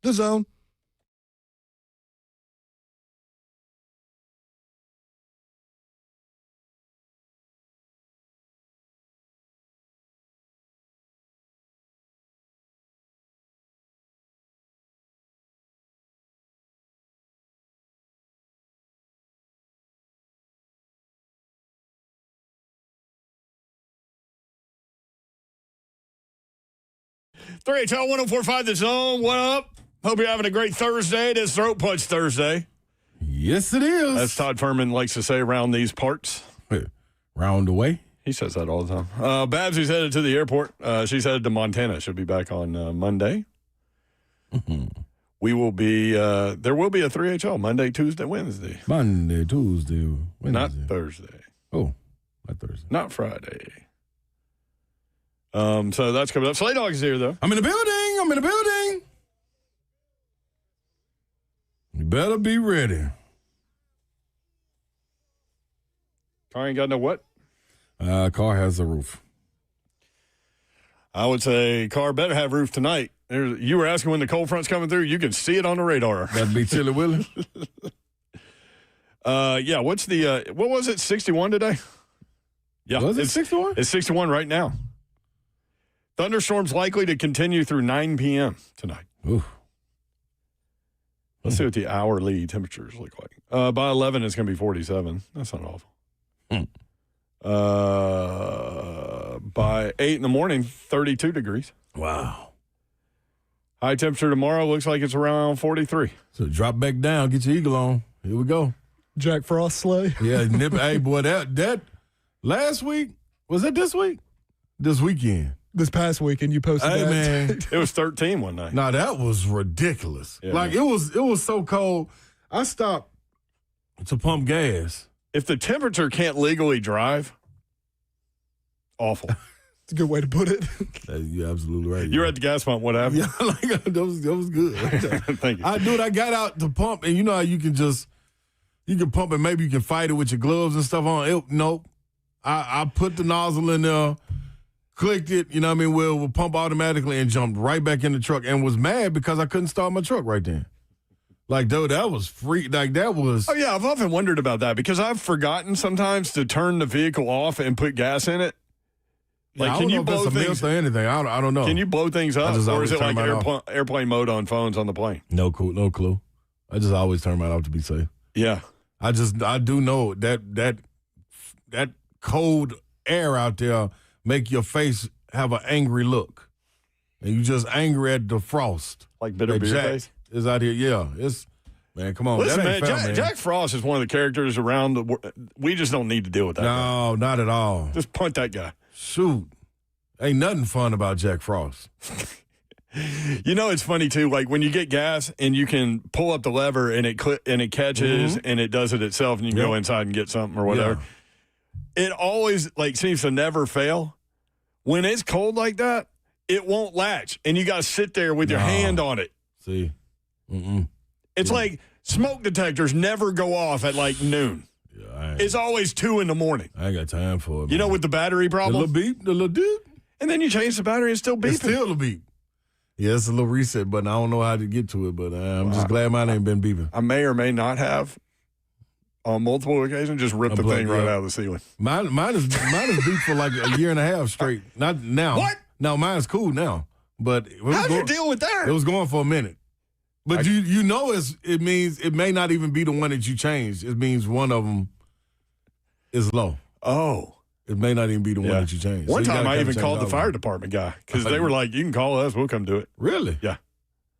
The Zone. Three HL 104.5 The Zone. What up? Hope you're having a great Thursday. It is Throat Punch Thursday. Yes, it is. As Todd Furman likes to say around these parts. Round away. He says that all the time. Babsy's headed to the airport. She's headed to Montana. She'll be back on Monday. We will be, there will be a 3HL Monday, Tuesday, Wednesday. Monday, Tuesday, Wednesday. Not Thursday. Oh, not Thursday. Not Friday. So that's coming up. Slay Dog is here, though. I'm in the building. You better be ready. Car ain't got no what? Car has a roof. I would say car better have roof tonight. You were asking when the cold front's coming through. You can see it on the radar. That'd be Chilly Willy. Yeah, what's the, what was it, 61 today? Yeah. Was it 61? It's 61 right now. Thunderstorms likely to continue through 9 p.m. tonight. Ooh. Let's see what the hourly temperatures look like. By 11, it's going to be 47. That's not awful. By 8 in the morning, 32 degrees. Wow. High temperature tomorrow looks like it's around 43. So drop back down, get your eagle on. Here we go. Jack Frost sleigh. Yeah, hey, boy, that last week, was that this week? This weekend. This past weekend, you posted that. Man. It was 13 one night. No, that was ridiculous. Yeah, like, man. it was so cold. I stopped to pump gas. If the temperature can't legally drive, awful. It's a good way to put it. You're absolutely right. You're at the gas pump. What happened? Yeah, like, that was good. Thank you. I got out to pump, and you know how you can pump and maybe you can fight it with your gloves and stuff on. Nope. I put the nozzle in there, clicked it, you know what I mean, we'll pump automatically and jumped right back in the truck and was mad because I couldn't start my truck right then. Like, dude, that was free. Like, that was. Oh, yeah, I've often wondered about that because I've forgotten sometimes to turn the vehicle off and put gas in it. Like, I can don't you know if blow that's a things? myth or anything. I don't know. Can you blow things up, just or is always it like turn mine airplane mode on phones on the plane? No clue. I just always turn mine off to be safe. Yeah, I do know that cold air out there make your face have an angry look, and you just angry at the frost. like bitter beer Jack face. is out here. Yeah, it's man. Come on, Listen, that ain't man, fair, man. Jack Frost is one of the characters around. We just don't need to deal with that. No, not at all. Guy. Just punt that guy. Shoot, ain't nothing fun about Jack Frost. You know, it's funny too. Like when you get gas and you can pull up the lever and it catches and it does it itself, and you can go inside and get something or whatever. Yeah. It always seems to never fail. When it's cold like that, it won't latch, and you got to sit there with your hand on it. See, It's like smoke detectors never go off at like noon. Yeah, It's always 2 in the morning. I ain't got time for it. You know, man. with the battery the problem, little beep, the little doop, and then you change the battery and it's still beeping. it's still a beep. Yeah, it's a little reset button. I don't know how to get to it, but I'm just glad mine ain't been beeping. I may or may not have on multiple occasions, just ripped the thing right out of the ceiling. Mine is beat for like a year and a half straight. Not now. What? No, mine's cool now. But how'd you deal with that? It was going for a minute. But you know it means it may not even be the one that you changed. It means one of them is low. Oh. It may not even be the one that you changed. One time I even called the fire department guy because they were like, you can call us. We'll come do it. Really? Yeah.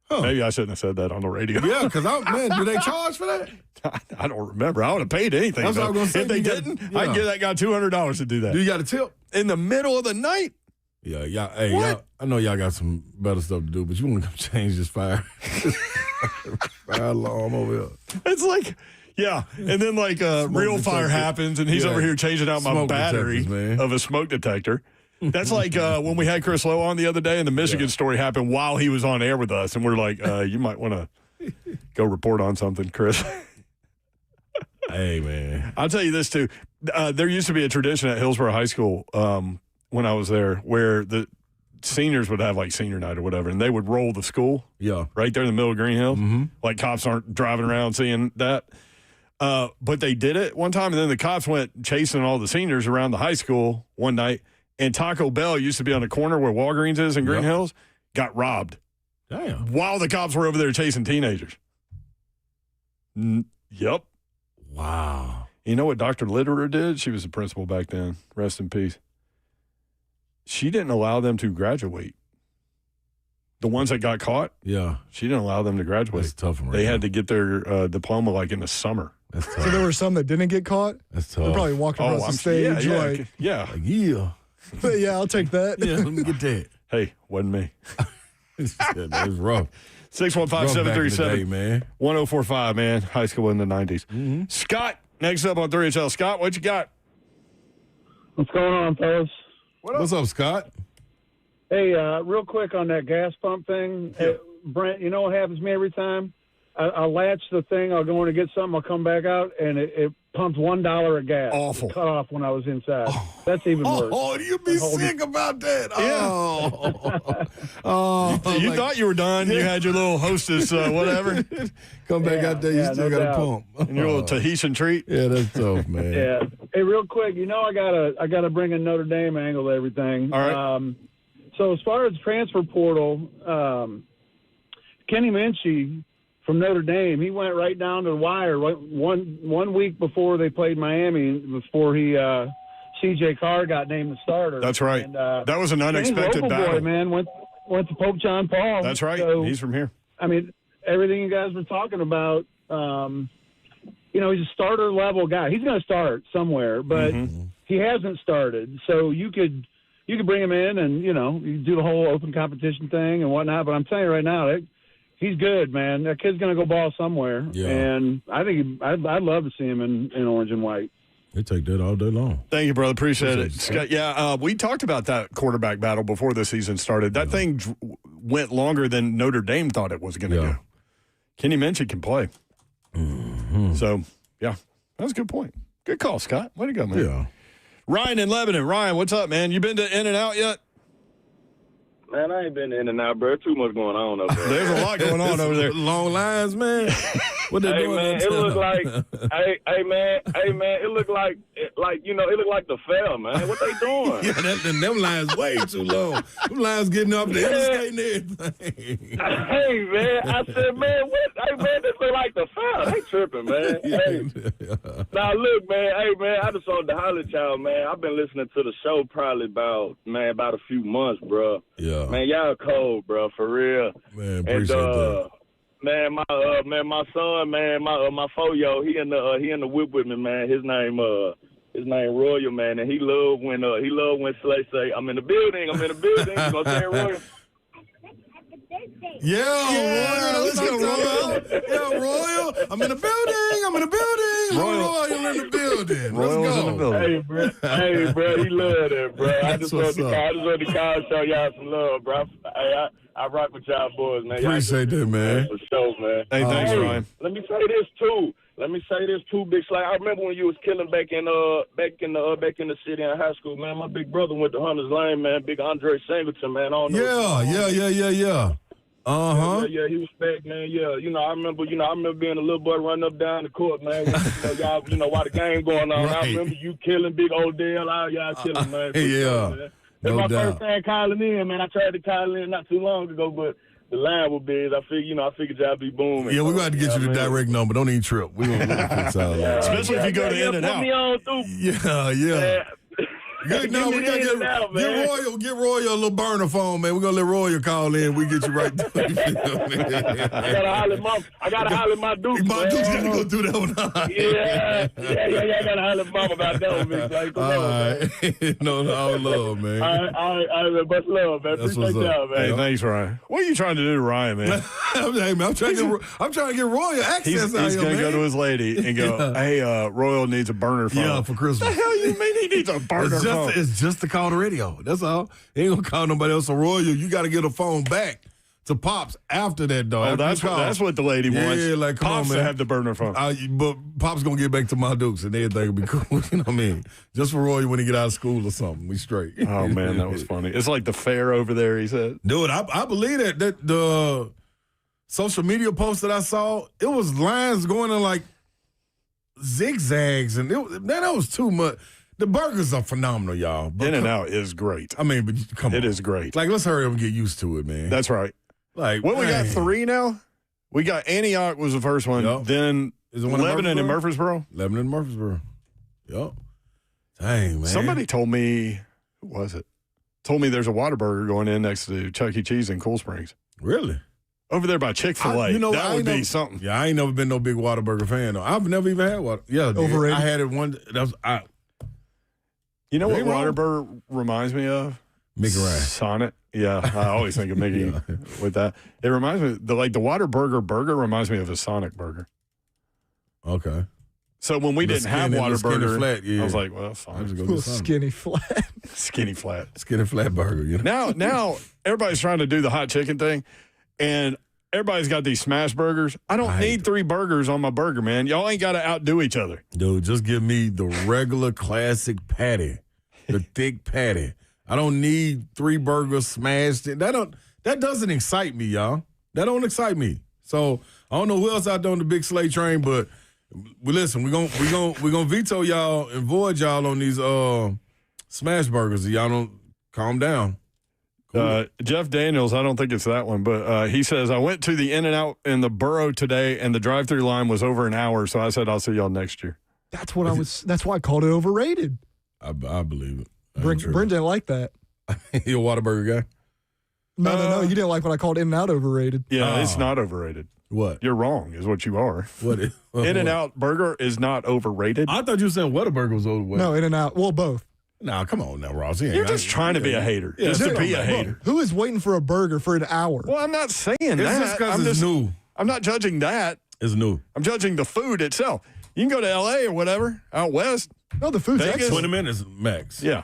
Huh. Maybe I shouldn't have said that on the radio. Yeah, because, do they charge for that? I don't remember. I would have paid anything. That's what I was gonna say. If they didn't, I'd give that guy $200 to do that. Do you got a tip? In the middle of the night? Yeah, y'all, I know y'all got some better stuff to do, but you want to come change this fire alarm over here. It's like, yeah. And then like real fire happens, and he's over here changing out my battery of a smoke detector. That's like when we had Chris Lowe on the other day, and the Michigan story happened while he was on air with us, and we're like, you might want to go report on something, Chris. Hey, man. I'll tell you this, too. There used to be a tradition at Hillsborough High School when I was there where the seniors would have like senior night or whatever, and they would roll the school right there in the middle of Green Hills. Mm-hmm. Like cops aren't driving around seeing that. But they did it one time, and then the cops went chasing all the seniors around the high school one night. And Taco Bell used to be on the corner where Walgreens is in Green Hills, got robbed. Damn. While the cops were over there chasing teenagers. Yep. Wow. You know what Dr. Litterer did? She was the principal back then. Rest in peace. She didn't allow them to graduate. The ones that got caught, she didn't allow them to graduate. That's tough. They had to get their diploma like in the summer. That's tough. So there were some that didn't get caught? That's tough. They're probably walking across the stage. Like, yeah, I'll take that. Yeah, let me get that. Hey, wasn't me. That was rough. 615-737-1045, man. High school in the 90s. Mm-hmm. Scott, next up on 3HL. Scott, what you got? What's going on, fellas? What's up, Scott? Hey, real quick on that gas pump thing. Yeah. Brent, you know what happens to me every time? I latch the thing, I'll go in to get something, I'll come back out, and it pumped $1 a gas. Awful. It cut off when I was inside. That's even worse. Oh, you'd be sick about that. Yeah. You thought you were done. You had your little Hostess, whatever. Come back out there, you still got a pump. And your little Tahitian treat. Yeah, that's tough, man. Yeah. Hey, real quick, I gotta bring a Notre Dame angle to everything. All right. So as far as transfer portal, Kenny Minchie from Notre Dame, he went right down to the wire one week before they played Miami, before C.J. Carr got named the starter. That's right. And, that was an unexpected battle. Boy, man, went to Pope John Paul. That's right. So, he's from here. I mean, everything you guys were talking about, he's a starter level guy. He's going to start somewhere, but he hasn't started. So you could bring him in and, you do the whole open competition thing and whatnot. But I'm telling you right now, he's good, man. That kid's going to go ball somewhere. Yeah. And I think I'd love to see him in orange and white. They take that all day long. Thank you, brother. Appreciate it. Scott, we talked about that quarterback battle before the season started. That thing went longer than Notre Dame thought it was going to go. Kenny Minchie can play. Mm-hmm. So, that was a good point. Good call, Scott. Way to go, man. Yeah. Ryan in Lebanon. Ryan, what's up, man? You been to In-N-Out yet? Man, I ain't been in and out, bro. Too much going on over there. There's a lot going on over there. Long lines, man. What they doing? Man, it look like, hey, man, it look like, it look like the fair, man. What they doing? Them lines way too long. Them lines getting up the interstate and everything. Hey, man, I said, man, what? Hey, man, this look like the fair. They tripping, man. Hey. Now, look, man, I just wanted to holler at y'all, man. I've been listening to the show probably about a few months, bro. Yeah. Man, y'all cold, bro, for real. Man, appreciate that. Man, my son, man, my 4-year-old, he in the whip with me, man. His name Royal, man, and he love when Slay say, I'm in the building. You gonna say it, Royal? Yeah, Royal, let's go, Royal. Yeah, Royal, I'm in the building. Royal in the building. Royal's in the building. Hey, bro, he love that, bro. I just want to call and show y'all some love, bro. I rock with y'all boys, man. Appreciate that, man. For sure, man. Hey, thanks, Ryan. Let me say this too, Big Slay. I remember when you was killing back in the city in high school, man. My big brother went to Hunter's Lane, man. Big Andre Singleton, man. Yeah. Yeah, he was back, man. Yeah, I remember being a little boy running up down the court, man. Y'all, while the game going on. Right. I remember you killing Big Odell, all y'all killing, man. Yeah. That's No my doubt. first time calling in, man. I tried to call in not too long ago, but the line was big. I figured y'all be booming. Yeah, we're going to get you the direct number. Don't even trip. We're going to fix all that. Especially if you go to In and put Out. me on through. Yeah. Good, no, we gotta get Royal a little burner phone, man. We're gonna let Royal call in. We get you right there. I gotta holler at my Duke. My Duke's gotta go through that one. Yeah. I gotta holler at Mom about that one, man. Like, come on, man. All love, man. All right, much love, man. That's Appreciate what's up. y'all, man. Hey, thanks, Ryan. What are you trying to do to Ryan, man? Hey, man, I'm trying to get Royal access out He's here, going to man. go to his lady and go, hey, Royal needs a burner phone. Yeah, for Christmas. What the hell you mean he needs a burner phone? It's just to call the radio. That's all. He ain't gonna call nobody else. So Royal, you got to get a phone back to Pops after that, dog. Oh, that's what the lady wants. Yeah, like, come Pops on, man. to have the burner phone. But Pop's gonna get back to my Dukes and everything will be cool. You know what I mean? Just for Roy when he get out of school or something, we straight. Oh man, that was funny. It's like the fair over there. He said, Dude, I believe that the social media post that I saw, it was lines going in like zigzags, and that was too much. The burgers are phenomenal, y'all. In and Out is great. I mean, but come on. It is great. Like, let's hurry up and get used to it, man. That's right. Like, Well, we got man. 3 now. We got Antioch was the first one. Yep. Then Is it one in Lebanon and Murfreesboro. Lebanon and Murfreesboro. Yep. Dang, man. Somebody told me, who was it? Told me there's a Whataburger going in next to Chuck E. Cheese in Cool Springs. Really? Over there by Chick-fil-A. That would be something. Yeah, I ain't never been no big Whataburger fan, though. I've never even had one. Yeah, Overrated. I had it one. You know what Ain't wrong. Whataburger reminds me of? Mickey Ryan. Sonic. Yeah, I always think of Mickey with that. It reminds me, the Whataburger burger reminds me of a Sonic burger. Okay. So when we didn't have Whataburger, flat, yeah. I was like, well, I fine. just go Little get something. skinny flat. Skinny flat. Skinny flat burger, you know? Now everybody's trying to do the hot chicken thing, and everybody's got these smash burgers. I don't need 3 burgers on my burger, man. Y'all ain't got to outdo each other. Dude, just give me the regular classic patty, the thick patty. I don't need 3 burgers smashed. That doesn't excite me, y'all. That don't excite me. So I don't know who else out there on the big sleigh train, but listen, we're gonna veto y'all and void y'all on these smash burgers. Y'all don't calm down. Cool. Jeff Daniels, I don't think it's that one, but he says, I went to the In-N-Out in the borough today, and the drive-through line was over an hour, so I said, I'll see y'all next year. That's why I called it overrated. I believe it. Brent didn't like that. You a Whataburger guy? No. You didn't like what I called In-N-Out overrated. Yeah, it's not overrated. What? You're wrong, is what you are. What is? In-N-Out burger is not overrated. I thought you were saying Whataburger was overrated. No, In-N-Out. Well, both. Nah, come on now, Ross. You're just trying to be a hater. Yeah, just to dude, be a hater. Who is waiting for a burger for an hour? Well, I'm not saying It's that. just because I'm it's new. I'm not judging that. It's new. I'm judging the food itself. You can go to L.A. or whatever, out west. No, the food's Vegas? excellent. 20 minutes max. Yeah.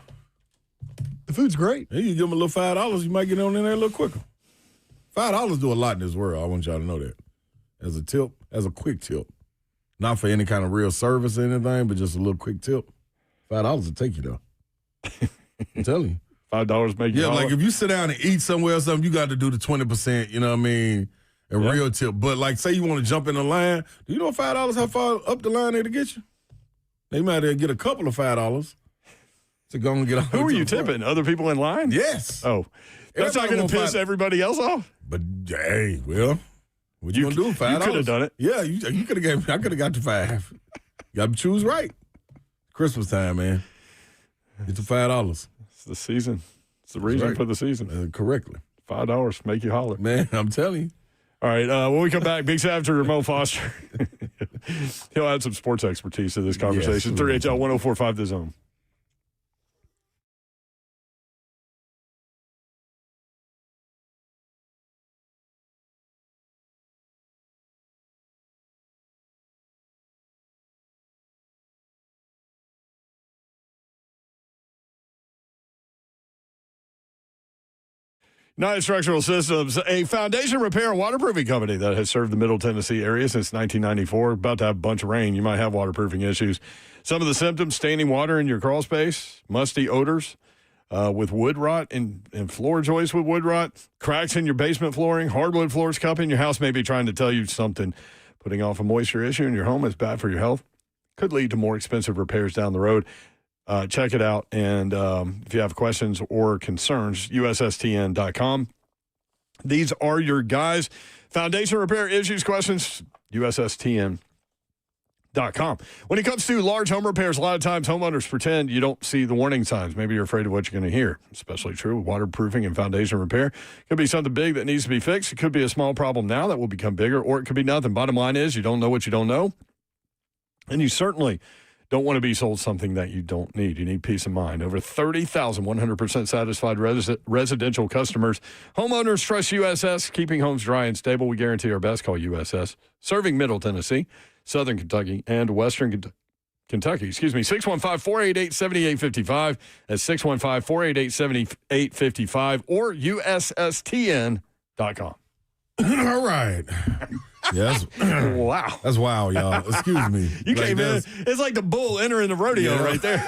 The food's great. Hey, you give them a little $5, you might get on in there a little quicker. $5 do a lot in this world. I want y'all to know that. As a tip, as a quick tip. Not for any kind of real service or anything, but just a little quick tip. $5 will take you, though. I'm telling you. $5 make you Yeah, holler. like if you sit down and eat somewhere or something, you got to do the 20%, you know what I mean, a real tip. But like say you want to jump in the line, do you know $5 how far up the line they to get you? They might get a couple of $5 to go and get Who are you tipping? Other people in line? Yes. Oh, that's not going to piss everybody else off? But hey, well, what you gonna do? $5? You could have done it. Yeah, you could have gave. I could have got the 5. You got to choose right. Christmas time, man. Get the $5. It's the season. It's the reason right. for the season. Correctly. $5 make you holler. Man, I'm telling you. All right, when we come back, big shout out to Ramon Foster. He'll add some sports expertise to this conversation. Yes. 3HL 104.5 The Zone. United Structural Systems, a foundation repair and waterproofing company that has served the Middle Tennessee area since 1994. About to have a bunch of rain. You might have waterproofing issues. Some of the symptoms, standing water in your crawl space, musty odors, with wood rot and floor joists with wood rot, cracks in your basement flooring, hardwood floors cupping, your house may be trying to tell you something. Putting off a moisture issue in your home is bad for your health. Could lead to more expensive repairs down the road. Check it out. And if you have questions or concerns, USSTN.com. These are your guys. Foundation repair issues, questions, USSTN.com. When it comes to large home repairs, a lot of times homeowners pretend you don't see the warning signs. Maybe you're afraid of what you're going to hear. Especially true with waterproofing and foundation repair. It could be something big that needs to be fixed. It could be a small problem now that will become bigger, or it could be nothing. Bottom line is you don't know what you don't know. And you certainly don't want to be sold something that you don't need. You need peace of mind. Over 30,000 100% satisfied residential customers. Homeowners trust USS, keeping homes dry and stable. We guarantee our best. Call USS. Serving Middle Tennessee, Southern Kentucky, and Western Kentucky. 615-488-7855. That's 615-488-7855 or USSTN.com. All right. Yes. Wow. That's wild, y'all. Excuse me. You came in. It's like the bull entering the rodeo right there.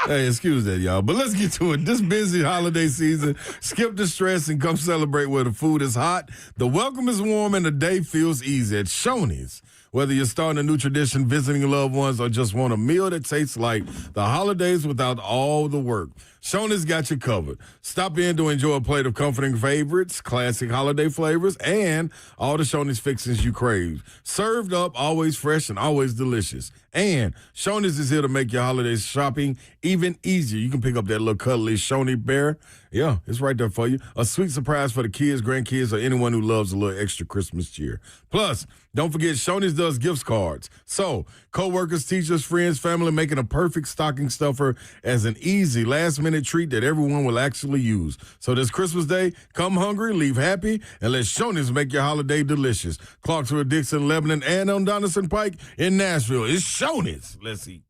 Hey, excuse that, y'all. But let's get to it. This busy holiday season, skip the stress and come celebrate where the food is hot, the welcome is warm, and the day feels easy at Shoney's. Whether you're starting a new tradition, visiting loved ones, or just want a meal that tastes like the holidays without all the work, Shoney's got you covered. Stop in to enjoy a plate of comforting favorites, classic holiday flavors, and all the Shoney's fixings you crave. Served up, always fresh and always delicious. And Shoney's is here to make your holiday shopping even easier. You can pick up that little cuddly Shoney bear. Yeah, it's right there for you. A sweet surprise for the kids, grandkids, or anyone who loves a little extra Christmas cheer. Plus, don't forget Shoney's does gift cards. So, coworkers, teachers, friends, family, making a perfect stocking stuffer as an easy last-minute treat that everyone will actually use. So this Christmas Day, come hungry, leave happy, and let Shoney's make your holiday delicious. Clarksville, Dixon, Lebanon, and on Donaldson Pike in Nashville. It's Shoney's. Let's eat.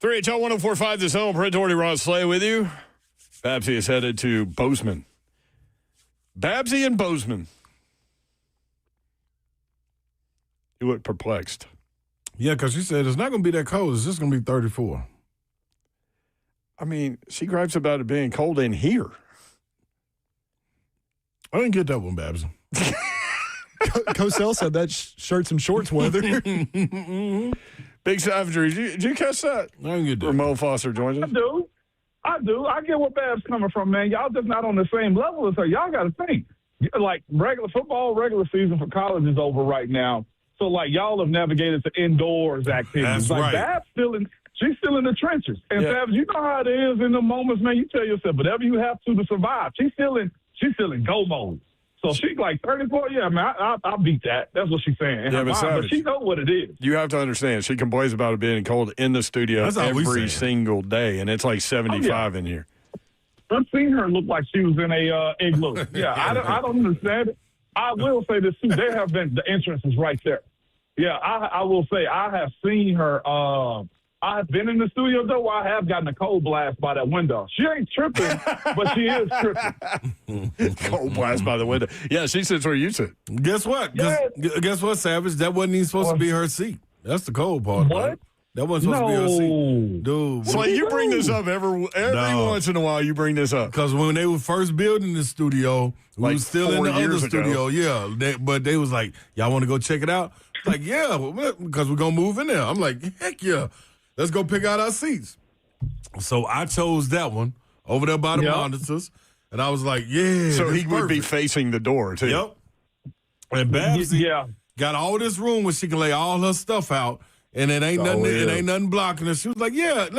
3HL 104.5, The Zone. Brent Doherty, Ross Slay with you. Babsy is headed to Bozeman. Babsy and Bozeman. You look perplexed. Yeah, because she said it's not going to be that cold. It's just going to be 34. I mean, she gripes about it being cold in here. I didn't get that one, Babs. Cosell said that shirts and shorts weather. Big Savagery, did you catch that? I didn't get that. Ramon Foster joins us. I do. I get where Babs coming from, man. Y'all just not on the same level as her. Y'all got to think. Like, regular season for college is over right now. So, like, y'all have navigated to indoors activities. That's like, right. Babs she's still in the trenches. And Babs, you know how it is in the moments, man. You tell yourself, whatever you have to survive. She's still in go mode. So she's like 34. Yeah, man, I'll beat that. That's what she's saying. Yeah, but she knows what it is. You have to understand, she complains about it being cold in the studio every single day, and it's like 75 in here. I've seen her look like she was in a igloo. Yeah, I don't understand it. I will say this, too. There have been – the entrance is right there. Yeah, I will say I have seen her I have been in the studio, though, where I have gotten a cold blast by that window. She ain't tripping, but she is tripping. Cold blast by the window. Yeah, she sits where you sit. Guess what? Guess what, Savage? That wasn't even supposed to be her seat. That's the cold part. What? Right? That wasn't supposed to be her seat. Dude. So you bring this up every once in a while. You bring this up. Because when they were first building the studio, we was still in the other studio. Yeah, but they was like, y'all want to go check it out? Like, yeah, because we're going to move in there. I'm like, heck yeah. Let's go pick out our seats. So I chose that one over there by the monitors. And I was like, yeah. So he would be facing the door, too. Yep. And Babsy got all this room where she can lay all her stuff out. And it ain't nothing blocking her. She was like, yeah,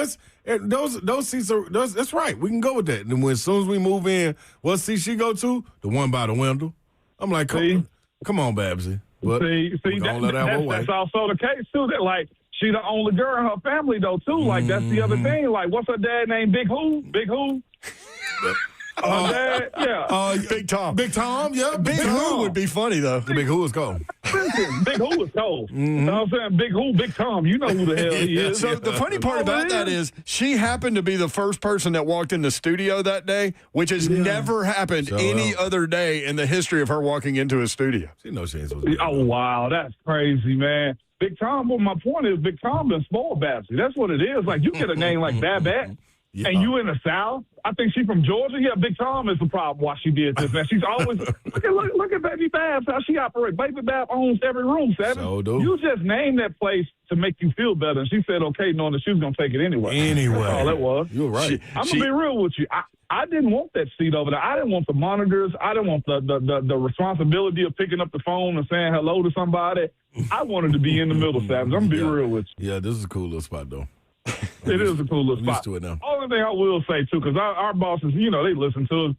those seats are, that's right. We can go with that. And as soon as we move in, what seat she go to? The one by the window. I'm like, come on, Babsy. But that's also the case, too. That, like, she the only girl in her family, though, too. Like, that's the other thing. Like, what's her dad name? Big Who? Big Who? Dad? Yeah. Big Tom. Big Tom, yeah. Big Who would be funny, though. Big Who is cold. Big Who is cold. You know what I'm saying? Big Who, Big Tom. You know who the hell he is. So the funny part about that is she happened to be the first person that walked in the studio that day, which has never happened any other day in the history of her walking into a studio. She knows she ain't supposed to. Oh, wow. That's crazy, man. Big Tom, well, my point is Big Tom been spoiled Babsy. That's what it is. Like, you get a name like Babette, and you in the South. I think she from Georgia. Yeah, Big Tom is the problem why she did this, man. She's always look at Baby Babs, how she operates. Baby Babs owns every room, Seven. So do. You just named that place to make you feel better. And she said, okay, knowing that she was going to take it anyway. That's all that was. You're right. I'm going to be real with you. I didn't want that seat over there. I didn't want the monitors. I didn't want the responsibility of picking up the phone and saying hello to somebody. I wanted to be in the middle, Savage. I'm going to be real with you. Yeah, this is a cool little spot, though. It is a cool little spot. Used to it now. Only thing I will say, too, because our bosses, you know, they listen to us.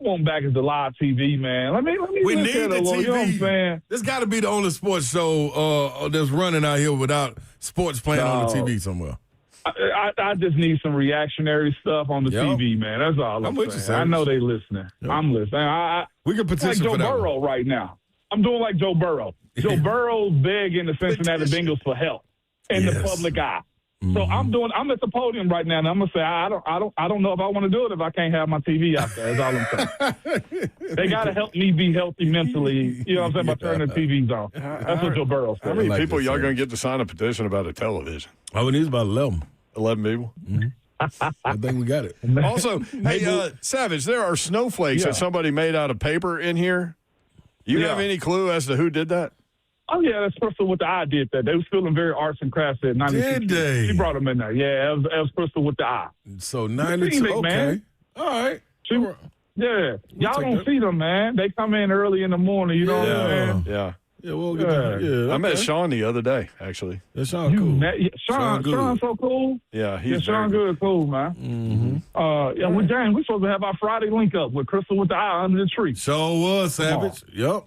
Want back is the live TV, man. Let me we look need at the it, TV. you know what I'm saying? This got to be the only sports show that's running out here without sports playing on the TV somewhere. I just need some reactionary stuff on the TV, man. That's all I'm with saying. You, I know they listening. Yep. I'm listening. We can petition like for that Joe Burrow right now. I'm doing like Joe Burrow. Joe Burrow's begging the Cincinnati Bengals for help in the public eye. So I'm at the podium right now, and I'm gonna say I don't know if I want to do it if I can't have my TV out there. That's all I'm saying. They gotta help me be healthy mentally. You know what I'm saying? By turning the TVs on. That's what Joe Burrow said. How many people y'all gonna get to sign a petition about a television? I mean, it's about 11. 11 people. Mm-hmm. I think we got it. Also, hey, Savage, there are snowflakes that somebody made out of paper in here. You have any clue as to who did that? Oh, yeah, that's Crystal with the eye did that. They was feeling very arts and crafts at 92. Did they? She brought them in there. Yeah, it was Crystal with the eye. So 92, okay. Man. All right. Y'all don't see them, man. They come in early in the morning, you know what I'm saying? Yeah. Yeah, we'll get that. Yeah, I met Sean the other day, actually. Yeah, Sean cool. Sean's so cool. Yeah, he's Sean good, cool, man. Mm-hmm. James, we're supposed to have our Friday link up with Crystal with the eye under the tree. So was Savage. Yep.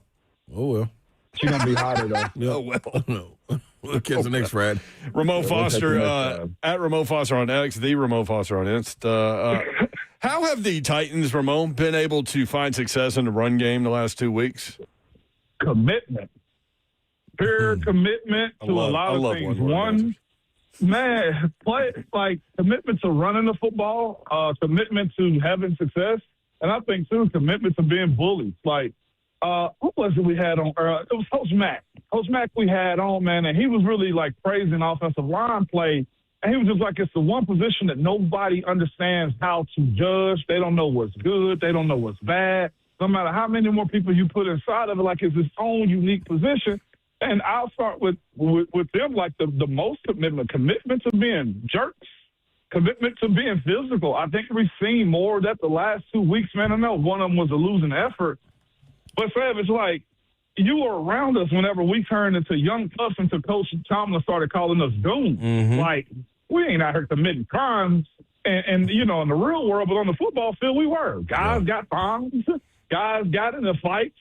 Oh well. She's gonna be hotter though. Oh well. We'll catch the next Friday. Ramon Foster at Ramon Foster on X, the Ramon Foster on Insta. How have the Titans, Ramon, been able to find success in the run game the last 2 weeks? Commitment. Pure commitment to a lot of things. One, Man, commitment to running the football, commitment to having success, and I think, too, commitment to being bullied. Who was it we had on? It was Coach Mack. Coach Mack we had on, man, and he was really, praising offensive line play. And he was just like, it's the one position that nobody understands how to judge. They don't know what's good. They don't know what's bad. No matter how many more people you put inside of it, it's its own unique position. And I'll start with them, the most commitment to being jerks, commitment to being physical. I think we've seen more of that the last 2 weeks, man. I know one of them was a losing effort. But, Savage, you were around us whenever we turned into young puffs until Coach Tomlin started calling us goons. Mm-hmm. We ain't out here committing crimes. And, in the real world, but on the football field, we were. Guys got fines. Guys got into fights.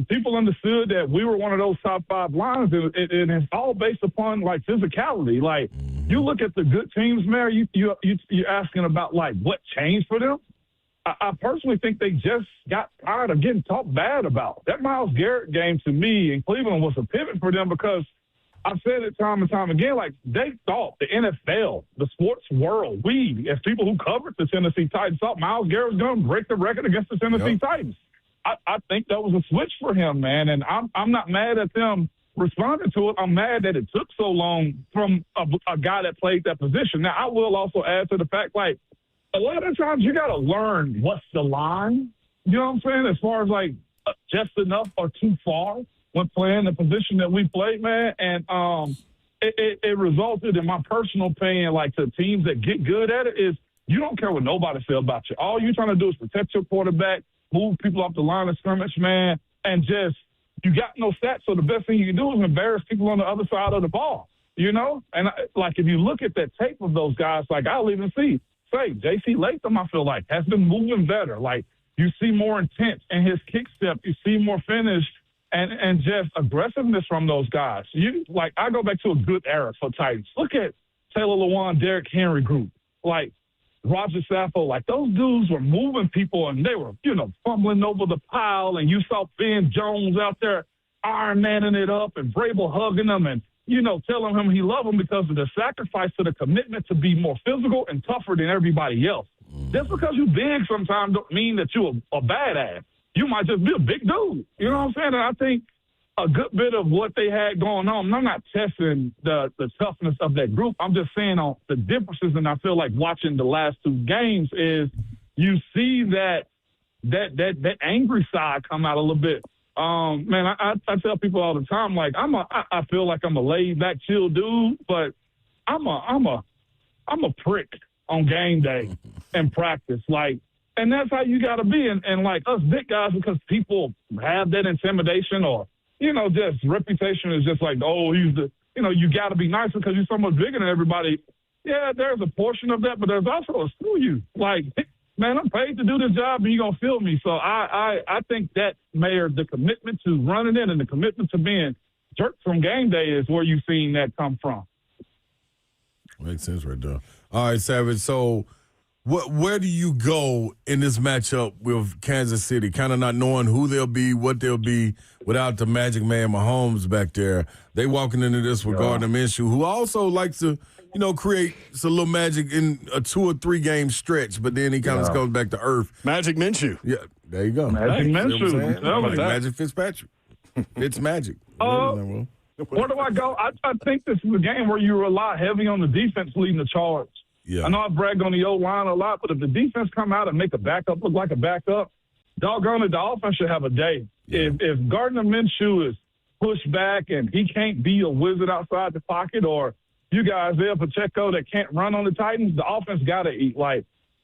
People understood that we were one of those top 5 lines, and it's all based upon, physicality. You look at the good teams, man, you're asking about, what changed for them. I personally think they just got tired of getting talked bad about. That Myles Garrett game, to me, in Cleveland was a pivot for them because I've said it time and time again, they thought the NFL, the sports world, we, as people who covered the Tennessee Titans, thought Myles Garrett was going to break the record against the Tennessee Titans. I think that was a switch for him, man, and I'm not mad at them responding to it. I'm mad that it took so long from a guy that played that position. Now, I will also add to the fact, a lot of times you got to learn what's the line, you know what I'm saying, as far as, just enough or too far when playing the position that we played, man, and it resulted, in my personal opinion, to teams that get good at it is you don't care what nobody says about you. All you're trying to do is protect your quarterback, move people off the line of scrimmage, man, and just you got no stats, so the best thing you can do is embarrass people on the other side of the ball, And, if you look at that tape of those guys, I'll even say J.C. Latham, I feel has been moving better. You see more intent in his kick step. You see more finish and just aggressiveness from those guys. I go back to a good era for Titans. Look at Taylor Lewan, Derrick Henry group. Roger Saffold, those dudes were moving people and they were, fumbling over the pile, and you saw Ben Jones out there Iron Manning it up and Vrabel hugging them and, telling him he loved him because of the sacrifice to the commitment to be more physical and tougher than everybody else. Just because you big sometimes don't mean that you're a badass. You might just be a big dude. You know what I'm saying? And I think a good bit of what they had going on, and I'm not testing the toughness of that group. I'm just saying on the differences, and I feel like watching the last 2 games is you see that angry side come out a little bit. Man, I tell people all the time, I feel like I'm a laid back, chill dude, but I'm a prick on game day and practice. And that's how you got to be. And us big guys, because people have that intimidation or, just reputation is just he's the, you got to be nice because you're so much bigger than everybody. Yeah, there's a portion of that, but there's also a screw you. Man, I'm paid to do this job and you're going to feel me. So I think that, Mayor, the commitment to running in and the commitment to being jerked from game day is where you've seen that come from. Makes sense right there. All right, Savage. So where do you go in this matchup with Kansas City, kind of not knowing who they'll be, what they'll be without the Magic Man Mahomes back there? They walking into this with Gardner Minshew, who also likes to, create a little magic in a 2 or 3 game stretch, but then he kind of comes back to earth. Magic Minshew. Yeah, there you go. Magic Minshew. Magic Fitzpatrick. It's magic. Where do I go? I think this is a game where you rely heavy on the defense leading the charge. Yeah. I know I bragged on the O-line a lot, but if the defense come out and make a backup look like a backup, doggone it, the offense should have a day. Yeah. If Gardner Minshew is pushed back and he can't be a wizard outside the pocket, or you guys there, Pacheco, that can't run on the Titans, the offense got to eat.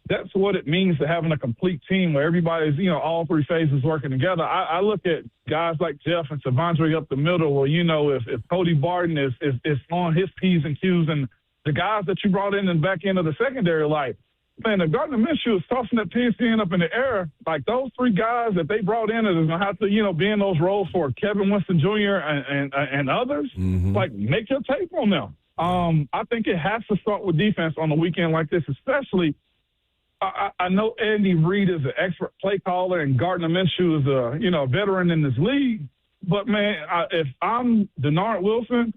That's what it means to having a complete team where everybody's, all 3 phases working together. I look at guys like Jeff and Savandre up the middle where, if Cody Barton is on his P's and Q's, and the guys that you brought in the back end of the secondary, man, if Gardner Minshew is tossing that PCN up in the air, those 3 guys that they brought in are going to have to, be in those roles for Kevin Winston Jr. and others. Mm-hmm. Make your tape on them. I think it has to start with defense on a weekend like this, especially. I know Andy Reid is an expert play caller and Gardner Minshew is a veteran in this league. But, man, if I'm Denard Wilson,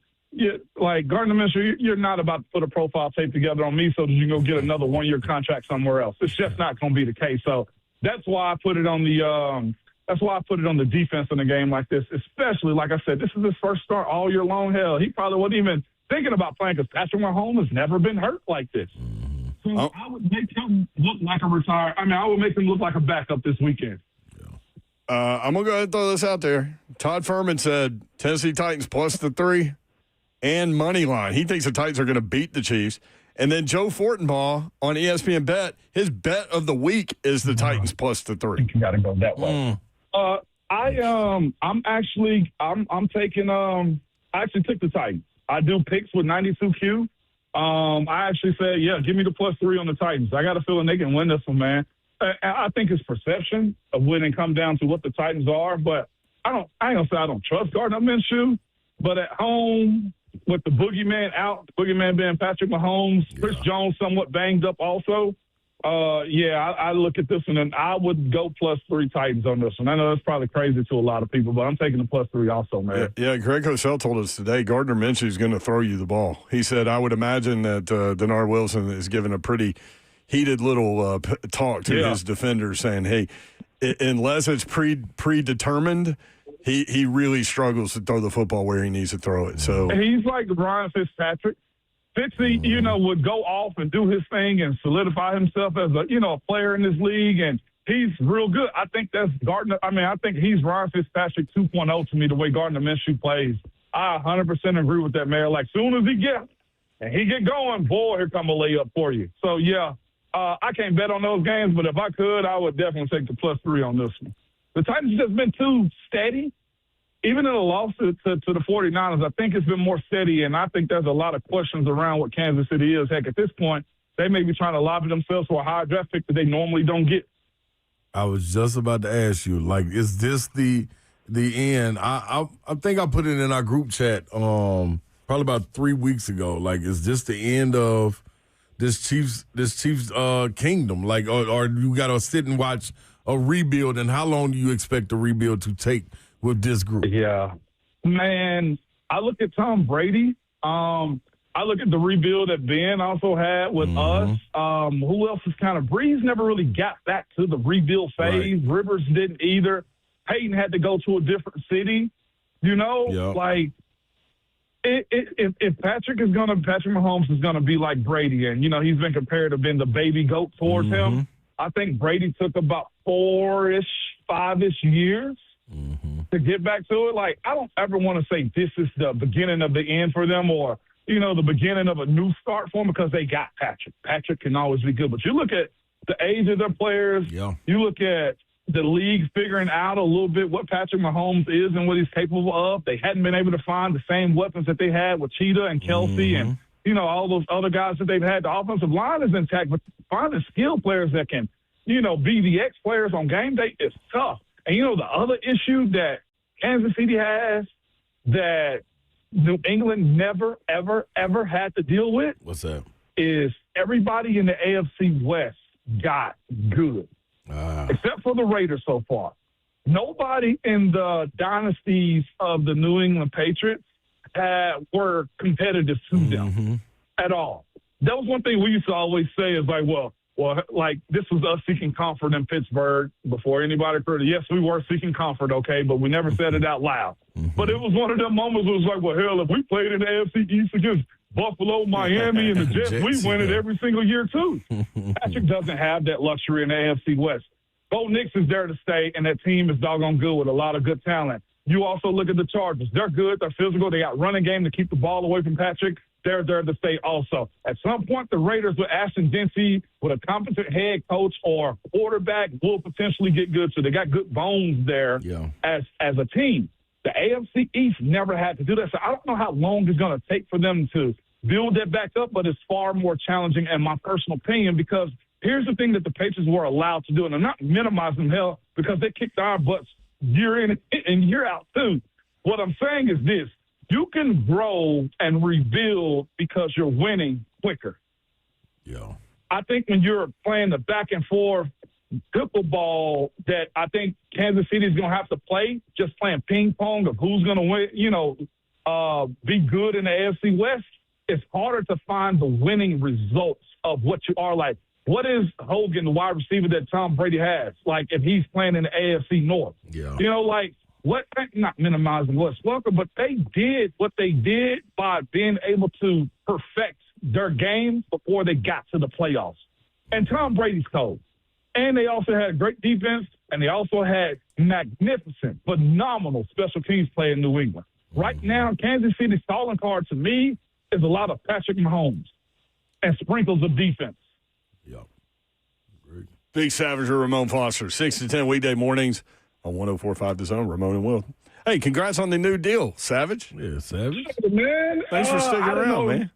like Gardner Minshew, you're not about to put a profile tape together on me so that you can go get another one-year contract somewhere else. It's just not going to be the case. So that's why I put it on the defense in a game like this, especially, like I said, this is his first start all year long. Hell, he probably wasn't even thinking about playing because Patrick Mahomes has never been hurt like this. So I would make him look like I would make him look like a backup this weekend. I'm going to go ahead and throw this out there. Todd Furman said Tennessee Titans plus the 3 and money line. He thinks the Titans are going to beat the Chiefs. And then Joe Fortenbaugh on ESPN Bet, his bet of the week is the Titans plus the 3. I think you got to go that way. I actually took the Titans. I do picks with 92Q. I actually said, give me the plus 3 on the Titans. I got a feeling they can win this one, man. I think it's perception of winning come down to what the Titans are, but I ain't gonna say I don't trust Gardner Minshew, but at home with the boogeyman out, the boogeyman being Patrick Mahomes, Chris Jones somewhat banged up also. I look at this one and I would go plus 3 Titans on this one. I know that's probably crazy to a lot of people, but I'm taking the plus 3 also, man. Yeah, Greg Cosell told us today Gardner Minshew is going to throw you the ball. He said, I would imagine that Denard Wilson is giving a pretty heated little talk to his defenders saying, hey, unless it's predetermined, he really struggles to throw the football where he needs to throw it. So he's like Ryan Fitzpatrick. Fitzy, would go off and do his thing and solidify himself as a player in this league, and he's real good. I think that's Gardner. I think he's Ryan Fitzpatrick 2.0 to me, the way Gardner Minshew plays. I 100% agree with that, Mayor. Like, soon as he get going, boy, here come a layup for you. So, I can't bet on those games, but if I could, I would definitely take the plus 3 on this one. The Titans have just been too steady. Even in a loss to the 49ers, I think it's been more steady, and I think there's a lot of questions around what Kansas City is. Heck, at this point, they may be trying to lobby themselves for a higher draft pick that they normally don't get. I was just about to ask you, like, is this the end? I think I put it in our group chat probably about 3 weeks ago. Like, is this the end of this Chiefs kingdom? Like, or you got to sit and watch a rebuild, and how long do you expect the rebuild to take with this group? Yeah. Man, I look at Tom Brady. I look at the rebuild that Ben also had with us. Who else is kind of – Breeze never really got back to the rebuild phase. Right. Rivers didn't either. Peyton had to go to a different city. Like if Patrick Mahomes is going to be like Brady, and, he's been compared to being the baby goat towards him, I think Brady took about 4-ish, 5-ish years to get back to it. Like, I don't ever want to say this is the beginning of the end for them or, the beginning of a new start for them because they got Patrick. Patrick can always be good. But you look at the age of their players. Yeah. You look at the league figuring out a little bit what Patrick Mahomes is and what he's capable of. They hadn't been able to find the same weapons that they had with Cheetah and Kelsey and, all those other guys that they've had. The offensive line is intact, but finding skilled players that can, be the X players on game day is tough. And, the other issue that Kansas City has that New England never, ever, ever had to deal with. What's that? Is everybody in the AFC West got good, except for the Raiders so far. Nobody in the dynasties of the New England Patriots were competitive to them at all. That was one thing we used to always say is like, this was us seeking comfort in Pittsburgh before anybody heard it. Yes, we were seeking comfort, okay, but we never said it out loud. But it was one of them moments where it was like, hell, if we played in the AFC East against Buffalo, Miami, and the Jets, we win it every single year, too. Patrick doesn't have that luxury in the AFC West. Bo Nix is there to stay, and that team is doggone good with a lot of good talent. You also look at the Chargers. They're good. They're physical. They got running game to keep the ball away from Patrick. They're there to stay also. At some point, the Raiders with Ashton Dempsey, with a competent head coach or quarterback, will potentially get good. So they got good bones there as a team. The AFC East never had to do that. So I don't know how long it's going to take for them to build that back up, but it's far more challenging in my personal opinion because here's the thing that the Patriots were allowed to do, and I'm not minimizing them, because they kicked our butts year in and year out too. What I'm saying is this. You can grow and rebuild because you're winning quicker. Yeah. I think when you're playing the back and forth pickleball that I think Kansas City is going to have to play, just playing ping pong of who's going to win, be good in the AFC West, it's harder to find the winning results of what you are like. What is Hogan, the wide receiver that Tom Brady has, like if he's playing in the AFC North? Yeah. You know, like what, not minimizing what's welcome, but they did what they did by being able to perfect their games before they got to the playoffs. And Tom Brady's cold. And they also had great defense, and they also had magnificent, phenomenal special teams play in New England. Right now, Kansas City's calling card to me is a lot of Patrick Mahomes and sprinkles of defense. Yep. Great. Big Savage or Ramon Foster, 6 to 10 weekday mornings on 104.5 The Zone. Ramon and Will. Hey, congrats on the new deal, Savage. Yeah, Savage. Man, Thanks for sticking around, man.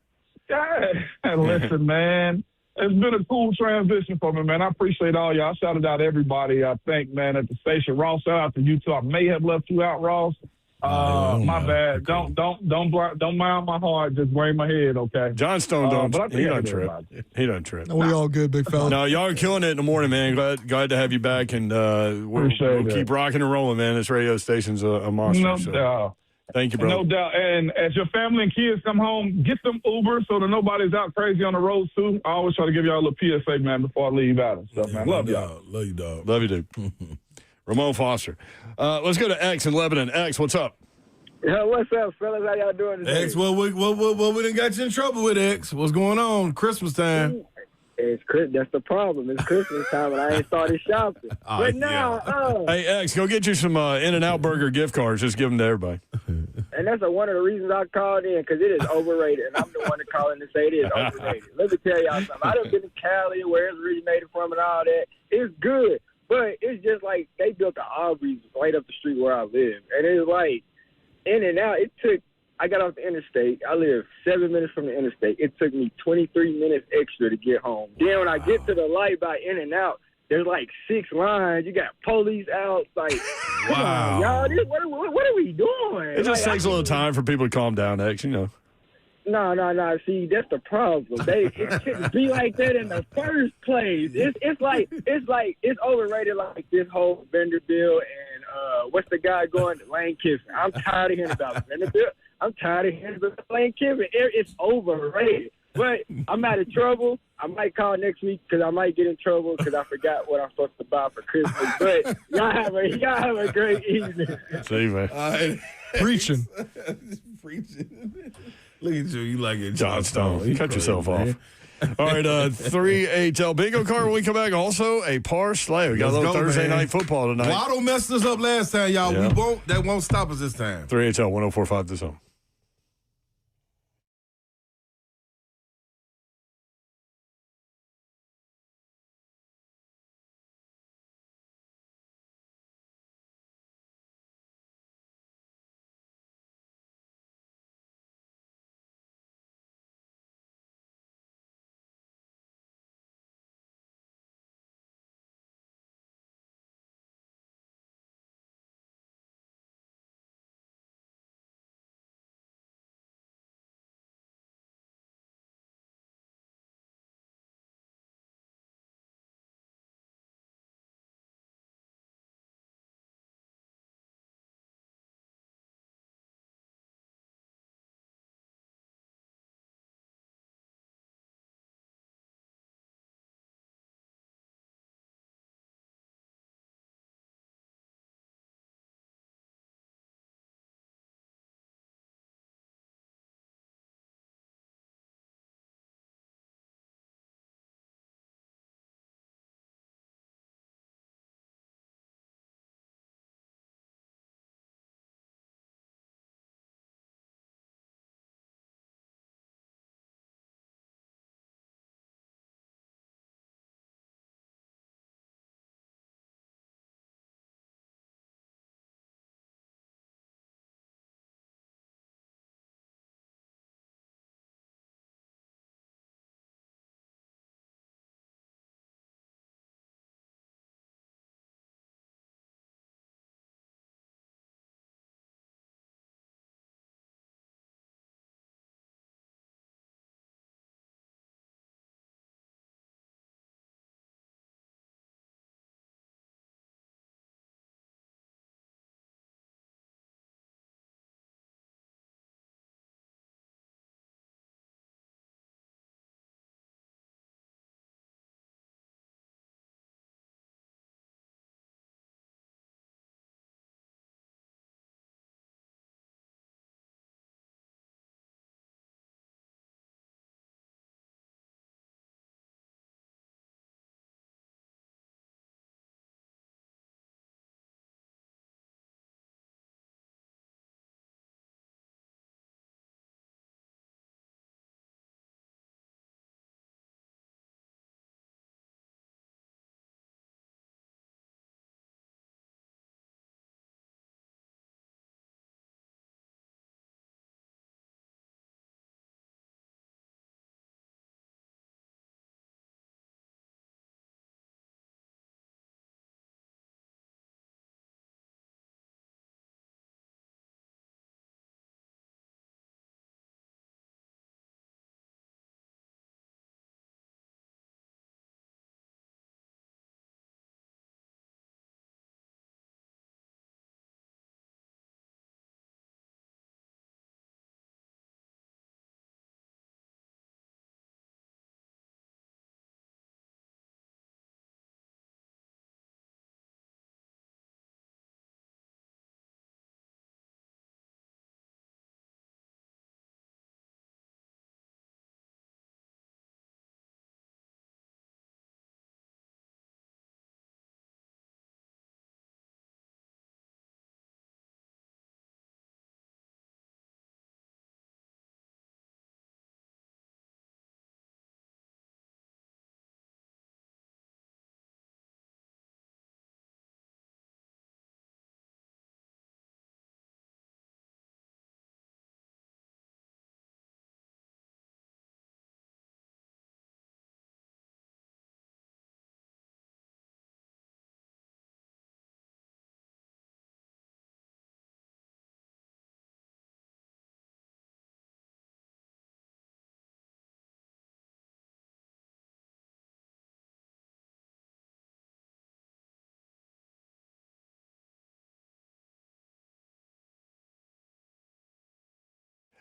Yeah, listen, man. It's been a cool transition for me, man. I appreciate all y'all. I shouted out everybody, I think, man, at the station. Ross, shout out to you, too. I may have left you out, Ross. My bad. Don't mind my heart. Just weigh my head, okay? John Stone he doesn't trip. He doesn't trip. We all good, big fella. No, y'all are killing it in the morning, man. Glad to have you back, and we'll keep rocking and rolling, man. This radio station's a monster. No doubt. Thank you, bro. No doubt. And as your family and kids come home, get them Uber so that nobody's out crazy on the road, too. I always try to give y'all a little PSA, man, before I leave out and stuff, man. Love y'all. Love you, dog. Love you, dude. Ramon Foster. Let's go to X in Lebanon. X, what's up? Yeah, what's up, fellas? How y'all doing today? X, well, we done got you in trouble with, X. What's going on? Christmas time. That's the problem. It's Christmas time, and I ain't started shopping. But now, hey, X, go get you some In-N-Out Burger gift cards. Just give them to everybody. And that's one of the reasons I called in, because it is overrated, and I'm the one to call in to say it is overrated. Let me tell y'all something. I done been to Cali, where it's originated from and all that. It's good, but it's just like they built the Aubrey's right up the street where I live. And it's like, In-N-Out, I got off the interstate. I live 7 minutes from the interstate. It took me 23 minutes extra to get home. Then when I get to the light by In-N-Out, there's like 6 lines. You got police out. Like, come on, y'all. What are we doing? It just takes a little time for people to calm down, X, you know. No. See, that's the problem. It shouldn't be like that in the first place. It's overrated like this whole Vanderbilt and what's the guy going to Lane Kiffin. I'm tired of hearing about Vanderbilt. I'm tired of hearing about Lane Kiffin. It's overrated. But I'm out of trouble. I might call next week because I might get in trouble because I forgot what I'm supposed to buy for Christmas. But y'all have a great evening. See you, man. Preaching. Look at you. You like it, John Stone. You cut yourself off. All right, 3HL bingo card when we come back. Also, a parlay. We got a little Thursday night football tonight. Lotto messed us up last time, y'all. Yeah. That won't stop us this time. 3HL 104.5 The Zone.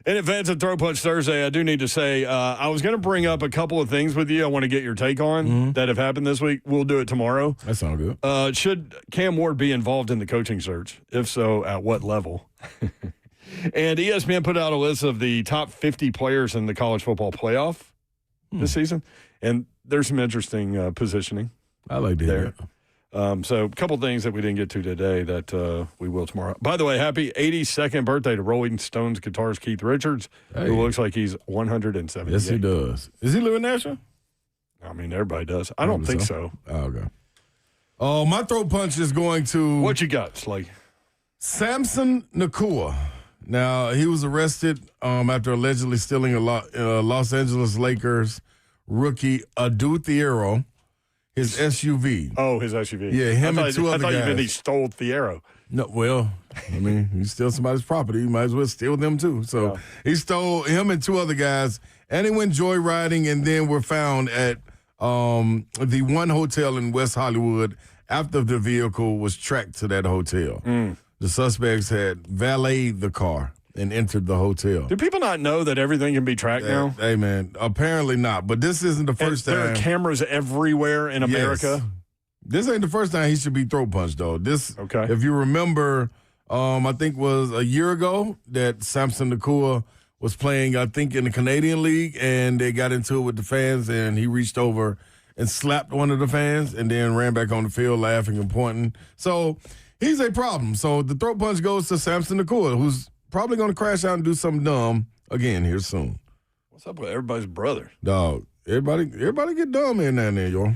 In advance of Throw Punch Thursday, I do need to say I was going to bring up a couple of things with you I want to get your take on that have happened this week. We'll do it tomorrow. That sounds good. Should Cam Ward be involved in the coaching search? If so, at what level? And ESPN put out a list of the top 50 players in the college football playoff this season. And there's some interesting positioning. I like to hear it. So a couple things that we didn't get to today that we will tomorrow. By the way, happy 82nd birthday to Rolling Stones guitarist Keith Richards, who looks like he's 178. Yes, he does. Is he living in Nashville? I mean, everybody does. I don't think so. Oh, okay. Oh, my throat punch is going to... What you got, Slay? Samson Nakua. Now, he was arrested after allegedly stealing a Los Angeles Lakers rookie Adu Thiero. His SUV. Oh, his SUV. Yeah, him and two other guys. I thought you meant he stole Thiero. No, well, I mean, he stole somebody's property. You might as well steal them, too. So he stole him and two other guys, and he went joyriding, and then were found at the one hotel in West Hollywood after the vehicle was tracked to that hotel. The suspects had valeted the car and entered the hotel. Do people not know that everything can be tracked now? Hey, man, apparently not. But this isn't the first time. There are cameras everywhere in America. Yes. This ain't the first time he should be throat punched, though. Okay. If you remember, I think was a year ago that Samson Nakua was playing, I think, in the Canadian League, and they got into it with the fans, and he reached over and slapped one of the fans and then ran back on the field laughing and pointing. So he's a problem. So the throat punch goes to Samson Nakua, who's probably going to crash out and do something dumb again here soon. What's up with everybody's brother? Dog, everybody get dumb in there, yo.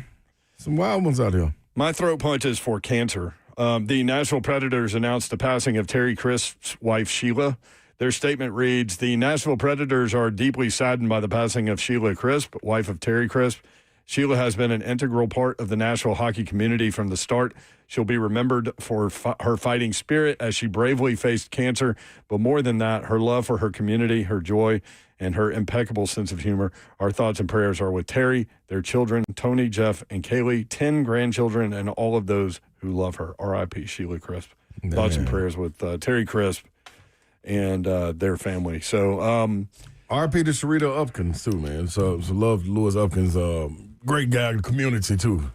Some wild ones out here. My throat punch is for cancer. The Nashville Predators announced the passing of Terry Crisp's wife, Sheila. Their statement reads, the Nashville Predators are deeply saddened by the passing of Sheila Crisp, wife of Terry Crisp. Sheila has been an integral part of the Nashville hockey community from the start. She'll be remembered for her fighting spirit as she bravely faced cancer, but more than that, her love for her community, her joy, and her impeccable sense of humor. Our thoughts and prayers are with Terry, their children, Tony, Jeff, and Kaylee, 10 grandchildren, and all of those who love her. R.I.P. Sheila Crisp. Thoughts and prayers with Terry Crisp and their family. So, R.I.P. to Sharita Upkins, too, man. So love Lewis Upkins. Great guy in the community, too.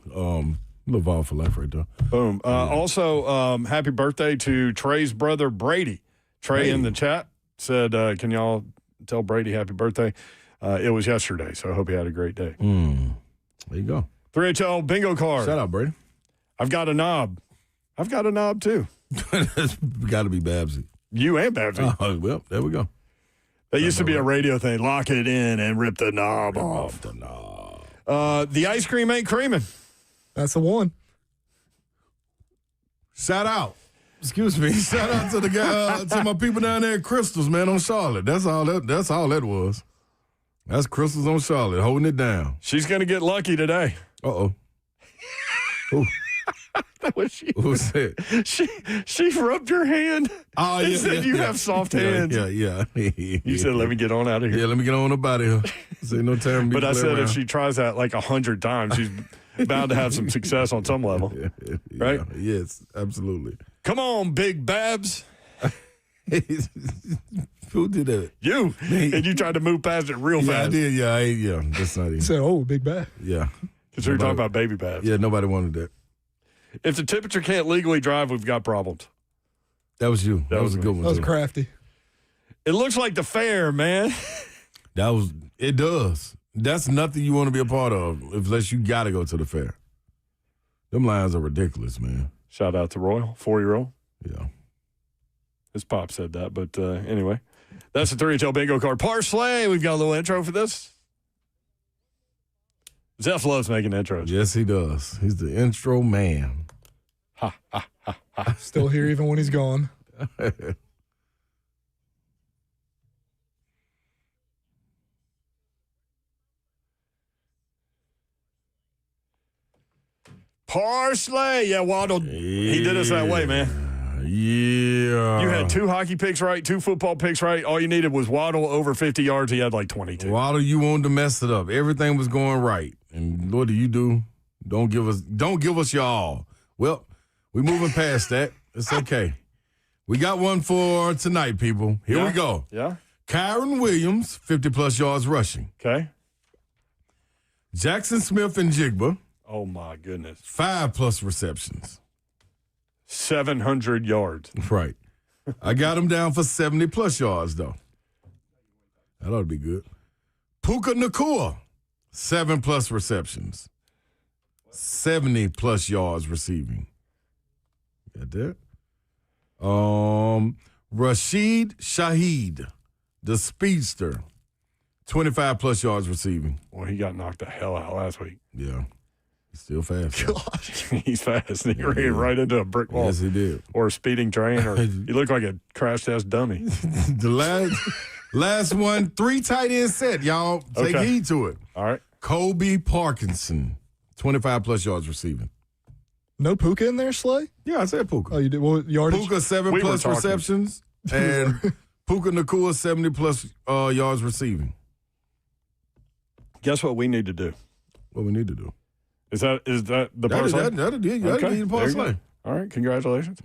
Live on for life right there. Boom. Also, happy birthday to Trey's brother, Brady. Trey in the chat said, can y'all tell Brady happy birthday? It was yesterday, so I hope he had a great day. There you go. 3HL bingo card. Shout out, Brady. I've got a knob. I've got a knob, too. Got to be Babsy. You and Babsy. Oh, well, there we go. That used to be a radio thing. Lock it in and rip the knob off. The knob. The ice cream ain't creaming. That's the one. Shout out. Excuse me. Shout out to the guy, to my people down there at Crystals, man, on Charlotte. That's all that was. That's Crystals on Charlotte, holding it down. She's going to get lucky today. Uh-oh. Ooh. That was she. Who said? She rubbed your hand and said you have soft hands. Yeah. You said, let me get on out of here. Yeah, let me get on up out of here. Say no time to But I said around. if she tries that like 100 times, she's bound to have some success on some level. Right? Yes, absolutely. Come on, Big Babs. Who did that? You. And you tried to move past it real fast. I did. Yeah. That's not even. Said, oh, Big Bad. Yeah. Because we were talking about baby Babs. Yeah, nobody wanted that. If the temperature can't legally drive, we've got problems. That was you. That was a good one. That was too. crafty. It looks like the fair, man. It does. That's nothing you want to be a part of unless you got to go to the fair. Them lines are ridiculous, man. Shout out to Royal, 4-year-old. Yeah. His pop said that, but anyway. That's the 3HL bingo card. Parsley, we've got a little intro for this. Zeph loves making intros. Yes, he does. He's the intro man. Ha, ha, ha, ha. Still here even when he's gone. Parsley. Yeah, Waddle. He did us that way, man. Yeah. You had 2 hockey picks right, 2 football picks right. All you needed was Waddle over 50 yards. He had like 22. Waddle, you wanted to mess it up. Everything was going right. And what do you do? Don't give us your all. Well, we're moving past that. It's okay. We got one for tonight, people. Here we go. Yeah. Kyron Williams, 50-plus yards rushing. Okay. Jackson Smith and Jigba. Oh, my goodness. 5+ receptions. 700 yards. Right. I got him down for 70+ yards, though. That ought to be good. Puka Nacua, 7+ receptions. 70+ yards receiving. Got that? Rashid Shaheed, the speedster, 25+ yards receiving. Well, he got knocked the hell out last week. Yeah. He's still fast. Gosh, he's fast. He ran right into a brick wall. Yes, he did. Or a speeding train, or he looked like a crash test dummy. The last one, 3 tight end set, y'all. Take heed to it. All right. Kobe Parkinson, 25+ yards receiving. No Puka in there, Slay? Yeah, I said Puka. Oh, you did? Well, yardage? Puka, 7+ receptions. And Puka Nacua, 70+ yards receiving. Guess what we need to do? What we need to do? Is that the parlay? That'll do. That'll be the parlay. All right, congratulations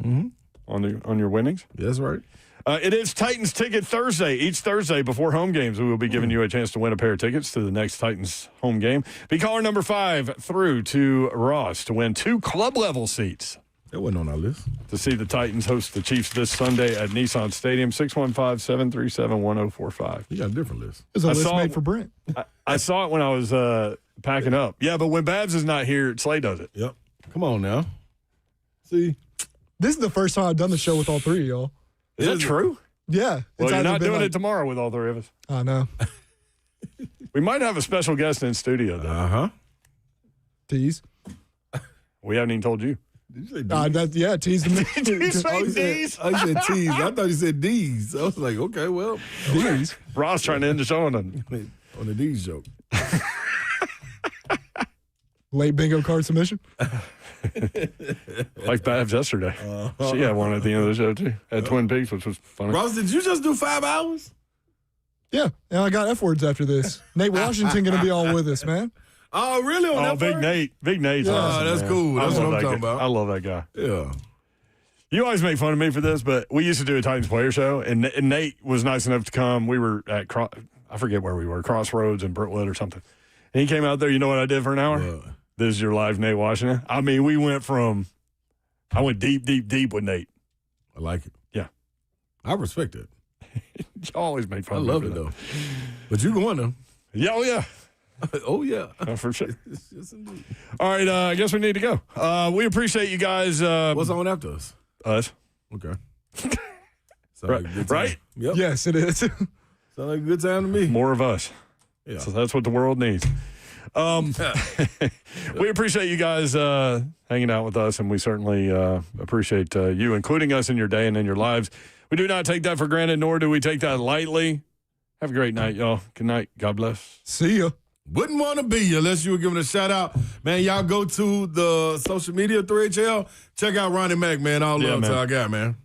on your winnings. That's right. It is Titans Ticket Thursday. Each Thursday before home games, we will be giving you a chance to win a pair of tickets to the next Titans home game. Be caller number 5 through to Ross to win 2 club-level seats. That wasn't on our list. To see the Titans host the Chiefs this Sunday at Nissan Stadium, 615-737-1045. You got a different list. There's a list made for Brent. I saw it when I was packing up. Yeah, but when Babs is not here, Slay does it. Yep. Come on now. See? This is the first time I've done the show with all 3 of y'all. Is that true? Yeah. Well, you're not doing it tomorrow with all 3 of us. I know. We might have a special guest in studio, though. Uh-huh. Tease. We haven't even told you. Did you say D's? Tease the Did you say D's? I said T's. I thought you said D's. I was like, okay, well. D's. Ross trying to end the show on the D's joke. Late bingo card submission. Like Babs yesterday. She had one at the end of the show, too. At Twin Peaks, which was funny. Ross, did you just do 5 hours? Yeah, and I got F words after this. Nate Washington going to be on with us, man. Oh, really? Big Nate. Big Nate's awesome, that's man. cool. That's what I'm talking about. I love that guy. Yeah. You always make fun of me for this, but we used to do a Titans player show, and Nate was nice enough to come. We were at, I forget where we were, Crossroads in Brentwood or something. And he came out there. You know what I did for an hour? This is your live Nate Washington. I mean, I went deep, deep, deep with Nate. I like it. Yeah. I respect it. You always make fun I of me. I love it, though. But you going though. Yeah, oh, yeah. Oh, yeah. For sure. Yes, indeed. All right, I guess we need to go. We appreciate you guys. What's on after us? Us. Okay. Right? Like a good time. Right? Yep. Yes, it is. Sound like a good time to me. More of us. Yeah. So that's what the world needs. We appreciate you guys hanging out with us, and we certainly appreciate you including us in your day and in your lives. We do not take that for granted, nor do we take that lightly. Have a great night, y'all. Good night. God bless. See ya. Wouldn't want to be you unless you were giving a shout out. Man, y'all go to the social media 3HL. Check out Ronnie Mack, man. All love to our guy, man.